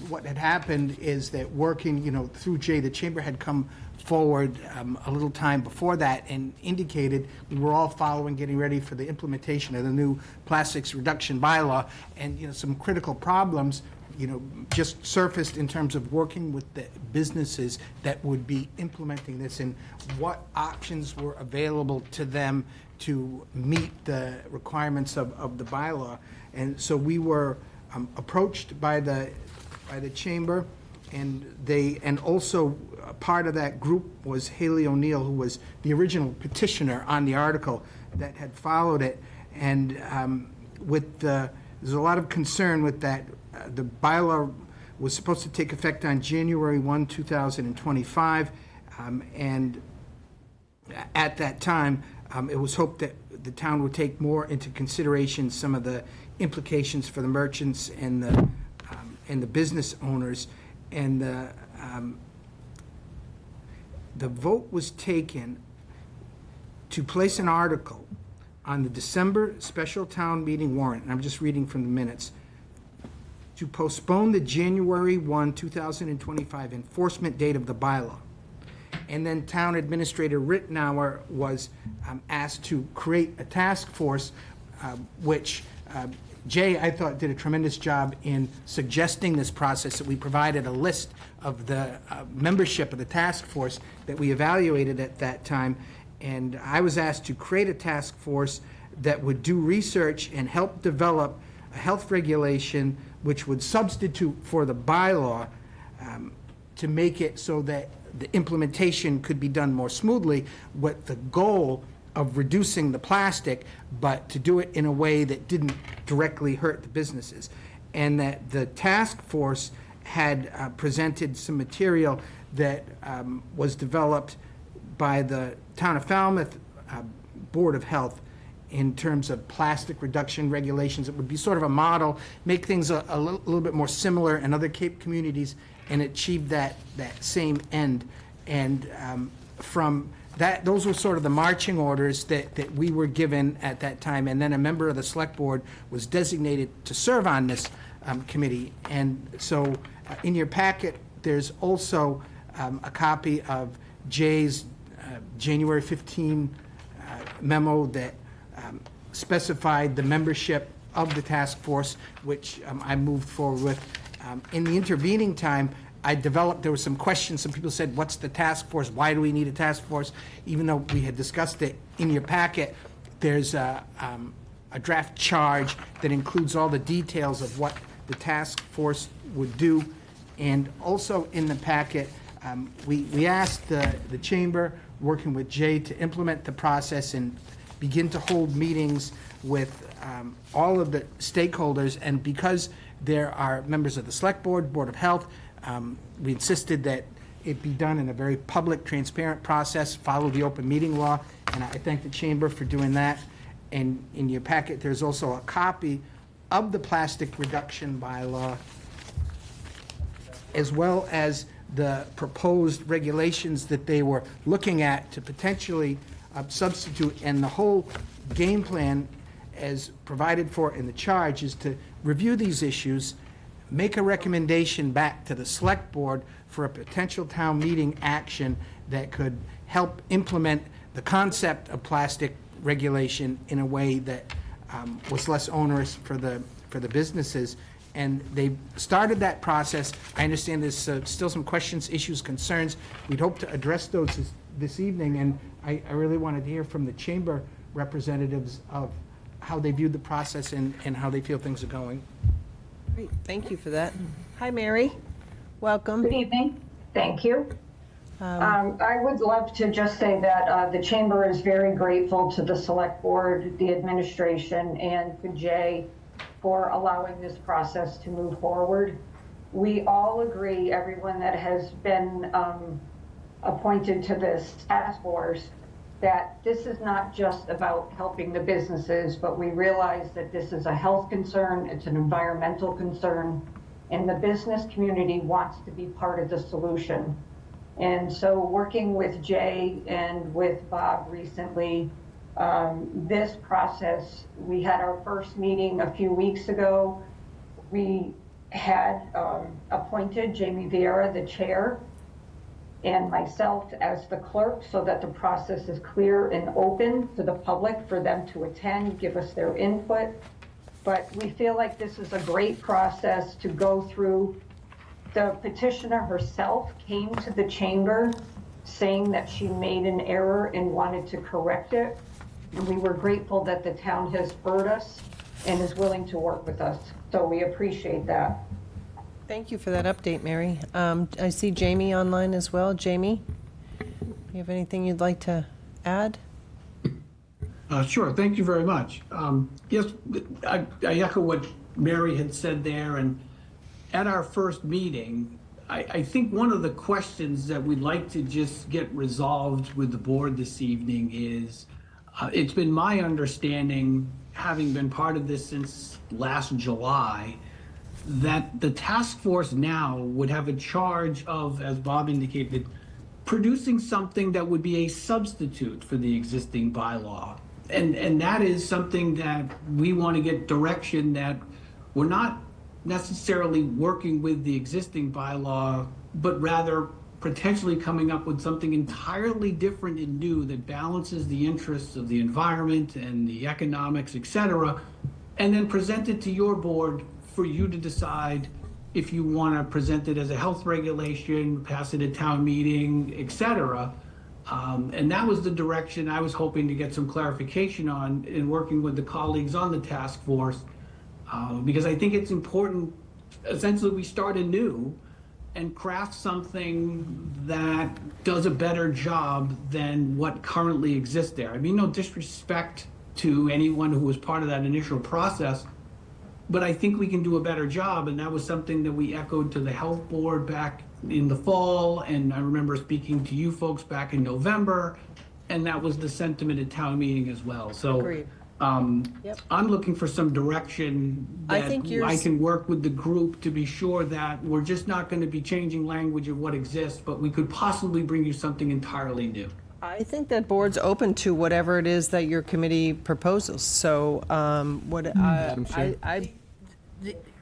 what had happened is that working, you know, through Jay, the Chamber had come forward a little time before that and indicated we were all following, getting ready for the implementation of the new plastics reduction bylaw, and, you know, some critical problems, you know, just surfaced in terms of working with the businesses that would be implementing this and what options were available to them to meet the requirements of the bylaw. And so we were approached by the Chamber, and also part of that group was Haley O'Neill, who was the original petitioner on the article that had followed it. And there's a lot of concern with that. The bylaw was supposed to take effect on January 1, 2025, and at that time, it was hoped that the town would take more into consideration some of the implications for the merchants and the business owners. And the vote was taken to place an article on the December special town meeting warrant, and I'm just reading from the minutes, to postpone the January 1, 2025 enforcement date of the bylaw. And then Town Administrator Rittenauer was asked to create a task force, which Jay, I thought, did a tremendous job in suggesting this process, that we provided a list of the membership of the task force that we evaluated at that time. And I was asked to create a task force that would do research and help develop a health regulation which would substitute for the bylaw, to make it so that the implementation could be done more smoothly, with the goal of reducing the plastic, but to do it in a way that didn't directly hurt the businesses. And that the task force had presented some material that was developed by the Town of Falmouth Board of Health in terms of plastic reduction regulations. It would be sort of a model, make things a little bit more similar in other Cape communities and achieve that same end. And from those were sort of the marching orders that we were given at that time. And then a member of the select board was designated to serve on this committee. And so in your packet, there's also a copy of Jay's January 15 memo that specified the membership of the task force, which I moved forward with. In the intervening time, there were some questions. Some people said, what's the task force? Why do we need a task force? Even though we had discussed it in your packet, there's a draft charge that includes all the details of what the task force would do. And also in the packet, we asked the chamber, working with Jay, to implement the process and begin to hold meetings with all of the stakeholders. And because there are members of the Select Board, Board of Health, we insisted that it be done in a very public, transparent process, follow the open meeting law, and I thank the chamber for doing that. And in your packet, there's also a copy of the plastic reduction bylaw, as well as the proposed regulations that they were looking at to potentially substitute. And the whole game plan, as provided for in the charge, is to review these issues, make a recommendation back to the select board for a potential town meeting action that could help implement the concept of plastic regulation in a way that was less onerous for the businesses. And they started that process. I understand there's still some questions, issues, concerns. We'd hope to address those this evening, and I really wanted to hear from the chamber representatives of how they viewed the process and how they feel things are going. Great, thank you for that. Hi, Mary. Welcome. Good evening. Thank you. I would love to just say that the chamber is very grateful to the select board, the administration, and to Jay for allowing this process to move forward. We all agree, everyone that has been appointed to this task force, that this is not just about helping the businesses, but we realize that this is a health concern, it's an environmental concern, and the business community wants to be part of the solution. And so working with Jay and with Bob recently, this process, we had our first meeting a few weeks ago. We had appointed Jamie Vieira, the chair, and myself as the clerk, so that the process is clear and open to the public for them to attend, give us their input. But we feel like this is a great process to go through. The petitioner herself came to the chamber saying that she made an error and wanted to correct it. And we were grateful that the town has heard us and is willing to work with us. So we appreciate that. Thank you for that update, Mary. I see Jamie online as well. Jamie, you have anything you'd like to add? Sure, thank you very much. Yes, I echo what Mary had said there, and at our first meeting, I think one of the questions that we'd like to just get resolved with the board this evening is, it's been my understanding, having been part of this since last July, that the task force now would have a charge of, as Bob indicated, producing something that would be a substitute for the existing bylaw. And that is something that we want to get direction that we're not necessarily working with the existing bylaw, but rather potentially coming up with something entirely different and new that balances the interests of the environment and the economics, et cetera, and then present it to your board for you to decide if you want to present it as a health regulation, pass it at town meeting, et cetera. And that was the direction I was hoping to get some clarification on in working with the colleagues on the task force, because I think it's important, essentially, we start anew and craft something that does a better job than what currently exists there. I mean, no disrespect to anyone who was part of that initial process, but I think we can do a better job, and that was something that we echoed to the health board back in the fall, and I remember speaking to you folks back in November, and that was the sentiment at town meeting as well. So Agreed. Yep. I'm looking for some direction that I can work with the group to be sure that we're just not going to be changing language of what exists, but we could possibly bring you something entirely new. I think that board's open to whatever it is that your committee proposes, so, Madam Chair?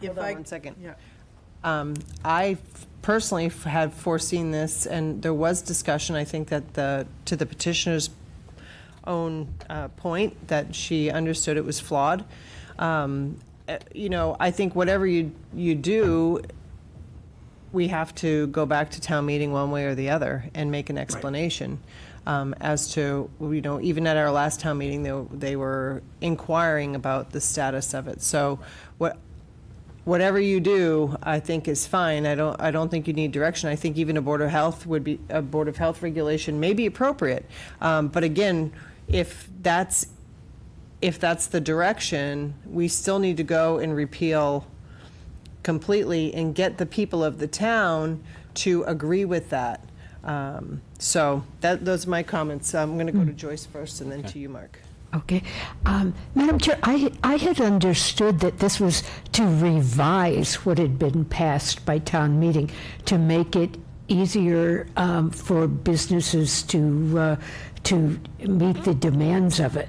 Hold on 1 second. I personally had foreseen this, and there was discussion, I think that to the petitioner's own point, that she understood it was flawed. I think whatever you do, we have to go back to town meeting one way or the other and make an explanation as to, even at our last town meeting, they were inquiring about the status of it. So whatever you do, I think is fine. I don't think you need direction. I think even a Board of Health regulation may be appropriate. But again, if that's the direction, we still need to go and repeal completely and get the people of the town to agree with that. So those are my comments. I'm going to go to Joyce first and then to you, Mark. Okay. Madam Chair, I had understood that this was to revise what had been passed by town meeting to make it easier for businesses to meet the demands of it.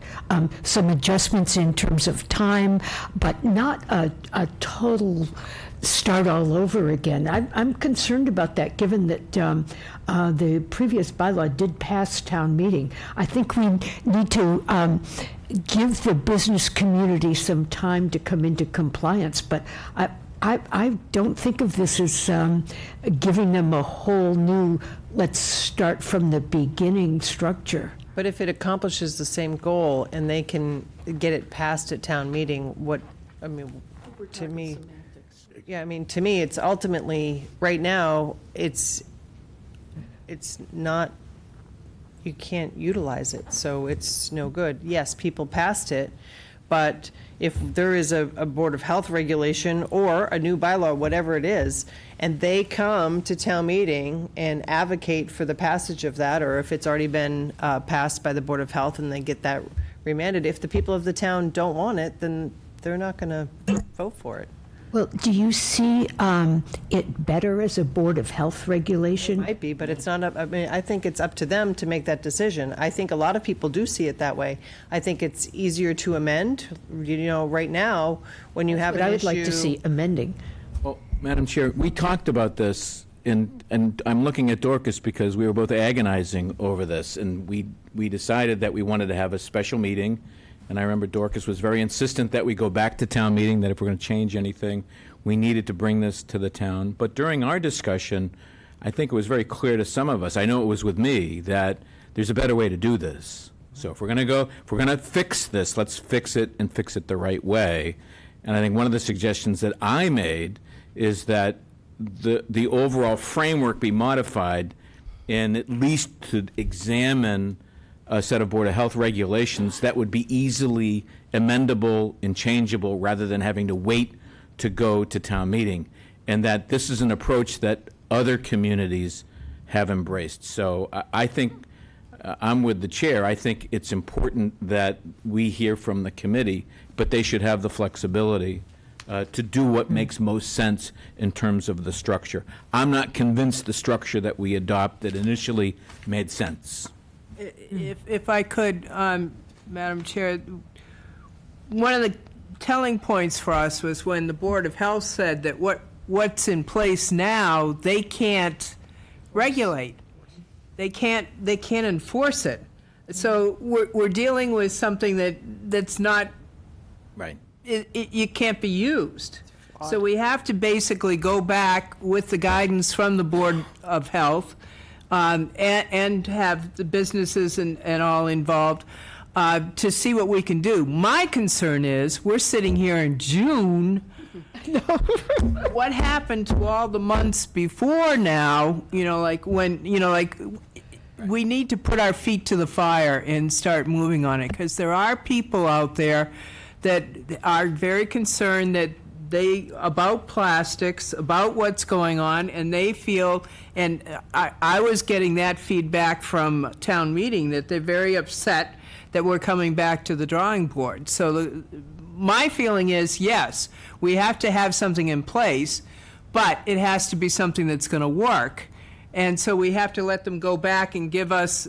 Some adjustments in terms of time, but not a total start all over again. I'm concerned about that, given that the previous bylaw did pass town meeting. I think we need to give the business community some time to come into compliance, but I don't think of this as giving them a whole new, let's start from the beginning structure. But if it accomplishes the same goal and they can get it passed at town meeting, to me, it's ultimately, right now, it's not, you can't utilize it, so it's no good. Yes, people passed it, but if there is a Board of Health regulation or a new bylaw, whatever it is, and they come to town meeting and advocate for the passage of that, or if it's already been passed by the Board of Health and they get that remanded, if the people of the town don't want it, then they're not going to vote for it. Well, do you see it better as a Board of Health regulation? It might be, but it's not up, I think it's up to them to make that decision. I think a lot of people do see it that way. I think it's easier to amend. Right now, when you have an issue. I would like to see amending. Well, Madam Chair, we talked about this, and I'm looking at Dorcas because we were both agonizing over this, and we decided that we wanted to have a special meeting. And I remember Dorcas was very insistent that we go back to town meeting, that if we're going to change anything, we needed to bring this to the town. But during our discussion, I think it was very clear to some of us, I know it was with me, that there's a better way to do this. So if we're going to fix this, let's fix it and fix it the right way. And I think one of the suggestions that I made is that the overall framework be modified and at least to examine a set of Board of Health regulations that would be easily amendable and changeable rather than having to wait to go to town meeting. And that this is an approach that other communities have embraced. So I think I'm with the chair. I think it's important that we hear from the committee, but they should have the flexibility to do what makes most sense in terms of the structure. I'm not convinced the structure that we adopted initially made sense. If I could, Madam Chair, one of the telling points for us was when the Board of Health said that what's in place now, they can't regulate. They can't enforce it. So we're dealing with something that's not right. It can't be used. So we have to basically go back with the guidance from the Board of Health and have the businesses and all involved to see what we can do. My concern is we're sitting here in June. What happened to all the months before now? We need to put our feet to the fire and start moving on it, because there are people out there that are very concerned about plastics, about what's going on, and they feel, and I was getting that feedback from town meeting, that they're very upset that we're coming back to the drawing board. So my feeling is, yes, we have to have something in place, but it has to be something that's going to work. And so we have to let them go back and give us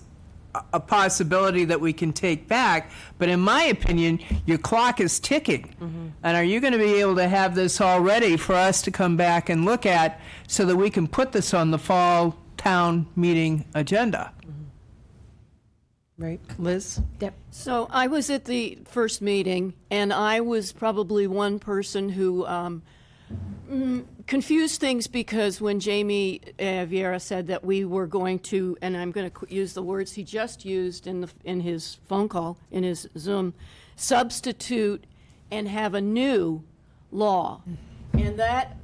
a possibility that we can take back, but in my opinion, your clock is ticking. And are you going to be able to have this all ready for us to come back and look at so that we can put this on the fall town meeting agenda? Right, Liz? Yep. So I was at the first meeting, and I was probably one person who confused things, because when Jamie Vieira said that we were going to, and I'm going to use the words he just used in his phone call, in his Zoom, substitute and have a new law. And that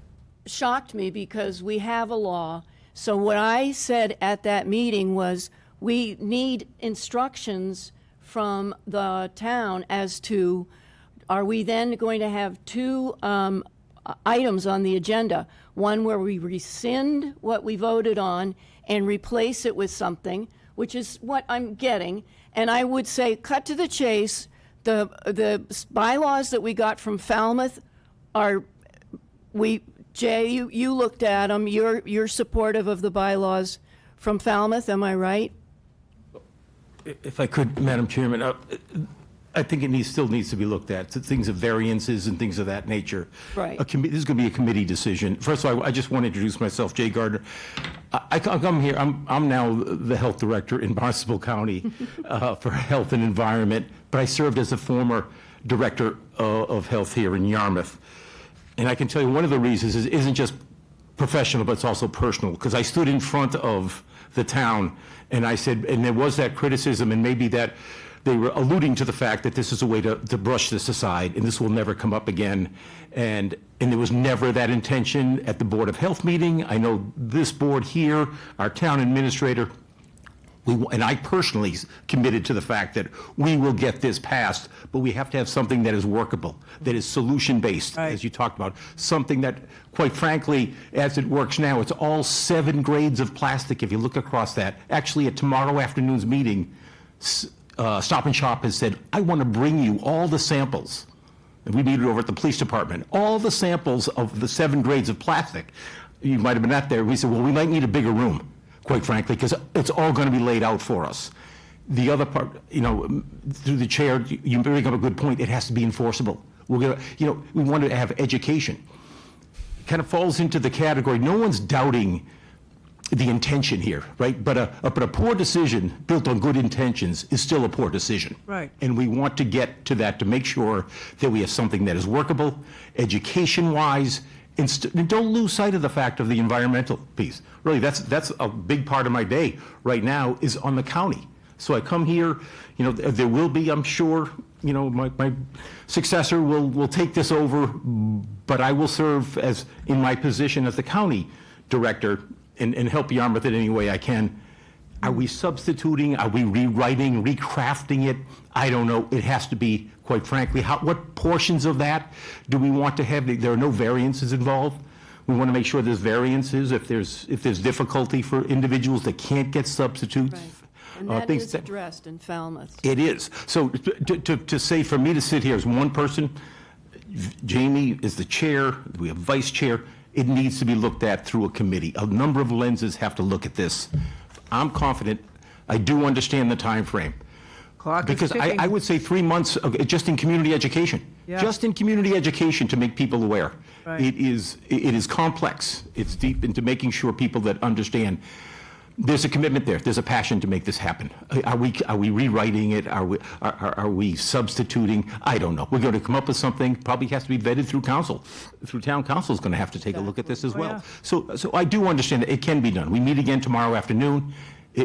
shocked me, because we have a law. So what I said at that meeting was, we need instructions from the town as to, are we then going to have two items on the agenda? One where we rescind what we voted on and replace it with something, which is what I'm getting. And I would say, cut to the chase. The bylaws that we got from Falmouth are, Jay, you looked at them. You're supportive of the bylaws from Falmouth, am I right? If I could, Madam Chairman, I think it still needs to be looked at, things of variances and things of that nature. Right. This is going to be a committee decision. First of all, I just want to introduce myself, Jay Gardner. I come here, I'm now the health director in Barnstable County for health and environment, but I served as a former director of health here in Yarmouth. And I can tell you one of the reasons isn't just professional, but it's also personal, because I stood in front of the town and I said, and there was that criticism, and maybe that they were alluding to the fact that this is a way to brush this aside and this will never come up again. And there was never that intention at the Board of Health meeting. I know this board here, our town administrator, and I personally committed to the fact that we will get this passed, but we have to have something that is workable, that is solution-based, as you talked about. Something that, quite frankly, as it works now, it's all 7 grades of plastic if you look across that. Actually, at tomorrow afternoon's meeting, Stop and Shop has said, I want to bring you all the samples. And we meet it over at the police department. All the samples of the 7 grades of plastic. You might have been at there. We said, well, we might need a bigger room, quite frankly, because it's all going to be laid out for us. The other part, through the chair, you bring up a good point. It has to be enforceable. We're going we want to have education. It kind of falls into the category. No one's doubting the intention here, right? But a poor decision built on good intentions is still a poor decision. Right. And we want to get to that to make sure that we have something that is workable, education-wise, and don't lose sight of the fact of the environmental piece. Really, that's a big part of my day right now is on the county. So I come here, there will be, I'm sure, my successor will take this over, but I will serve as in my position as the county director and help Yarmouth in any way I can. Are we substituting? Are we rewriting, recrafting it? I don't know. It has to be, quite frankly, what portions of that do we want to have? There are no variances involved. We want to make sure there's variances if there's difficulty for individuals that can't get substitutes. Right. And that is addressed in Falmouth. It is. So to say, for me to sit here as one person, Jamie is the chair, we have vice chair, it needs to be looked at through a committee. A number of lenses have to look at this. I'm confident. I do understand the time frame. Because I would say 3 months just in community education. Yeah. Just in community education to make people aware. Right. It is complex. It's deep into making sure people that understand there's a commitment there. There's a passion to make this happen. Are we rewriting it? Are we substituting? I don't know. We're going to come up with something. Probably has to be vetted through council. Through town council is going to have to take a look at this as well. Yeah. So I do understand that it can be done. We meet again tomorrow afternoon.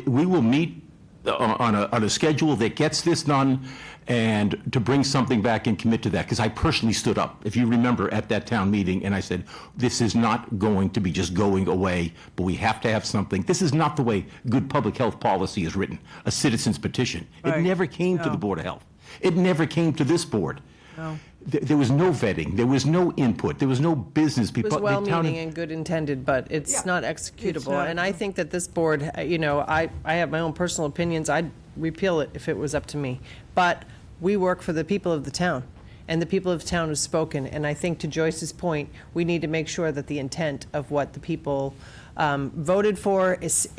We will meet on a schedule that gets this done, and to bring something back and commit to that, because I personally stood up, if you remember, at that town meeting, and I said, this is not going to be just going away, but we have to have something. This is not the way good public health policy is written, a citizen's petition. Right. It never came to the Board of Health. It never came to this board. No. There was no vetting. There was no input. There was no business. It was well-meaning and good intended, but it's not executable. It's not. And I think that this board, I have my own personal opinions. I'd repeal it if it was up to me. But we work for the people of the town, and the people of the town have spoken. And I think, to Joyce's point, we need to make sure that the intent of what the people voted for is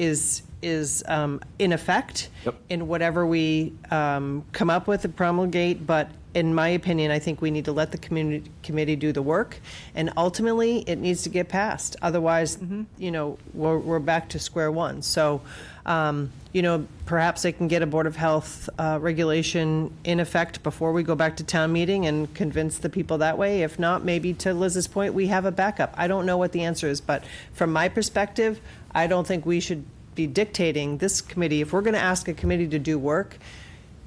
in effect in whatever we come up with and promulgate, but in my opinion, I think we need to let the committee do the work, and ultimately, it needs to get passed. Otherwise, you know, we're back to square one. So, you know, perhaps they can get a Board of Health regulation in effect before we go back to town meeting and convince the people that way. If not, maybe to Liz's point, we have a backup. I don't know what the answer is, but from my perspective, I don't think we should be dictating this committee. If we're going to ask a committee to do work,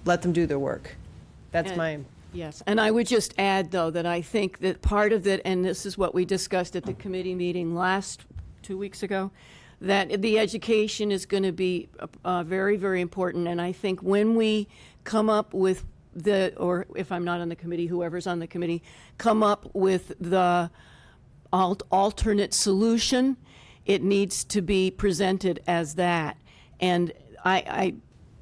let them do their work. That's my... Yes, and I would just add, though, that I think that part of it, and this is what we discussed at the committee meeting 2 weeks ago, that the education is going to be very, very important. And I think when we come up with or if I'm not on the committee, whoever's on the committee, come up with the alternate solution, it needs to be presented as that. And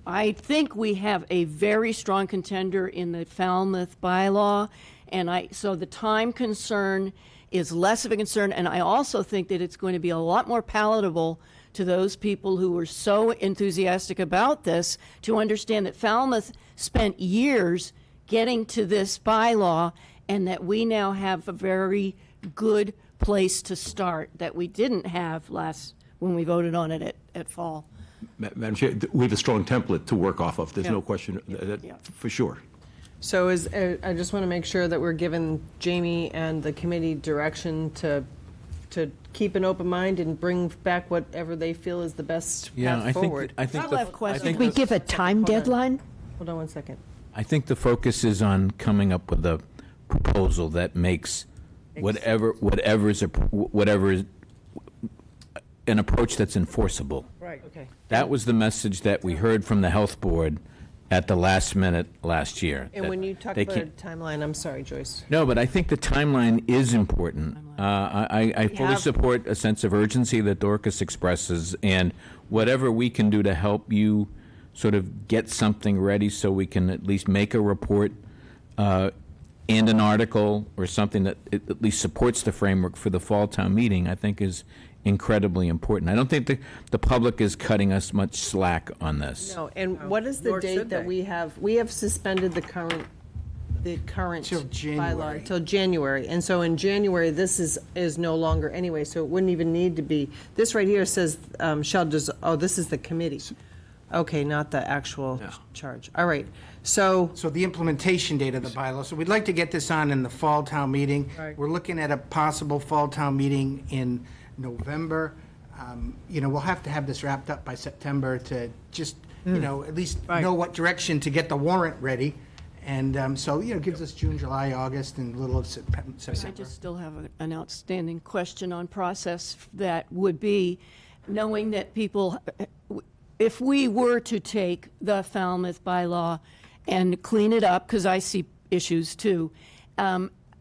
I think we have a very strong contender in the Falmouth bylaw, and so the time concern is less of a concern, and I also think that it's going to be a lot more palatable to those people who were so enthusiastic about this to understand that Falmouth spent years getting to this bylaw, and that we now have a very good place to start that we didn't have when we voted on it at fall. Madam Chair, we have a strong template to work off of. There's no question, for sure. So I just want to make sure that we're giving Jamie and the committee direction to keep an open mind and bring back whatever they feel is the best path forward. I think Did we give a time deadline? Hold on one second. I think the focus is on coming up with a proposal that makes whatever is an approach that's enforceable. Right. Okay. That was the message that we heard from the health board at the last minute last year. And when you talk about a timeline, I'm sorry, Joyce. No, but I think the timeline is important. I fully support a sense of urgency that Dorcas expresses, and whatever we can do to help you sort of get something ready so we can at least make a report and an article or something that at least supports the framework for the fall town meeting, I think is incredibly important. I don't think the public is cutting us much slack on this. No, and what is the nor date should that they. we have? We have suspended the current Till bylaw January. until January. And so in January, this is no longer anyway, so it wouldn't even need to be. This right here says, this is the committee. Okay, not the actual charge. All right, so the implementation date of the bylaw. So we'd like to get this on in the fall town meeting. Right. We're looking at a possible fall town meeting in November. You know, we'll have to have this wrapped up by September to just, you know, at least know what direction to get the warrant ready. And so, you know, it gives us June, July, August, and a little of September. I just still have an outstanding question on process that would be, knowing that people, if we were to take the Falmouth bylaw and clean it up, because I see issues too,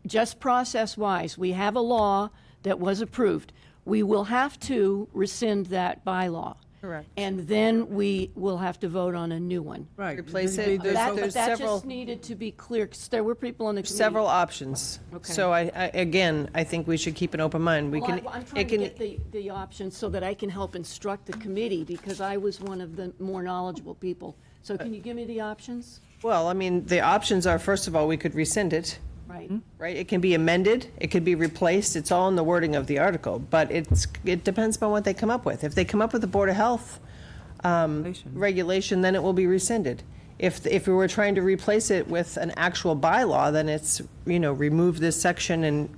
just process-wise, we have a law that was approved. We will have to rescind that bylaw. Correct. And then we will have to vote on a new one. Right. Replace it. That There's that several. just needed to be clear, because there were people on the committee. Several options. Okay. So again, I think we should keep an open mind. Well, I'm trying to get the options so that I can help instruct the committee, because I was one of the more knowledgeable people. So can you give me the options? Well, I mean, the options are, first of all, we could rescind it. Right. Right? It can be amended, it could be replaced, it's all in the wording of the article, but it depends upon what they come up with. If they come up with a Board of Health regulation, then it will be rescinded. If we were trying to replace it with an actual bylaw, then it's, you know, remove this section and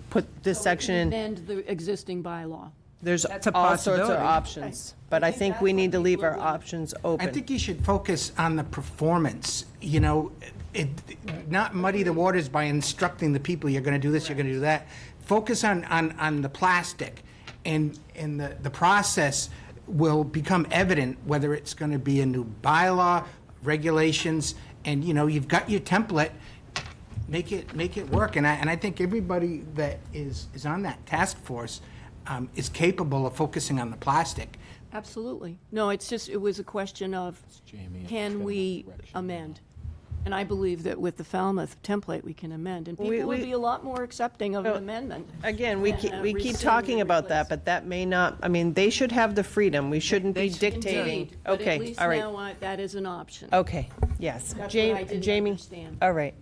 put this section in. Amend the existing bylaw. There's That's a all sorts of possibility. options, but I think we need to leave our options open. I think you should focus on the performance, you know, not muddy the waters by instructing the people, you're gonna do this, you're gonna do that. Focus on the plastic, and the process will become evident, whether it's gonna be a new bylaw, regulations, and, you know, you've got your template, make it work. And I think everybody that is on that task force is capable of focusing on the plastic. Absolutely. No, it was a question of, can we amend? And I believe that with the Falmouth template, we can amend, and We- people would we- be a lot more accepting of an Well, amendment. Again, we than, keep, we keep rescind talking and about replace. that, but that may not, I mean, they should have the freedom. We shouldn't be dictating. Indeed, but Okay, at least all right. now that is an option. Okay, yes. That's Ja- what I didn't Jamie, understand. all right.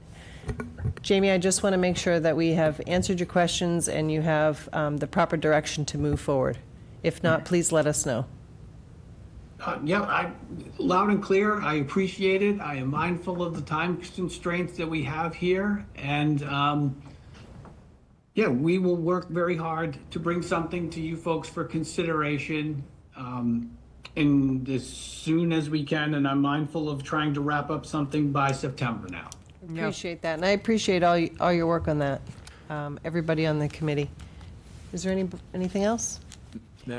Jamie, I just want to make sure that we have answered your questions and you have the proper direction to move forward. If not, please let us know. Loud and clear. I appreciate it. I am mindful of the time constraints that we have here. And we will work very hard to bring something to you folks for consideration in as soon as we can. And I'm mindful of trying to wrap up something by September now. Appreciate that, and I appreciate all your work on that, everybody on the committee. Is there anything else?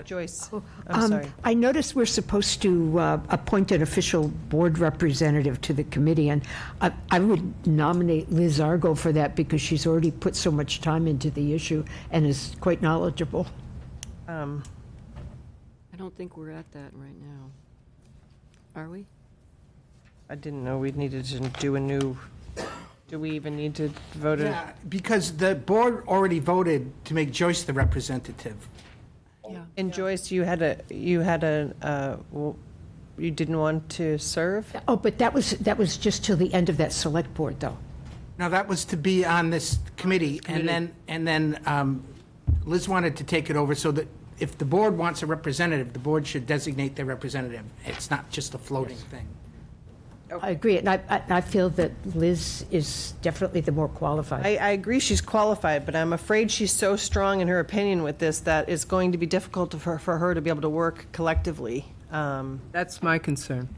Joyce, I'm sorry. I noticed we're supposed to appoint an official board representative to the committee, and I would nominate Liz Argo for that because she's already put so much time into the issue and is quite knowledgeable. I don't think we're at that right now. Are we? I didn't know we needed to do a new, do we even need to vote it? Yeah, because the board already voted to make Joyce the representative. And Joyce, you didn't want to serve? Oh, but that was just till the end of that select board, though. No, that was to be on this committee, and then Liz wanted to take it over so that if the board wants a representative, the board should designate their representative. It's not just a floating thing. I agree, and I feel that Liz is definitely the more qualified. I agree she's qualified, but I'm afraid she's so strong in her opinion with this that it's going to be difficult for her to be able to work collectively. That's my concern.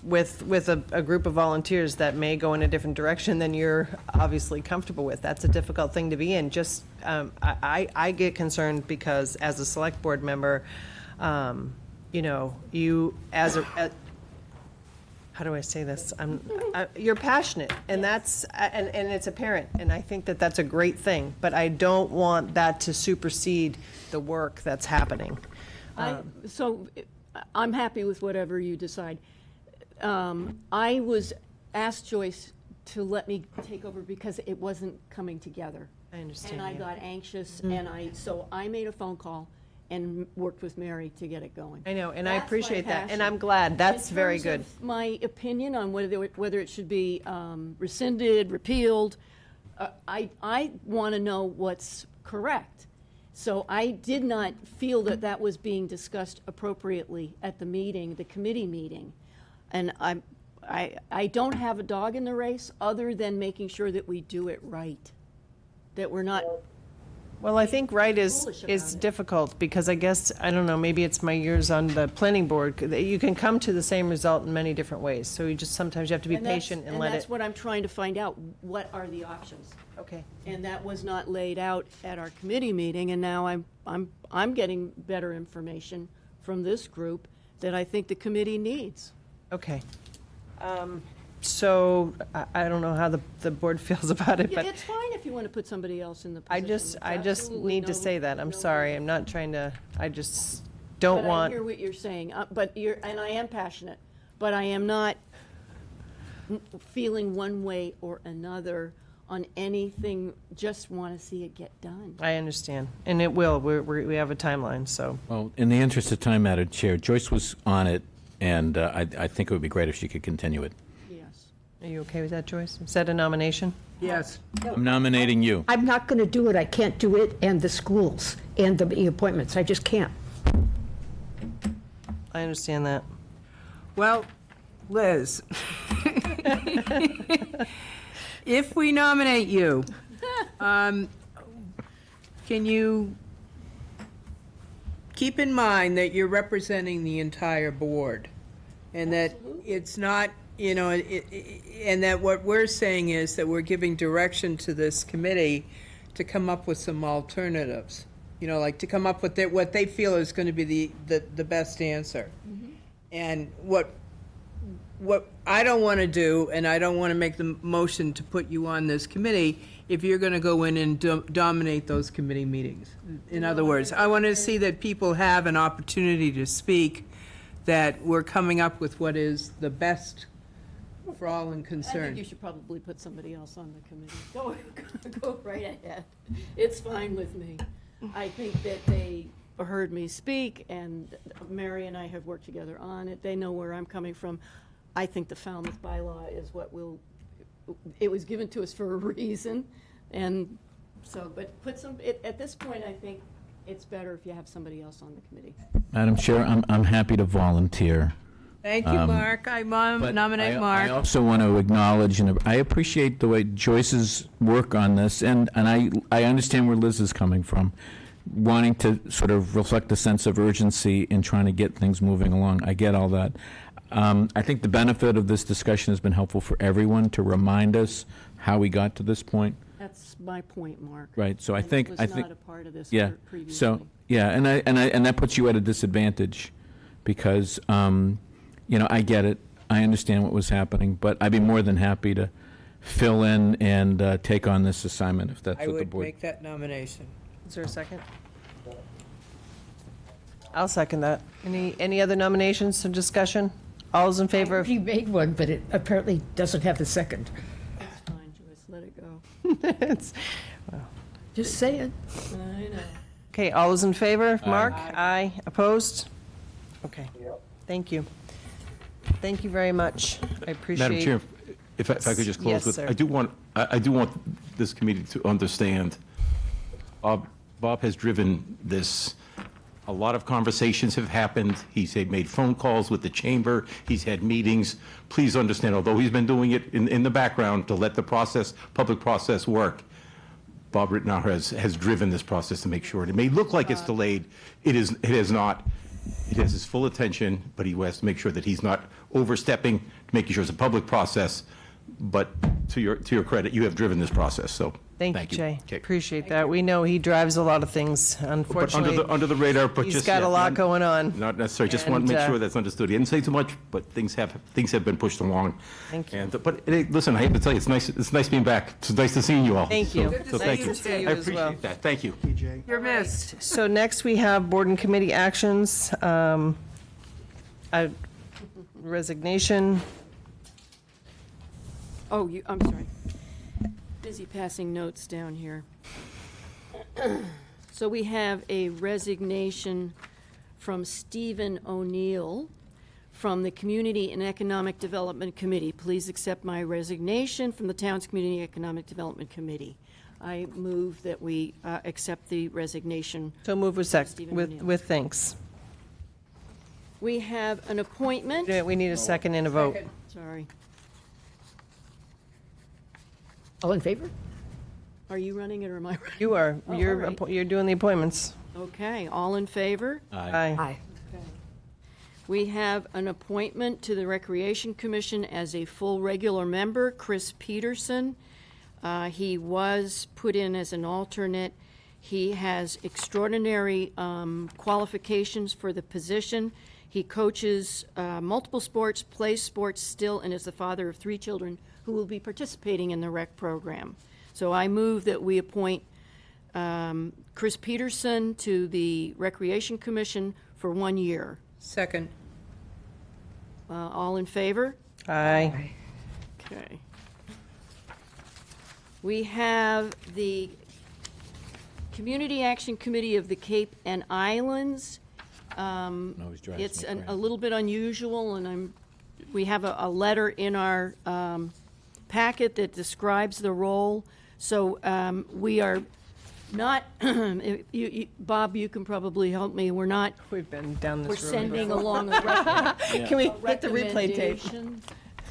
With a group of volunteers that may go in a different direction than you're obviously comfortable with. That's a difficult thing to be in. Just, I get concerned because as a select board member, you as a, how do I say this? You're passionate, and that's and it's apparent, and I think that that's a great thing. But I don't want that to supersede the work that's happening. So I'm happy with whatever you decide. I was asked Joyce to let me take over because it wasn't coming together. I understand. And I got anxious, and so I made a phone call and worked with Mary to get it going. I know, and I That's my appreciate that, and passion. I'm glad. That's very good. In terms of my opinion on whether it should be rescinded, repealed, I want to know what's correct. So I did not feel that that was being discussed appropriately at the meeting, the committee meeting. And I don't have a dog in the race other than making sure that we do it right, that we're not. Well, I think right is Foolish about it. difficult because I guess, I don't know, maybe it's my years on the planning board. You can come to the same result in many different ways. So you have to be patient and let that's it. what I'm trying to find out. What are the options? Okay. And that was not laid out at our committee meeting, and now I'm getting better information from this group that I think the committee needs. Okay. So I don't know how the board feels about it, Yeah, but it's fine if you want to put somebody else in the I position. just There's absolutely need to no- say that. I'm no sorry. reason. I'm not trying to, I just don't But I want. hear what you're saying, and I am passionate, but I am not feeling one way or another on anything, just want to see it get done. I understand, and it will. We have a timeline, so. Well, in the interest of time, Madam Chair, Joyce was on it, and I think it would be great if she could continue it. Yes. Are you okay with that, Joyce? Is that a nomination? Yes. I'm nominating you. I'm not going to do it. I can't do it, and the schools, and the appointments. I just can't. I understand that. Well, Liz, if we nominate you, can you keep in mind that you're representing the entire board? And that it's not, and that what we're saying is that we're giving direction to this committee to come up with some alternatives. Like to come up with what they feel is going to be the best answer. And what I don't want to do, and I don't want to make the motion to put you on this committee if you're going to go in and dominate those committee meetings. In other words, I want to see that people have an opportunity to speak, that we're coming up with what is the best for all I think concerned. you should probably put somebody else on the committee. Go right ahead. It's fine with me. I think that they heard me speak, and Mary and I have worked together on it. They know where I'm coming from. I think the Falmouth bylaw is what it was given to us for a reason, and so, but at this point, I think it's better if you have somebody else on the committee. Madam Chair, I'm happy to volunteer. Thank you, Mark. I But nominate I Mark. also want to acknowledge, and I appreciate the way Joyce's work on this, and I understand where Liz is coming from, wanting to sort of reflect a sense of urgency in trying to get things moving along. I get all that. I think the benefit of this discussion has been helpful for everyone to remind us how we got to this point. That's my point, Mark. Right, so I think. was not a part of this Yeah, previously. so, yeah, and that puts you at a disadvantage, because, I get it, I understand what was happening, but I'd be more than happy to fill in and take on this assignment if that's I what the would board. make that nomination. Is there a second? I'll second that. Any other nominations or discussion? All those in favor of? You made one, but it apparently doesn't have the second. That's fine, Joyce, let it go. It's- Just saying. I know. Okay, all those in favor? Mark? Aye. Opposed? Okay. Thank you. Thank you very much. I appreciate. Madam Chair, if I could just close Yes, with, sir. I do want this committee to understand, Bob has driven this. A lot of conversations have happened. He's made phone calls with the chamber. He's had meetings. Please understand, although he's been doing it in the background to let the public process work, Bob Rittenauer has driven this process to make sure. And it may look like it's delayed. It is not. It has his full attention, but he has to make sure that he's not overstepping, making sure it's a public process. But to your credit, you have driven this process, so Thank you, thank you. Jay. Okay. Appreciate that. We know he drives a lot of things, But unfortunately. under the radar, but He's just. got yeah, a lot not- going on. Not necessarily, just want And, to make sure uh, that's understood. He didn't say too much, but things have been pushed along. Thank you. But hey, listen, I have to tell you, it's nice being back. It's nice to see you all. Thank So- you. So thank you. Nice to see you I as well. appreciate that. Thank you. You're missed. So next we have board and committee actions. A resignation. Oh, I'm sorry. Busy passing notes down here. So we have a resignation from Stephen O'Neill from the Community and Economic Development Committee. Please accept my resignation from the town's Community and Economic Development Committee. I move that we accept the resignation. So move with Stephen O'Neill. with thanks. We have an appointment. We need a second and a vote. Sorry. All in favor? Are you running it or am I running? You are. Oh, You're all right. you're doing the appointments. Okay, all in favor? Aye. Aye. We have an appointment to the Recreation Commission as a full regular member, Chris Peterson. He was put in as an alternate. He has extraordinary qualifications for the position. He coaches multiple sports, plays sports still, and is the father of 3 children who will be participating in the rec program. So I move that we appoint Chris Peterson to the Recreation Commission for 1 year. Second. All in favor? Aye. Okay. We have the Community Action Committee of the Cape and Islands. Always drives It's me a little bit unusual, and we have a letter in our packet that describes the role. So we are not, Bob, you can probably help me, we're not. We've been down this We're road sending before. along a Can we hit the replay tape? recommendation.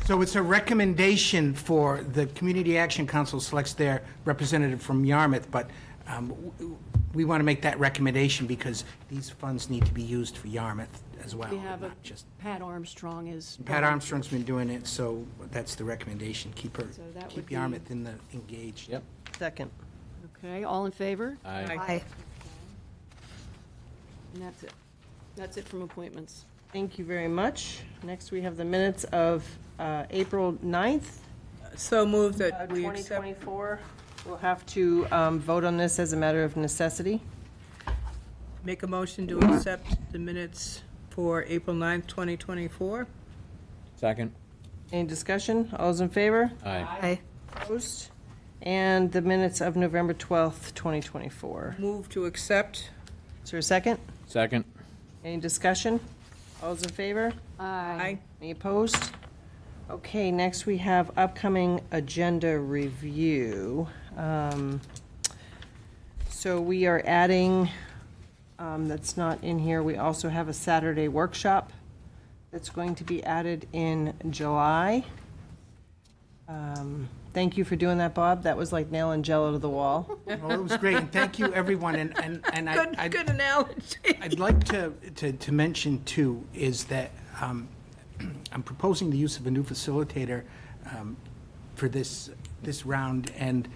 So it's a recommendation for the Community Action Council selects their representative from Yarmouth, but we want to make that recommendation because these funds need to be used for Yarmouth as well. We have a, not just Pat Armstrong is. Pat Armstrong's been doing it, so that's the recommendation. Keep So that would keep be- Yarmouth engaged. Yep. Second. Okay, all in favor? Aye. Aye. And that's it. That's it from appointments. Thank you very much. Next, we have the minutes of April 9th, So move that we accept. 2024. We'll have to vote on this as a matter of necessity. Make a motion to accept the minutes for April 9th, 2024. Second. Any discussion? All those in favor? Aye. Opposed? And the minutes of November 12th, 2024. Move to accept. Is there a second? Second. Any discussion? All those in favor? Aye. Any opposed? Okay, next we have upcoming agenda review. So we are adding, that's not in here, we also have a Saturday workshop that's going to be added in July. Thank you for doing that, Bob. That was like nailing Jello to the wall. Well, it was great, and thank you, everyone, and I. Good analogy. I'd like to mention, too, is that I'm proposing the use of a new facilitator for this round, and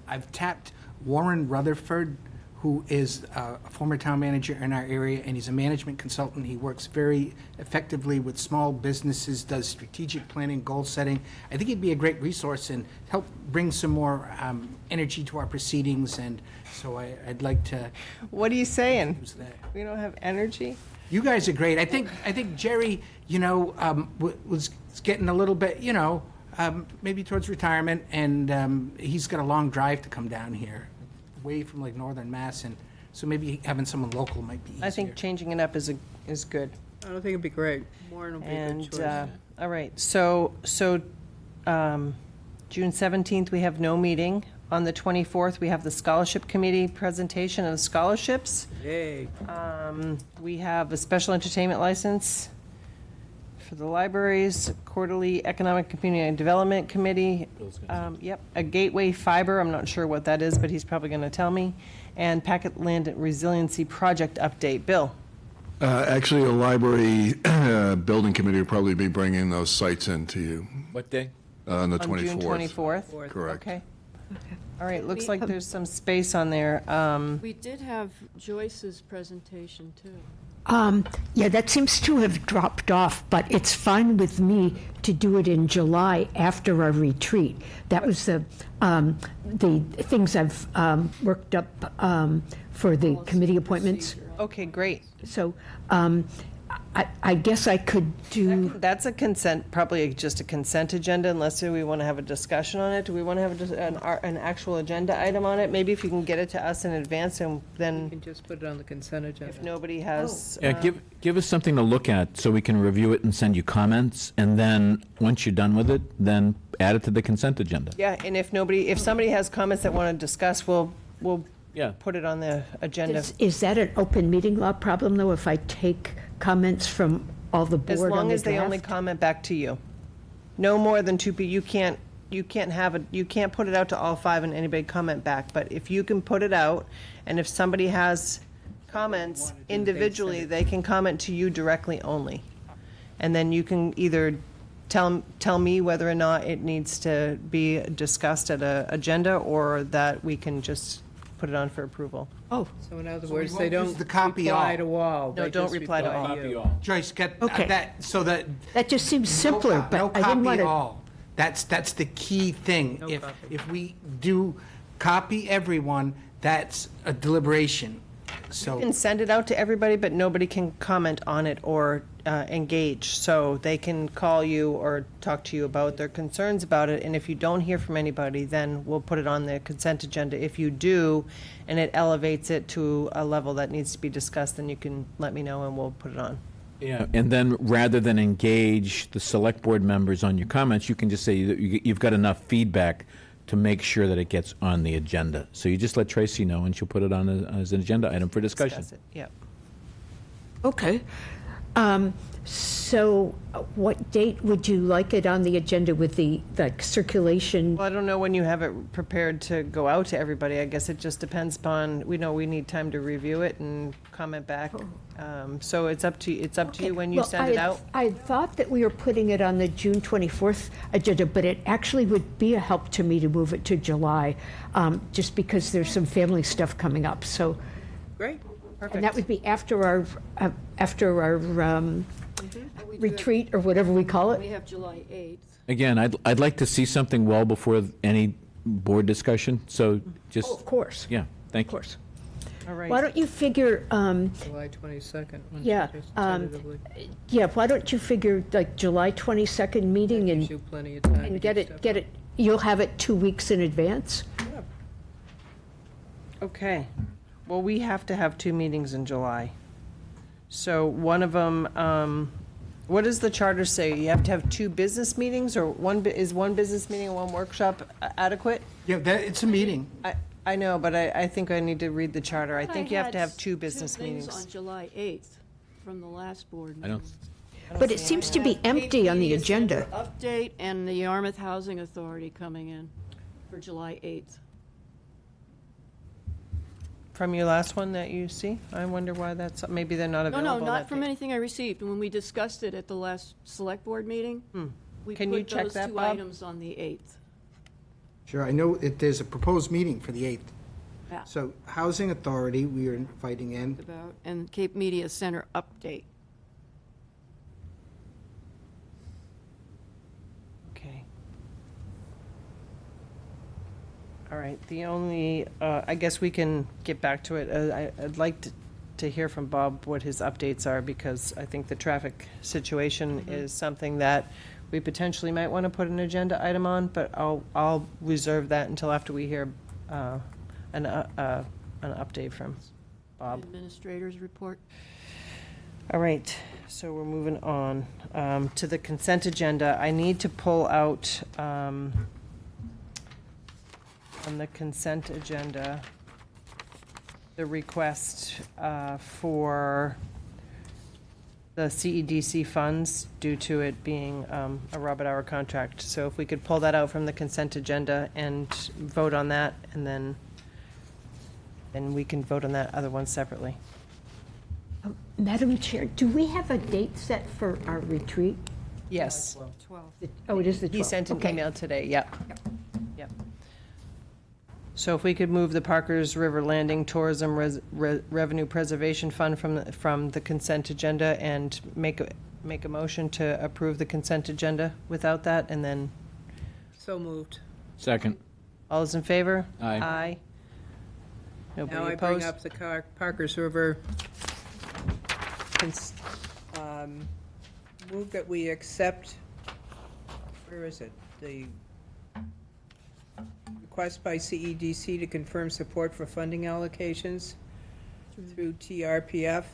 I've tapped Warren Rutherford, who is a former town manager in our area, and he's a management consultant. He works very effectively with small businesses, does strategic planning, goal setting. I think he'd be a great resource and help bring some more energy to our proceedings, and so I'd like to. What are you saying? use that. We don't have energy? You guys are great. I think Jerry, was getting a little bit, maybe towards retirement, and he's got a long drive to come down here, away from like northern Mass, and so maybe having someone local might be easier. I think changing it up is good. I don't think it'd be great. Warren will be a And, good choice. all right, so June 17th, we have no meeting. On the 24th, we have the Scholarship Committee presentation of the scholarships. Yay. We have a special entertainment license for the libraries, quarterly Economic and Community Development Committee. Yep, a Gateway Fiber, I'm not sure what that is, but he's probably going to tell me. And Packet Land Resiliency Project update. Bill? Actually, the library building committee will probably be bringing those sites in to you What day? on the 24th. On June 24th? Correct. Okay. All right, looks like there's some space on there. We did have Joyce's presentation, too. Yeah, that seems to have dropped off, but it's fine with me to do it in July after our retreat. That was the things I've worked up for the committee appointments. Okay, great. So I guess I could do, That's a consent, probably just a consent agenda, unless we want to have a discussion on it. Do we want to have an actual agenda item on it? Maybe if you can get it to us in advance, and You then can just put it on the consent agenda. if nobody has. Yeah, give us something to look at so we can review it and send you comments, and then, once you're done with it, then add it to the consent agenda. Yeah, and if somebody has comments that want to discuss, we'll Yeah. put it on the agenda. is that an open meeting law problem, though, if I take comments from all the As board on long the as they only draft? comment back to you. No more than two people. You can't put it out to all five and anybody comment back. But if you can put it out, and if somebody has comments individually, they can comment to you directly only. And then you can either tell me whether or not it needs to be discussed at a agenda, or that we can just put it on for approval. Oh, So in other So words, we they won't don't use the copy reply all. to all. No, they don't just reply to all. Copy you. all. Joyce, get Okay. that, so that. that just seems simpler, No but I didn't copy want to. all. That's the key thing. No If, copy. if we do copy everyone, that's a deliberation, so. You can send it out to everybody, but nobody can comment on it or engage. So they can call you or talk to you about their concerns about it. And if you don't hear from anybody, then we'll put it on the consent agenda. If you do, and it elevates it to a level that needs to be discussed, then you can let me know and we'll put it on. Yeah, and then rather than engage the select board members on your comments, you can just say that you've got enough feedback to make sure that it gets on the agenda. So you just let Tracy know, and she'll put it on as an agenda item for discussion. Discuss it. Yep. Okay. So what date would you like it on the agenda with the circulation? Well, I don't know when you have it prepared to go out to everybody. I guess it just depends upon, we know we need time to review it and comment back. So it's up to you when you Well, send it out. I had thought that we were putting it on the June 24th agenda, but it actually would be a help to me to move it to July, just because there's some family stuff coming up, so. Great. And that would be after our retreat, or whatever we call We it. have July 8th. Again, I'd like to see something well before any board discussion, so just. Of course, Yeah, thank of you. course. All right. Why don't you figure, July 22nd. yeah, yeah, why don't you figure like July 22nd meeting Gives you plenty of time to and get stuff it, you'll have it 2 weeks in advance? Okay. Well, we have to have 2 meetings in July. So one of them, what does the charter say? You have to have 2 business meetings, or is one business meeting and one workshop adequate? Yeah, it's a meeting. I know, but I think I need to read the charter. I think you have to have 2 business things meetings. on July 8th from the last board I meeting. don't, But it seems to be empty on the Media agenda. Center Update and the Yarmouth Housing Authority coming in for July 8th. From your last one that you see? I wonder why that's, maybe they're not No, available no, not that from day. anything I received. When we discussed it at the last select board meeting, we Can you put check those that, 2 Bob? items on the 8th. Sure, I know there's a proposed meeting for the 8th. Yeah. So Housing Authority, we are inviting in. About, and Cape Media Center update. Okay. All right, the only, I guess we can get back to it. I'd like to hear from Bob what his updates are, because I think the traffic situation is something that we potentially might want to put an agenda item on, but I'll reserve that until after we hear an update from Bob. Administrators report. All right, so we're moving on to the consent agenda. I need to pull out on the consent agenda the request for the CEDC funds due to it being a Robert Hour contract. So if we could pull that out from the consent agenda and vote on that, and then we can vote on that other one separately. Madam Chair, do we have a date set for our retreat? Yes. 12. Oh, it is the 12th. He sent an Okay. email today, yep. Yep. So if we could move the Parker's River Landing Tourism Revenue Preservation Fund from the consent agenda and make a motion to approve the consent agenda without that, and then, So moved. second. all those in favor? Aye. Aye. Now Nobody I bring opposed? up the Parkers River. Move that we accept, where is it? The request by CEDC to confirm support for funding allocations through TRPF.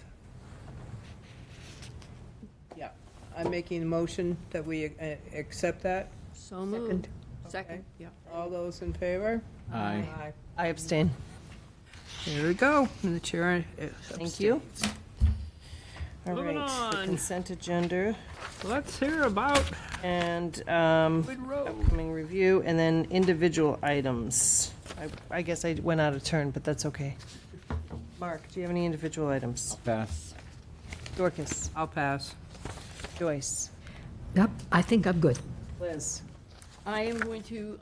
Yeah, I'm making a motion that we accept that. So moved. Second, yeah. All those in favor? Aye. I abstain. There we go. And the chair Thank you. abstains. All Moving right, the on. consent agenda Let's hear about and Wood Road. upcoming review, and then individual items. I guess I went out of turn, but that's okay. Mark, do you have any individual items? Pass. Dorcas? I'll pass. Joyce? Yep, I think I'm good. Liz? I am going to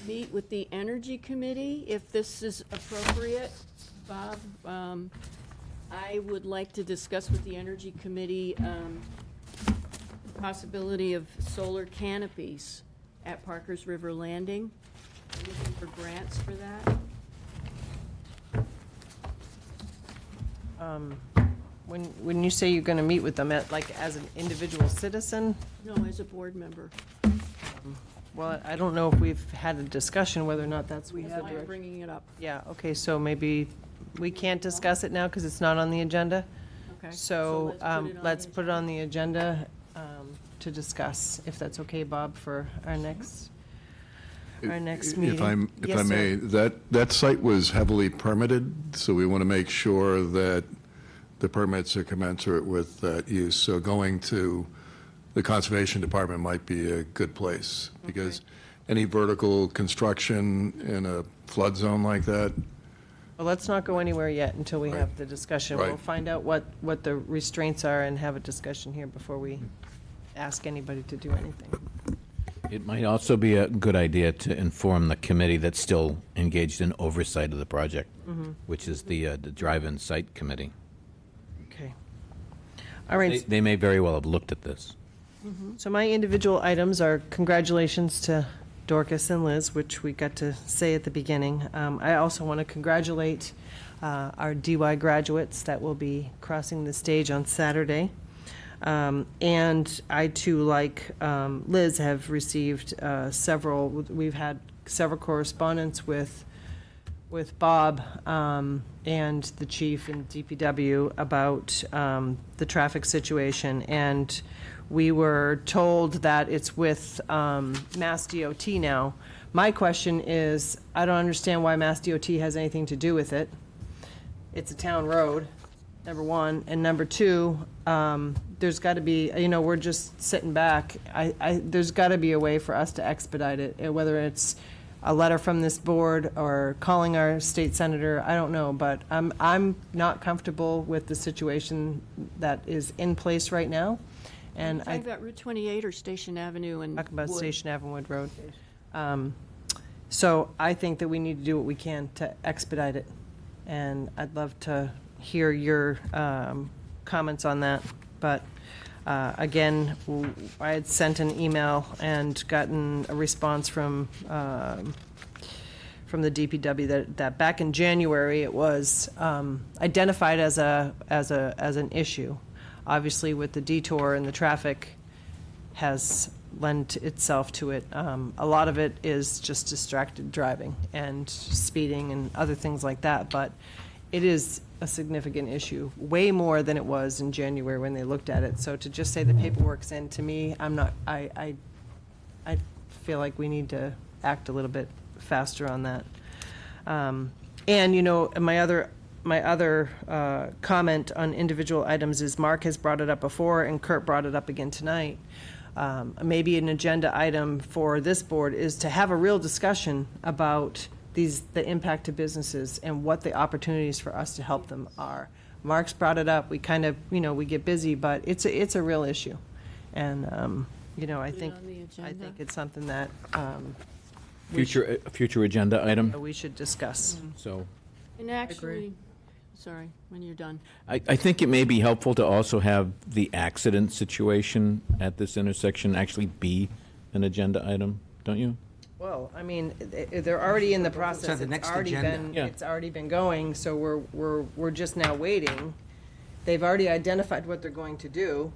meet with the Energy Committee, if this is appropriate. Bob, I would like to discuss with the Energy Committee the possibility of solar canopies at Parker's River Landing. I'm looking for grants for that. When you say you're gonna meet with them, as an individual citizen? No, as a board member. Well, I don't know if we've had a discussion whether or not that's. That's why I'm bringing it up. Yeah, okay, so maybe we can't discuss it now because it's not on the agenda? Okay. So let's put it on the agenda to discuss, if that's okay, Bob, for our next meeting. If Yes, I may, sir. that site was heavily permitted, so we want to make sure that the permits are commensurate with that use. So going to the Conservation Department might be a good place, because any vertical construction in a flood zone like that, Well, let's not go anywhere yet until we have the discussion. We'll Right. find out what the restraints are and have a discussion here before we ask anybody to do anything. It might also be a good idea to inform the committee that's still engaged in oversight of the project, which is the Drive-In Site Committee. Okay. All right. They may very well have looked at this. So my individual items are congratulations to Dorcas and Liz, which we got to say at the beginning. I also want to congratulate our DY graduates that will be crossing the stage on Saturday. And I too, like Liz, have received we've had several correspondence with Bob and the chief and DPW about the traffic situation. And we were told that it's with Mass DOT now. My question is, I don't understand why Mass DOT has anything to do with it. It's a town road, number one. And number two, there's got to be, we're just sitting back. There's got to be a way for us to expedite it, whether it's a letter from this board or calling our state senator, I don't know. But I'm not comfortable with the situation that is in place right now. And Are you talking about Route 28 or Station Avenue and talk about Wood? Station Avenue Wood Road. So I think that we need to do what we can to expedite it. And I'd love to hear your comments on that. But again, I had sent an email and gotten a response from the DPW that back in January it was identified as an issue. Obviously, with the detour and the traffic has lent itself to it. A lot of it is just distracted driving and speeding and other things like that, but it is a significant issue, way more than it was in January when they looked at it. So to just say the paperwork's in, to me, I feel like we need to act a little bit faster on that. And my other comment on individual items is Mark has brought it up before and Kurt brought it up again tonight. Maybe an agenda item for this board is to have a real discussion about the impact to businesses and what the opportunities for us to help them are. Mark's brought it up. We kind of, we get busy, but it's a real issue. And, I think it's something that Future agenda item, we should discuss. so. And actually, sorry, when you're done. I think it may be helpful to also have the accident situation at this intersection actually be an agenda item, don't you? Well, I mean, they're already in the process. on the next It's already agenda. been, Yeah. it's already been going, so we're just now waiting. They've already identified what they're going to do.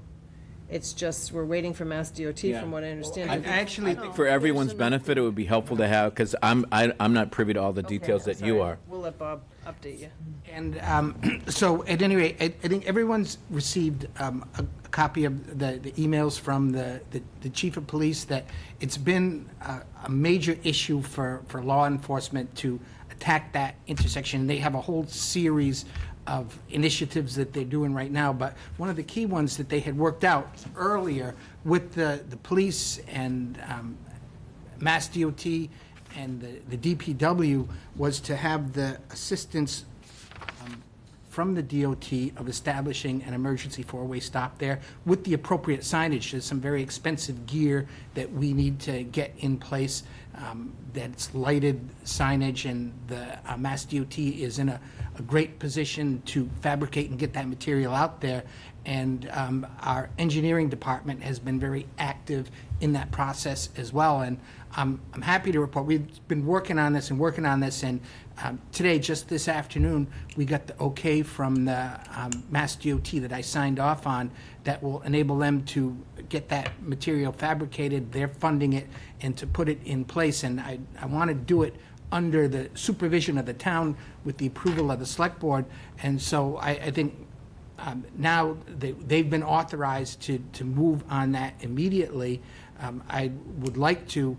It's just, we're waiting for Mass DOT, Yeah. from what I understand. I actually, For everyone's benefit, it would be helpful to have, because I'm not privy to all the details that you are. We'll let Bob update you. and so at any rate, I think everyone's received a copy of the emails from the chief of police that it's been a major issue for law enforcement to attack that intersection. They have a whole series of initiatives that they're doing right now, but one of the key ones that they had worked out earlier with the police and Mass DOT and the DPW was to have the assistance from the DOT of establishing an emergency four-way stop there with the appropriate signage. There's some very expensive gear that we need to get in place, that's lighted signage, and the Mass DOT is in a great position to fabricate and get that material out there. And our engineering department has been very active in that process as well. And I'm happy to report, we've been working on this, and today, just this afternoon, we got the okay from the Mass DOT that I signed off on that will enable them to get that material fabricated. They're funding it and to put it in place. And I want to do it under the supervision of the town with the approval of the select board. And so I think now they've been authorized to move on that immediately. I would like to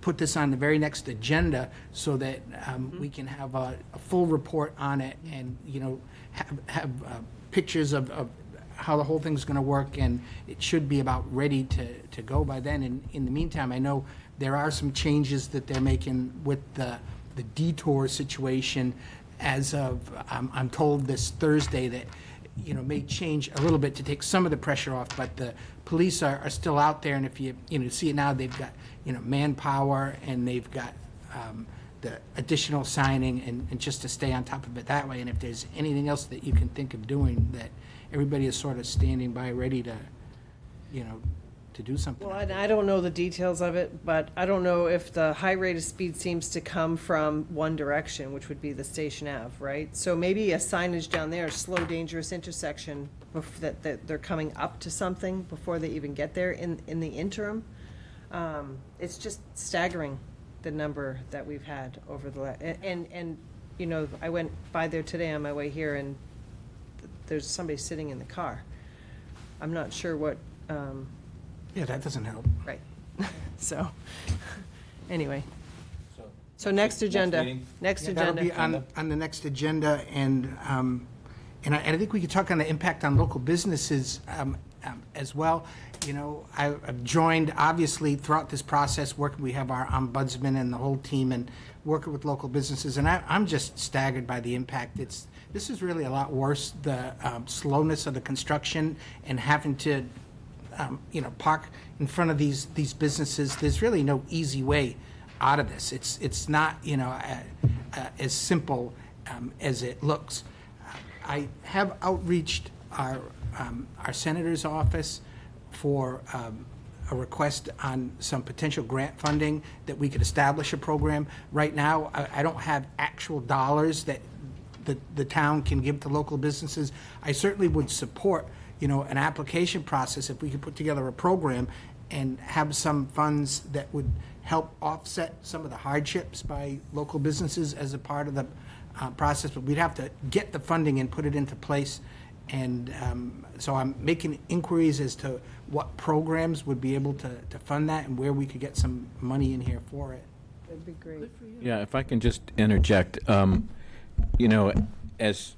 put this on the very next agenda so that we can have a full report on it and, have pictures of how the whole thing's going to work, and it should be about ready to go by then. And in the meantime, I know there are some changes that they're making with the detour situation as of, I'm told this Thursday that, may change a little bit to take some of the pressure off, but the police are still out there, and if you see it now, they've got, manpower, and they've got the additional signing, and just to stay on top of it that way. And if there's anything else that you can think of doing, that everybody is sort of standing by, ready to to do something. Well, and I don't know the details of it, but I don't know if the high rate of speed seems to come from one direction, which would be the Station Ave, right? So maybe a signage down there, slow, dangerous intersection, that they're coming up to something before they even get there in the interim. It's just staggering, the number that we've had over the, and, you know, I went by there today on my way here, and there's somebody sitting in the car. I'm not sure what, Yeah, that doesn't help. right. So, anyway. So next agenda, meeting? next Yeah, that'll be agenda. on the next agenda, and I think we could talk on the impact on local businesses as well. You know, I've joined, obviously, throughout this process, working, we have our ombudsman and the whole team, and working with local businesses, and I'm just staggered by the impact. This is really a lot worse, the slowness of the construction and having to, you know, park in front of these businesses. There's really no easy way out of this. It's not, you know, as simple as it looks. I have outreached our senator's office for a request on some potential grant funding that we could establish a program. Right now, I don't have actual dollars that the town can give to local businesses. I certainly would support, you know, an application process if we could put together a program and have some funds that would help offset some of the hardships by local businesses as a part of the process. But we'd have to get the funding and put it into place. And so I'm making inquiries as to what programs would be able to fund that and where we could get some money in here for it. That'd be great. Yeah, if I can just interject, you know, as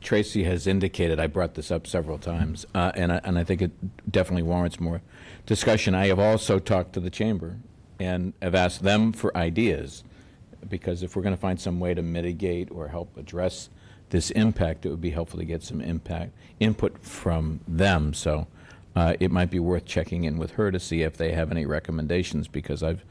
Tracy has indicated, I brought this up several times, and I think it definitely warrants more discussion. I have also talked to the chamber and have asked them for ideas, because if we're going to find some way to mitigate or help address this impact, it would be helpful to get some input from them. So it might be worth checking in with her to see if they have any recommendations, because I've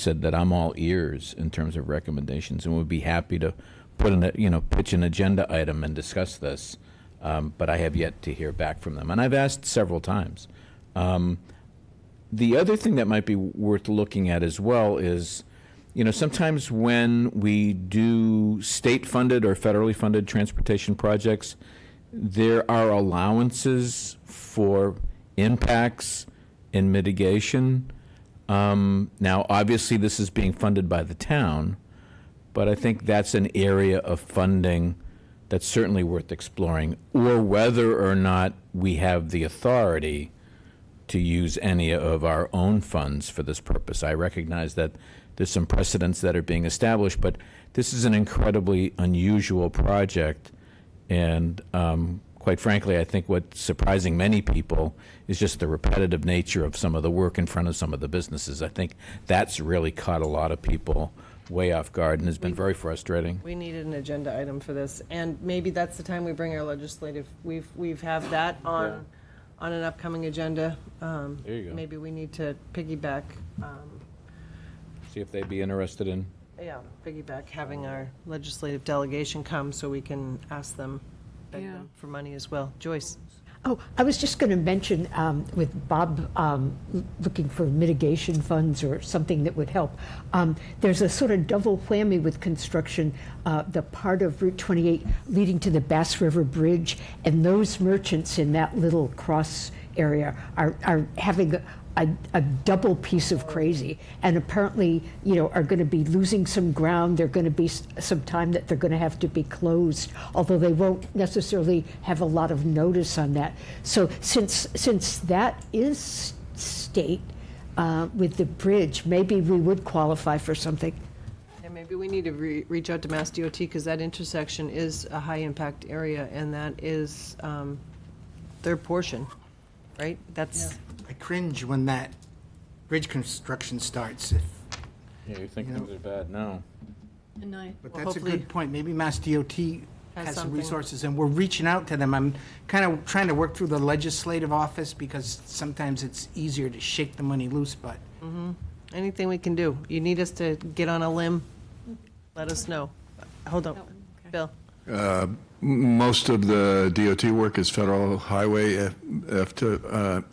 said that I'm all ears in terms of recommendations, and would be happy to put in pitch an agenda item and discuss this. But I have yet to hear back from them, and I've asked several times. The other thing that might be worth looking at as well is, you know, sometimes when we do state-funded or federally funded transportation projects, there are allowances for impacts and mitigation. Now, obviously, this is being funded by the town, but I think that's an area of funding that's certainly worth exploring, or whether or not we have the authority to use any of our own funds for this purpose. I recognize that there's some precedents that are being established, but this is an incredibly unusual project, and quite frankly, I think what's surprising many people is just the repetitive nature of some of the work in front of some of the businesses. I think that's really caught a lot of people way off guard and has been very frustrating. We needed an agenda item for this, and maybe that's the time we bring our legislative, we've have that on an upcoming agenda. There you go. Maybe we need to piggyback, See if they'd be interested in. piggyback having our legislative delegation come so we can ask them, beg them for money as well. Joyce? Oh, I was just going to mention, with Bob looking for mitigation funds or something that would help, there's a sort of double whammy with construction, the part of Route 28 leading to the Bass River Bridge, and those merchants in that little cross area are having a double piece of crazy, and apparently, you know, are going to be losing some ground. They're going to be some time that they're going to have to be closed, although they won't necessarily have a lot of notice on that. So since that is state with the bridge, maybe we would qualify for something. And maybe we need to reach out to Mass DOT, because that intersection is a high-impact area, and that is their portion, right? That's. I cringe when that bridge construction starts. Yeah, you think things are bad now. But that's a good point. Maybe Mass DOT has some something. resources, and we're reaching out to them. I'm kind of trying to work through the legislative office, because sometimes it's easier to shake the money loose, but. Anything we can do. You need us to get on a limb? Let us know. Hold on. Bill? Most of the DOT work is federal highway,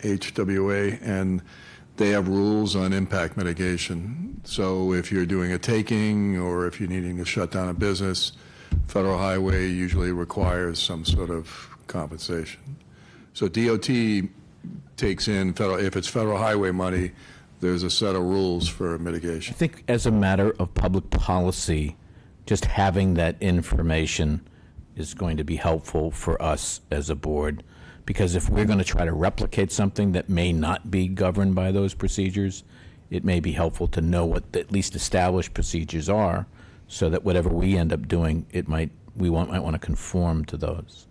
HWA, and they have rules on impact mitigation. So if you're doing a taking or if you're needing to shut down a business, federal highway usually requires some sort of compensation. So DOT takes in federal, if it's federal highway money, there's a set of rules for I mitigation. think as a matter of public policy, just having that information is going to be helpful for us as a board, because if we're going to try to replicate something that may not be governed by those procedures, it may be helpful to know what the at least established procedures are, so that whatever we end up doing, might want to conform to those.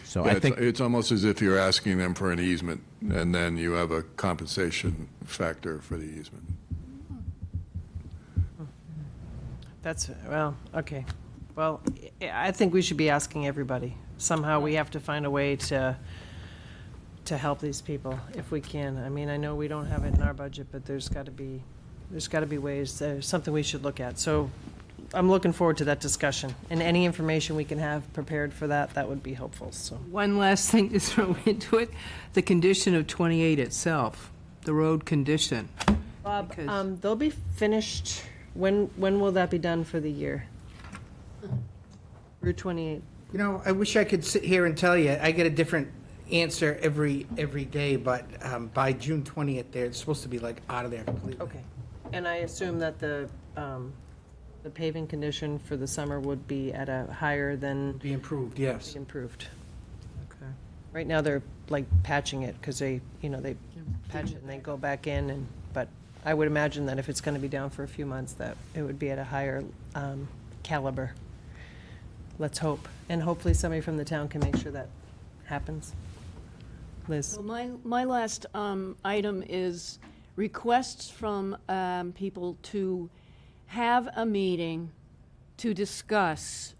So Yeah, I think it's almost as if you're asking them for an easement, and then you have a compensation factor for the easement. That's, well, okay. Well, I think we should be asking everybody. Somehow we have to find a way to help these people if we can. I mean, I know we don't have it in our budget, but there's got to be ways, there's something we should look at. So I'm looking forward to that discussion, and any information we can have prepared for that would be helpful, so. One last thing to throw into it, the condition of 28 itself, the road condition. Bob, Because- they'll be finished, when will that be done for the year? Route 28. You know, I wish I could sit here and tell you, I get a different answer every day, but by June 20th, they're supposed to be like out of there completely. Okay. And I assume that the paving condition for the summer would be at a higher than. Be improved, yes. Be improved. Okay. Right now, they're like patching it, because they patch it and they go back in, but I would imagine that if it's gonna be down for a few months, that it would be at a higher caliber. Let's hope. And hopefully somebody from the town can make sure that happens. Liz? So my last item is requests from people to have a meeting to discuss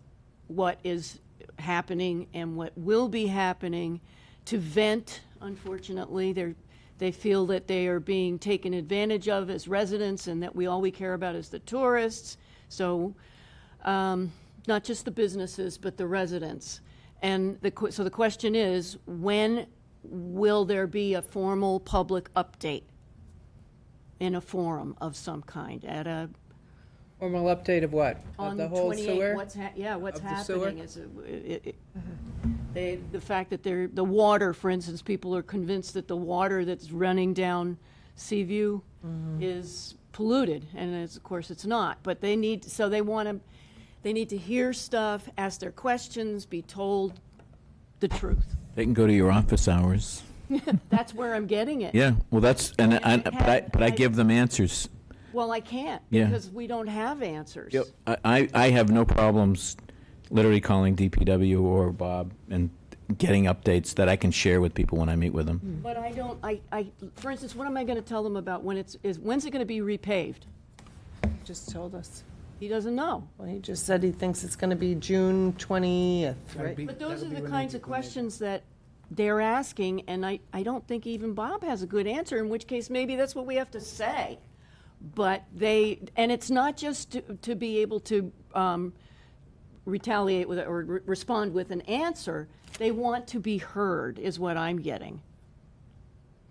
what is happening and what will be happening, to vent. Unfortunately, they feel that they are being taken advantage of as residents, and that all we care about is the tourists. So not just the businesses, but the residents. And so the question is, when will there be a formal public update in a forum of some kind, at a Formal update of what? Of on the whole 28, sewer? what's Of the sewer? happening is the fact that the water, for instance, people are convinced that the water that's running down Seaview is polluted, and of course it's not. But they need to hear stuff, ask their questions, be told the truth. they can go to your office hours. That's where I'm getting it. Yeah, well, but I give them answers. Well, I can't, Yeah. because we don't have answers. Yep. I have no problems literally calling DPW or Bob and getting updates that I can share with people when I meet with them. But I don't, for instance, what am I going to tell them about when's it going to be repaved? Just told us. He doesn't know. Well, he just said he thinks it's gonna be June 20th, right? But those are the kinds of questions that they're asking, and I don't think even Bob has a good answer, in which case maybe that's what we have to say. But and it's not just to be able to retaliate with or respond with an answer. They want to be heard, is what I'm getting.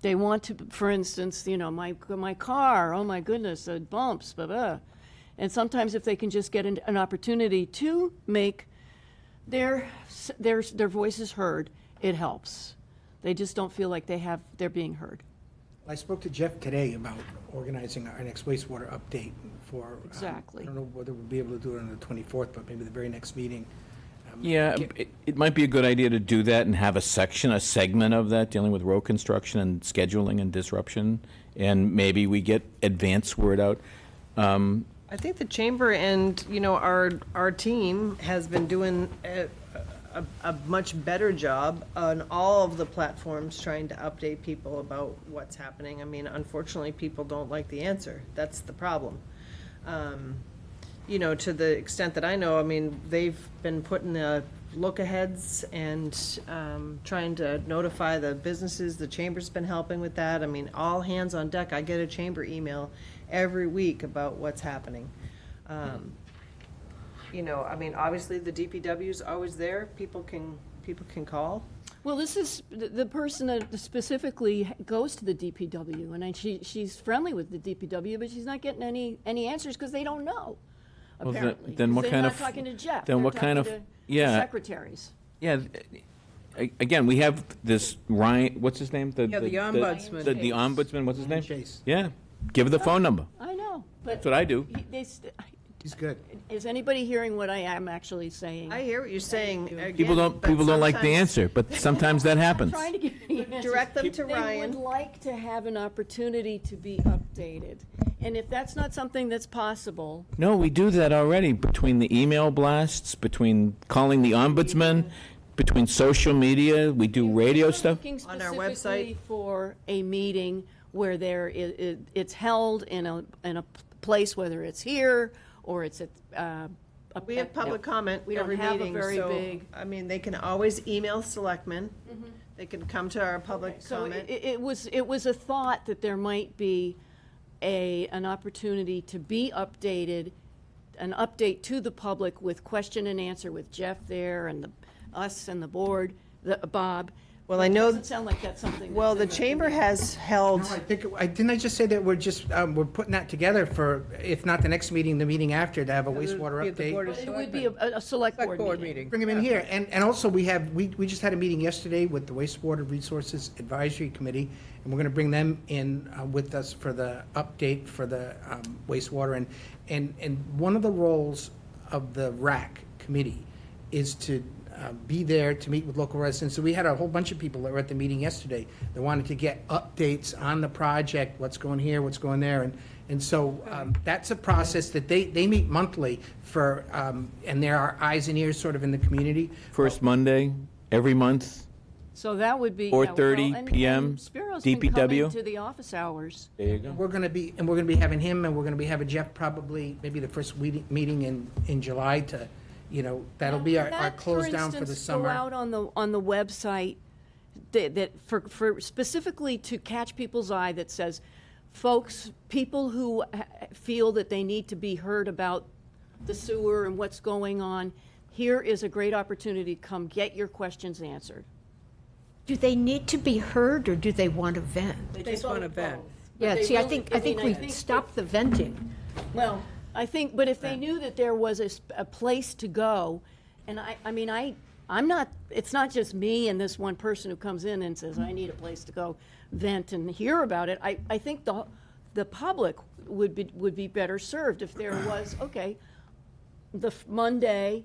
They want to, for instance, my car, oh my goodness, bumps, blah, blah. And sometimes if they can just get an opportunity to make their voices heard, it helps. They just don't feel like they're being heard. I spoke to Jeff today about organizing our next wastewater update for. Exactly. I don't know whether we'll be able to do it on the 24th, but maybe the very next meeting. Yeah, it might be a good idea to do that and have a segment of that dealing with road construction and scheduling and disruption, and maybe we get advance word out. I think the chamber and, our team has been doing a much better job on all of the platforms trying to update people about what's happening. I mean, unfortunately, people don't like the answer. That's the problem. To the extent that I know, I mean, they've been putting the look-aheads and trying to notify the businesses. The chamber's been helping with that. I mean, all hands on deck. I get a chamber email every week about what's happening. you know, I mean, obviously, the DPW's always there, people can call. Well, this is the person that specifically goes to the DPW, and she's friendly with the DPW, but she's not getting any answers because they don't know, Well, apparently. then what 'Cause kind they're of- not talking to Jeff. then they're what kind talking of- to yeah. the secretaries. Yeah, again, we have this Ryan, what's his name? Yeah, the ombudsman. The ombudsman, what's his name? Chase. Yeah, give her the phone number. I know, but That's what I do. He's good. Is anybody hearing what I am actually saying? I hear what you're saying. People don't like the answer, but sometimes that happens. Trying to get the answers. Direct them to They Ryan. would like to have an opportunity to be updated, and if that's not something that's possible, No, we do that already, between the email blasts, between calling the ombudsman, between social media, we do radio stuff. looking On our specifically website. for a meeting where it's held in a place, whether it's here or it's at. We have public comment We don't every have a meeting, very so, big- I mean, they can always email selectmen. They can come to our public So comment. it was a thought that there might be an opportunity to be updated, an update to the public with question and answer with Jeff there and us and the board, Bob. Well, I know- It doesn't sound like that's something. Well, that's the in chamber has held, No, didn't I just say that we're just, we're putting that together for, if not the next meeting, the meeting after, to have a wastewater be at the Board update? of But it would be a select board meeting. Bring them in here. And also, we just had a meeting yesterday with the Wastewater Resources Advisory Committee, and we're going to bring them in with us for the update for the wastewater. And one of the roles of the RAC committee is to be there to meet with local residents. So we had a whole bunch of people that were at the meeting yesterday that wanted to get updates on the project, what's going here, what's going there. And so that's a process that they meet monthly for, and there are eyes and ears sort of in the community. First Monday, every month. So that would be. 4:30 p.m. and Spiro's can come DPW. into the office hours. There you go. We're going to be having him, and we're going to be having Jeff probably maybe the first meeting in July to, that'll be our That, close down for the instance, summer. Go out on the website that for specifically to catch people's eye that says, folks, people who feel that they need to be heard about the sewer and what's going on, here is a great opportunity to come get your questions answered. Do they need to be heard, or do they want to vent? They just want to vent. Yeah, they see, I really- think I mean, I we think stopped the venting. Well, I think, but if they knew that there was a place to go, and I'm not, it's not just me and this one person who comes in and says, I need a place to go vent and hear about it. I think the public would be better served if there was, okay, Monday,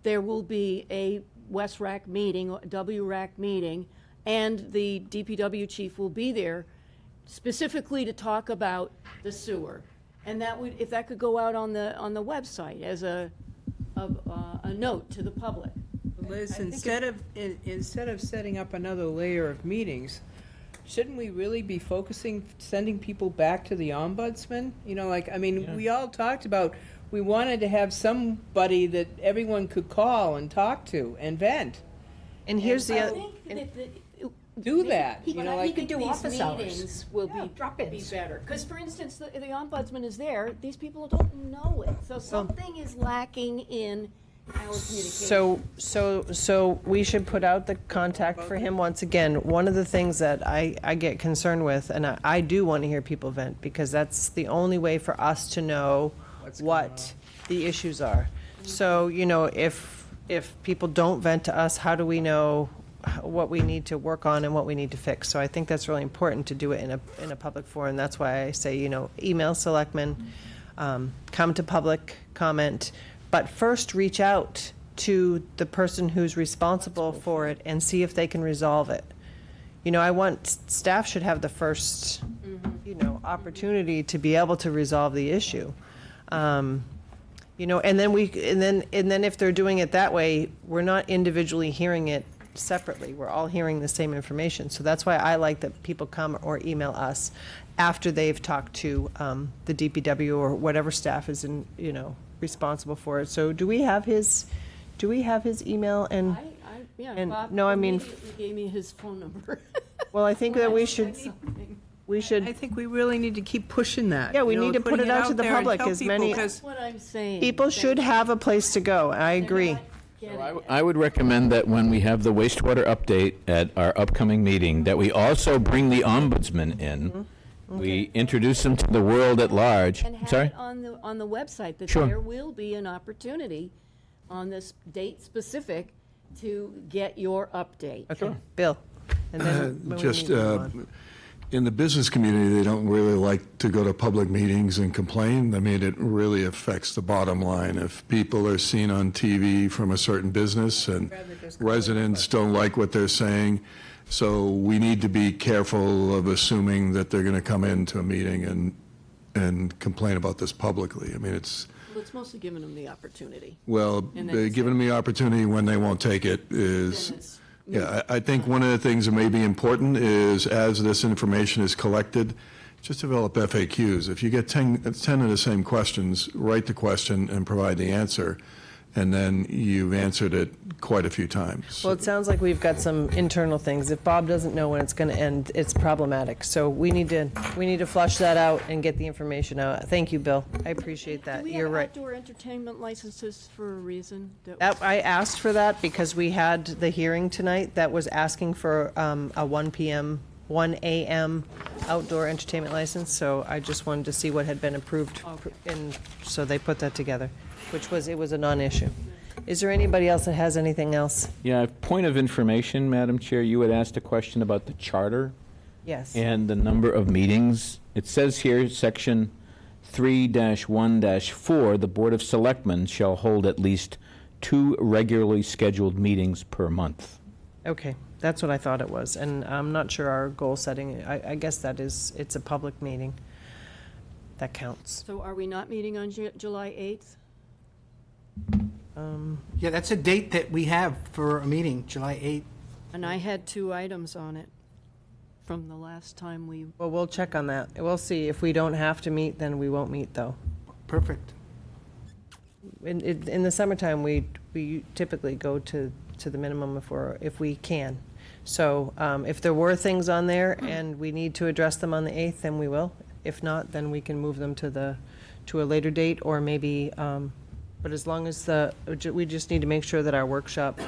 there will be a West RAC meeting, a WRAC meeting, and the DPW chief will be there specifically to talk about the sewer. And that would, if that could go out on the website as a note to the public. Liz, instead of setting up another layer of meetings, shouldn't we really be sending people back to the ombudsman? We all talked about, we wanted to have somebody that everyone could call and talk to and vent. and here's the I other, think that if Do that. He could do these office hours. meetings will Yeah, be drop-ins. better. Because, for instance, the ombudsman is there, these people don't know it. So something is lacking in our communication. So we should put out the contact for him once again. One of the things that I get concerned with, and I do want to hear people vent, because that's the only way for us to know what the issues are. So, if people don't vent to us, how do we know what we need to work on and what we need to fix? So I think that's really important to do it in a public forum. That's why I say, email selectmen, come to public comment, but first reach out to the person who's responsible for it and see if they can resolve it. I want, staff should have the first, opportunity to be able to resolve the issue. And then if they're doing it that way, we're not individually hearing it separately. We're all hearing the same information. So that's why I like that people come or email us after they've talked to the DPW or whatever staff is responsible for it. So do we have his email and? Yeah, and- Bob no, I mean, immediately gave me his phone number. Well, I think that we should, we should, I think we really need to keep pushing that. yeah, we you know, need to put putting it out to the there and public tell as people, many, 'cause What I'm saying. people should have a place to go. I agree. I would recommend that when we have the wastewater update at our upcoming meeting, that we also bring the ombudsman in. We introduce him to the world at large. And have Sorry? it on the website, that Sure. there will be an opportunity on this date specific to get your update. Okay, Bill. And then when we Just, need to move on. in the business community, they don't really like to go to public meetings and complain. I mean, it really affects the bottom line. If people are seen on TV from a certain business and residents don't like what they're saying, so we need to be careful of assuming that they're going to come into a meeting and complain about this publicly. I mean, it's, Well, it's mostly giving them the opportunity. well, And then they're it's giving them the opportunity when they won't take it is, Then it's yeah, I think one of the things that may be important is, as this information is collected, just develop FAQs. If you get 10 of the same questions, write the question and provide the answer, and then you've answered it quite a few times. Well, it sounds like we've got some internal things. If Bob doesn't know when it's going to end, it's problematic. So we need to flush that out and get the information out. Thank you, Bill. I appreciate that. Do we You're have right. outdoor entertainment licenses for a reason? I asked for that because we had the hearing tonight that was asking for a 1 a.m. outdoor entertainment license, so I just wanted to see what had been approved, and so they put that together, it was a non-issue. Is there anybody else that has anything else? Yeah, point of information, Madam Chair, you had asked a question about the charter. Yes. And the number of meetings. It says here, section 3-1-4, the Board of Selectmen shall hold at least 2 regularly scheduled meetings per month. Okay, that's what I thought it was, and I'm not sure our goal setting, I guess it's a public meeting. That counts. So are we not meeting on July 8th? Yeah, that's a date that we have for a meeting, July 8th. And I had 2 items on it from the last time we. Well, we'll check on that. We'll see. If we don't have to meet, then we won't meet, though. Perfect. In the summertime, we typically go to the minimum if we can. So if there were things on there and we need to address them on the 8th, then we will. If not, then we can move them to a later date, or maybe, but as long as we just need to make sure that our workshop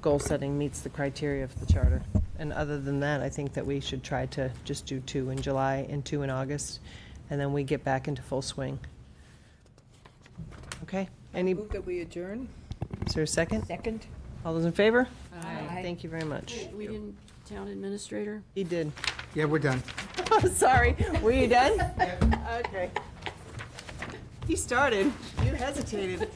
goal setting meets the criteria of the charter. And other than that, I think that we should try to just do 2 in July and 2 in August, and then we get back into full swing. Okay? Move that we adjourn? Is there a second? Second. All those in favor? Aye. Thank you very much. We didn't, town administrator? He did. Yeah, we're done. Sorry, were you done? Okay. He started. You hesitated.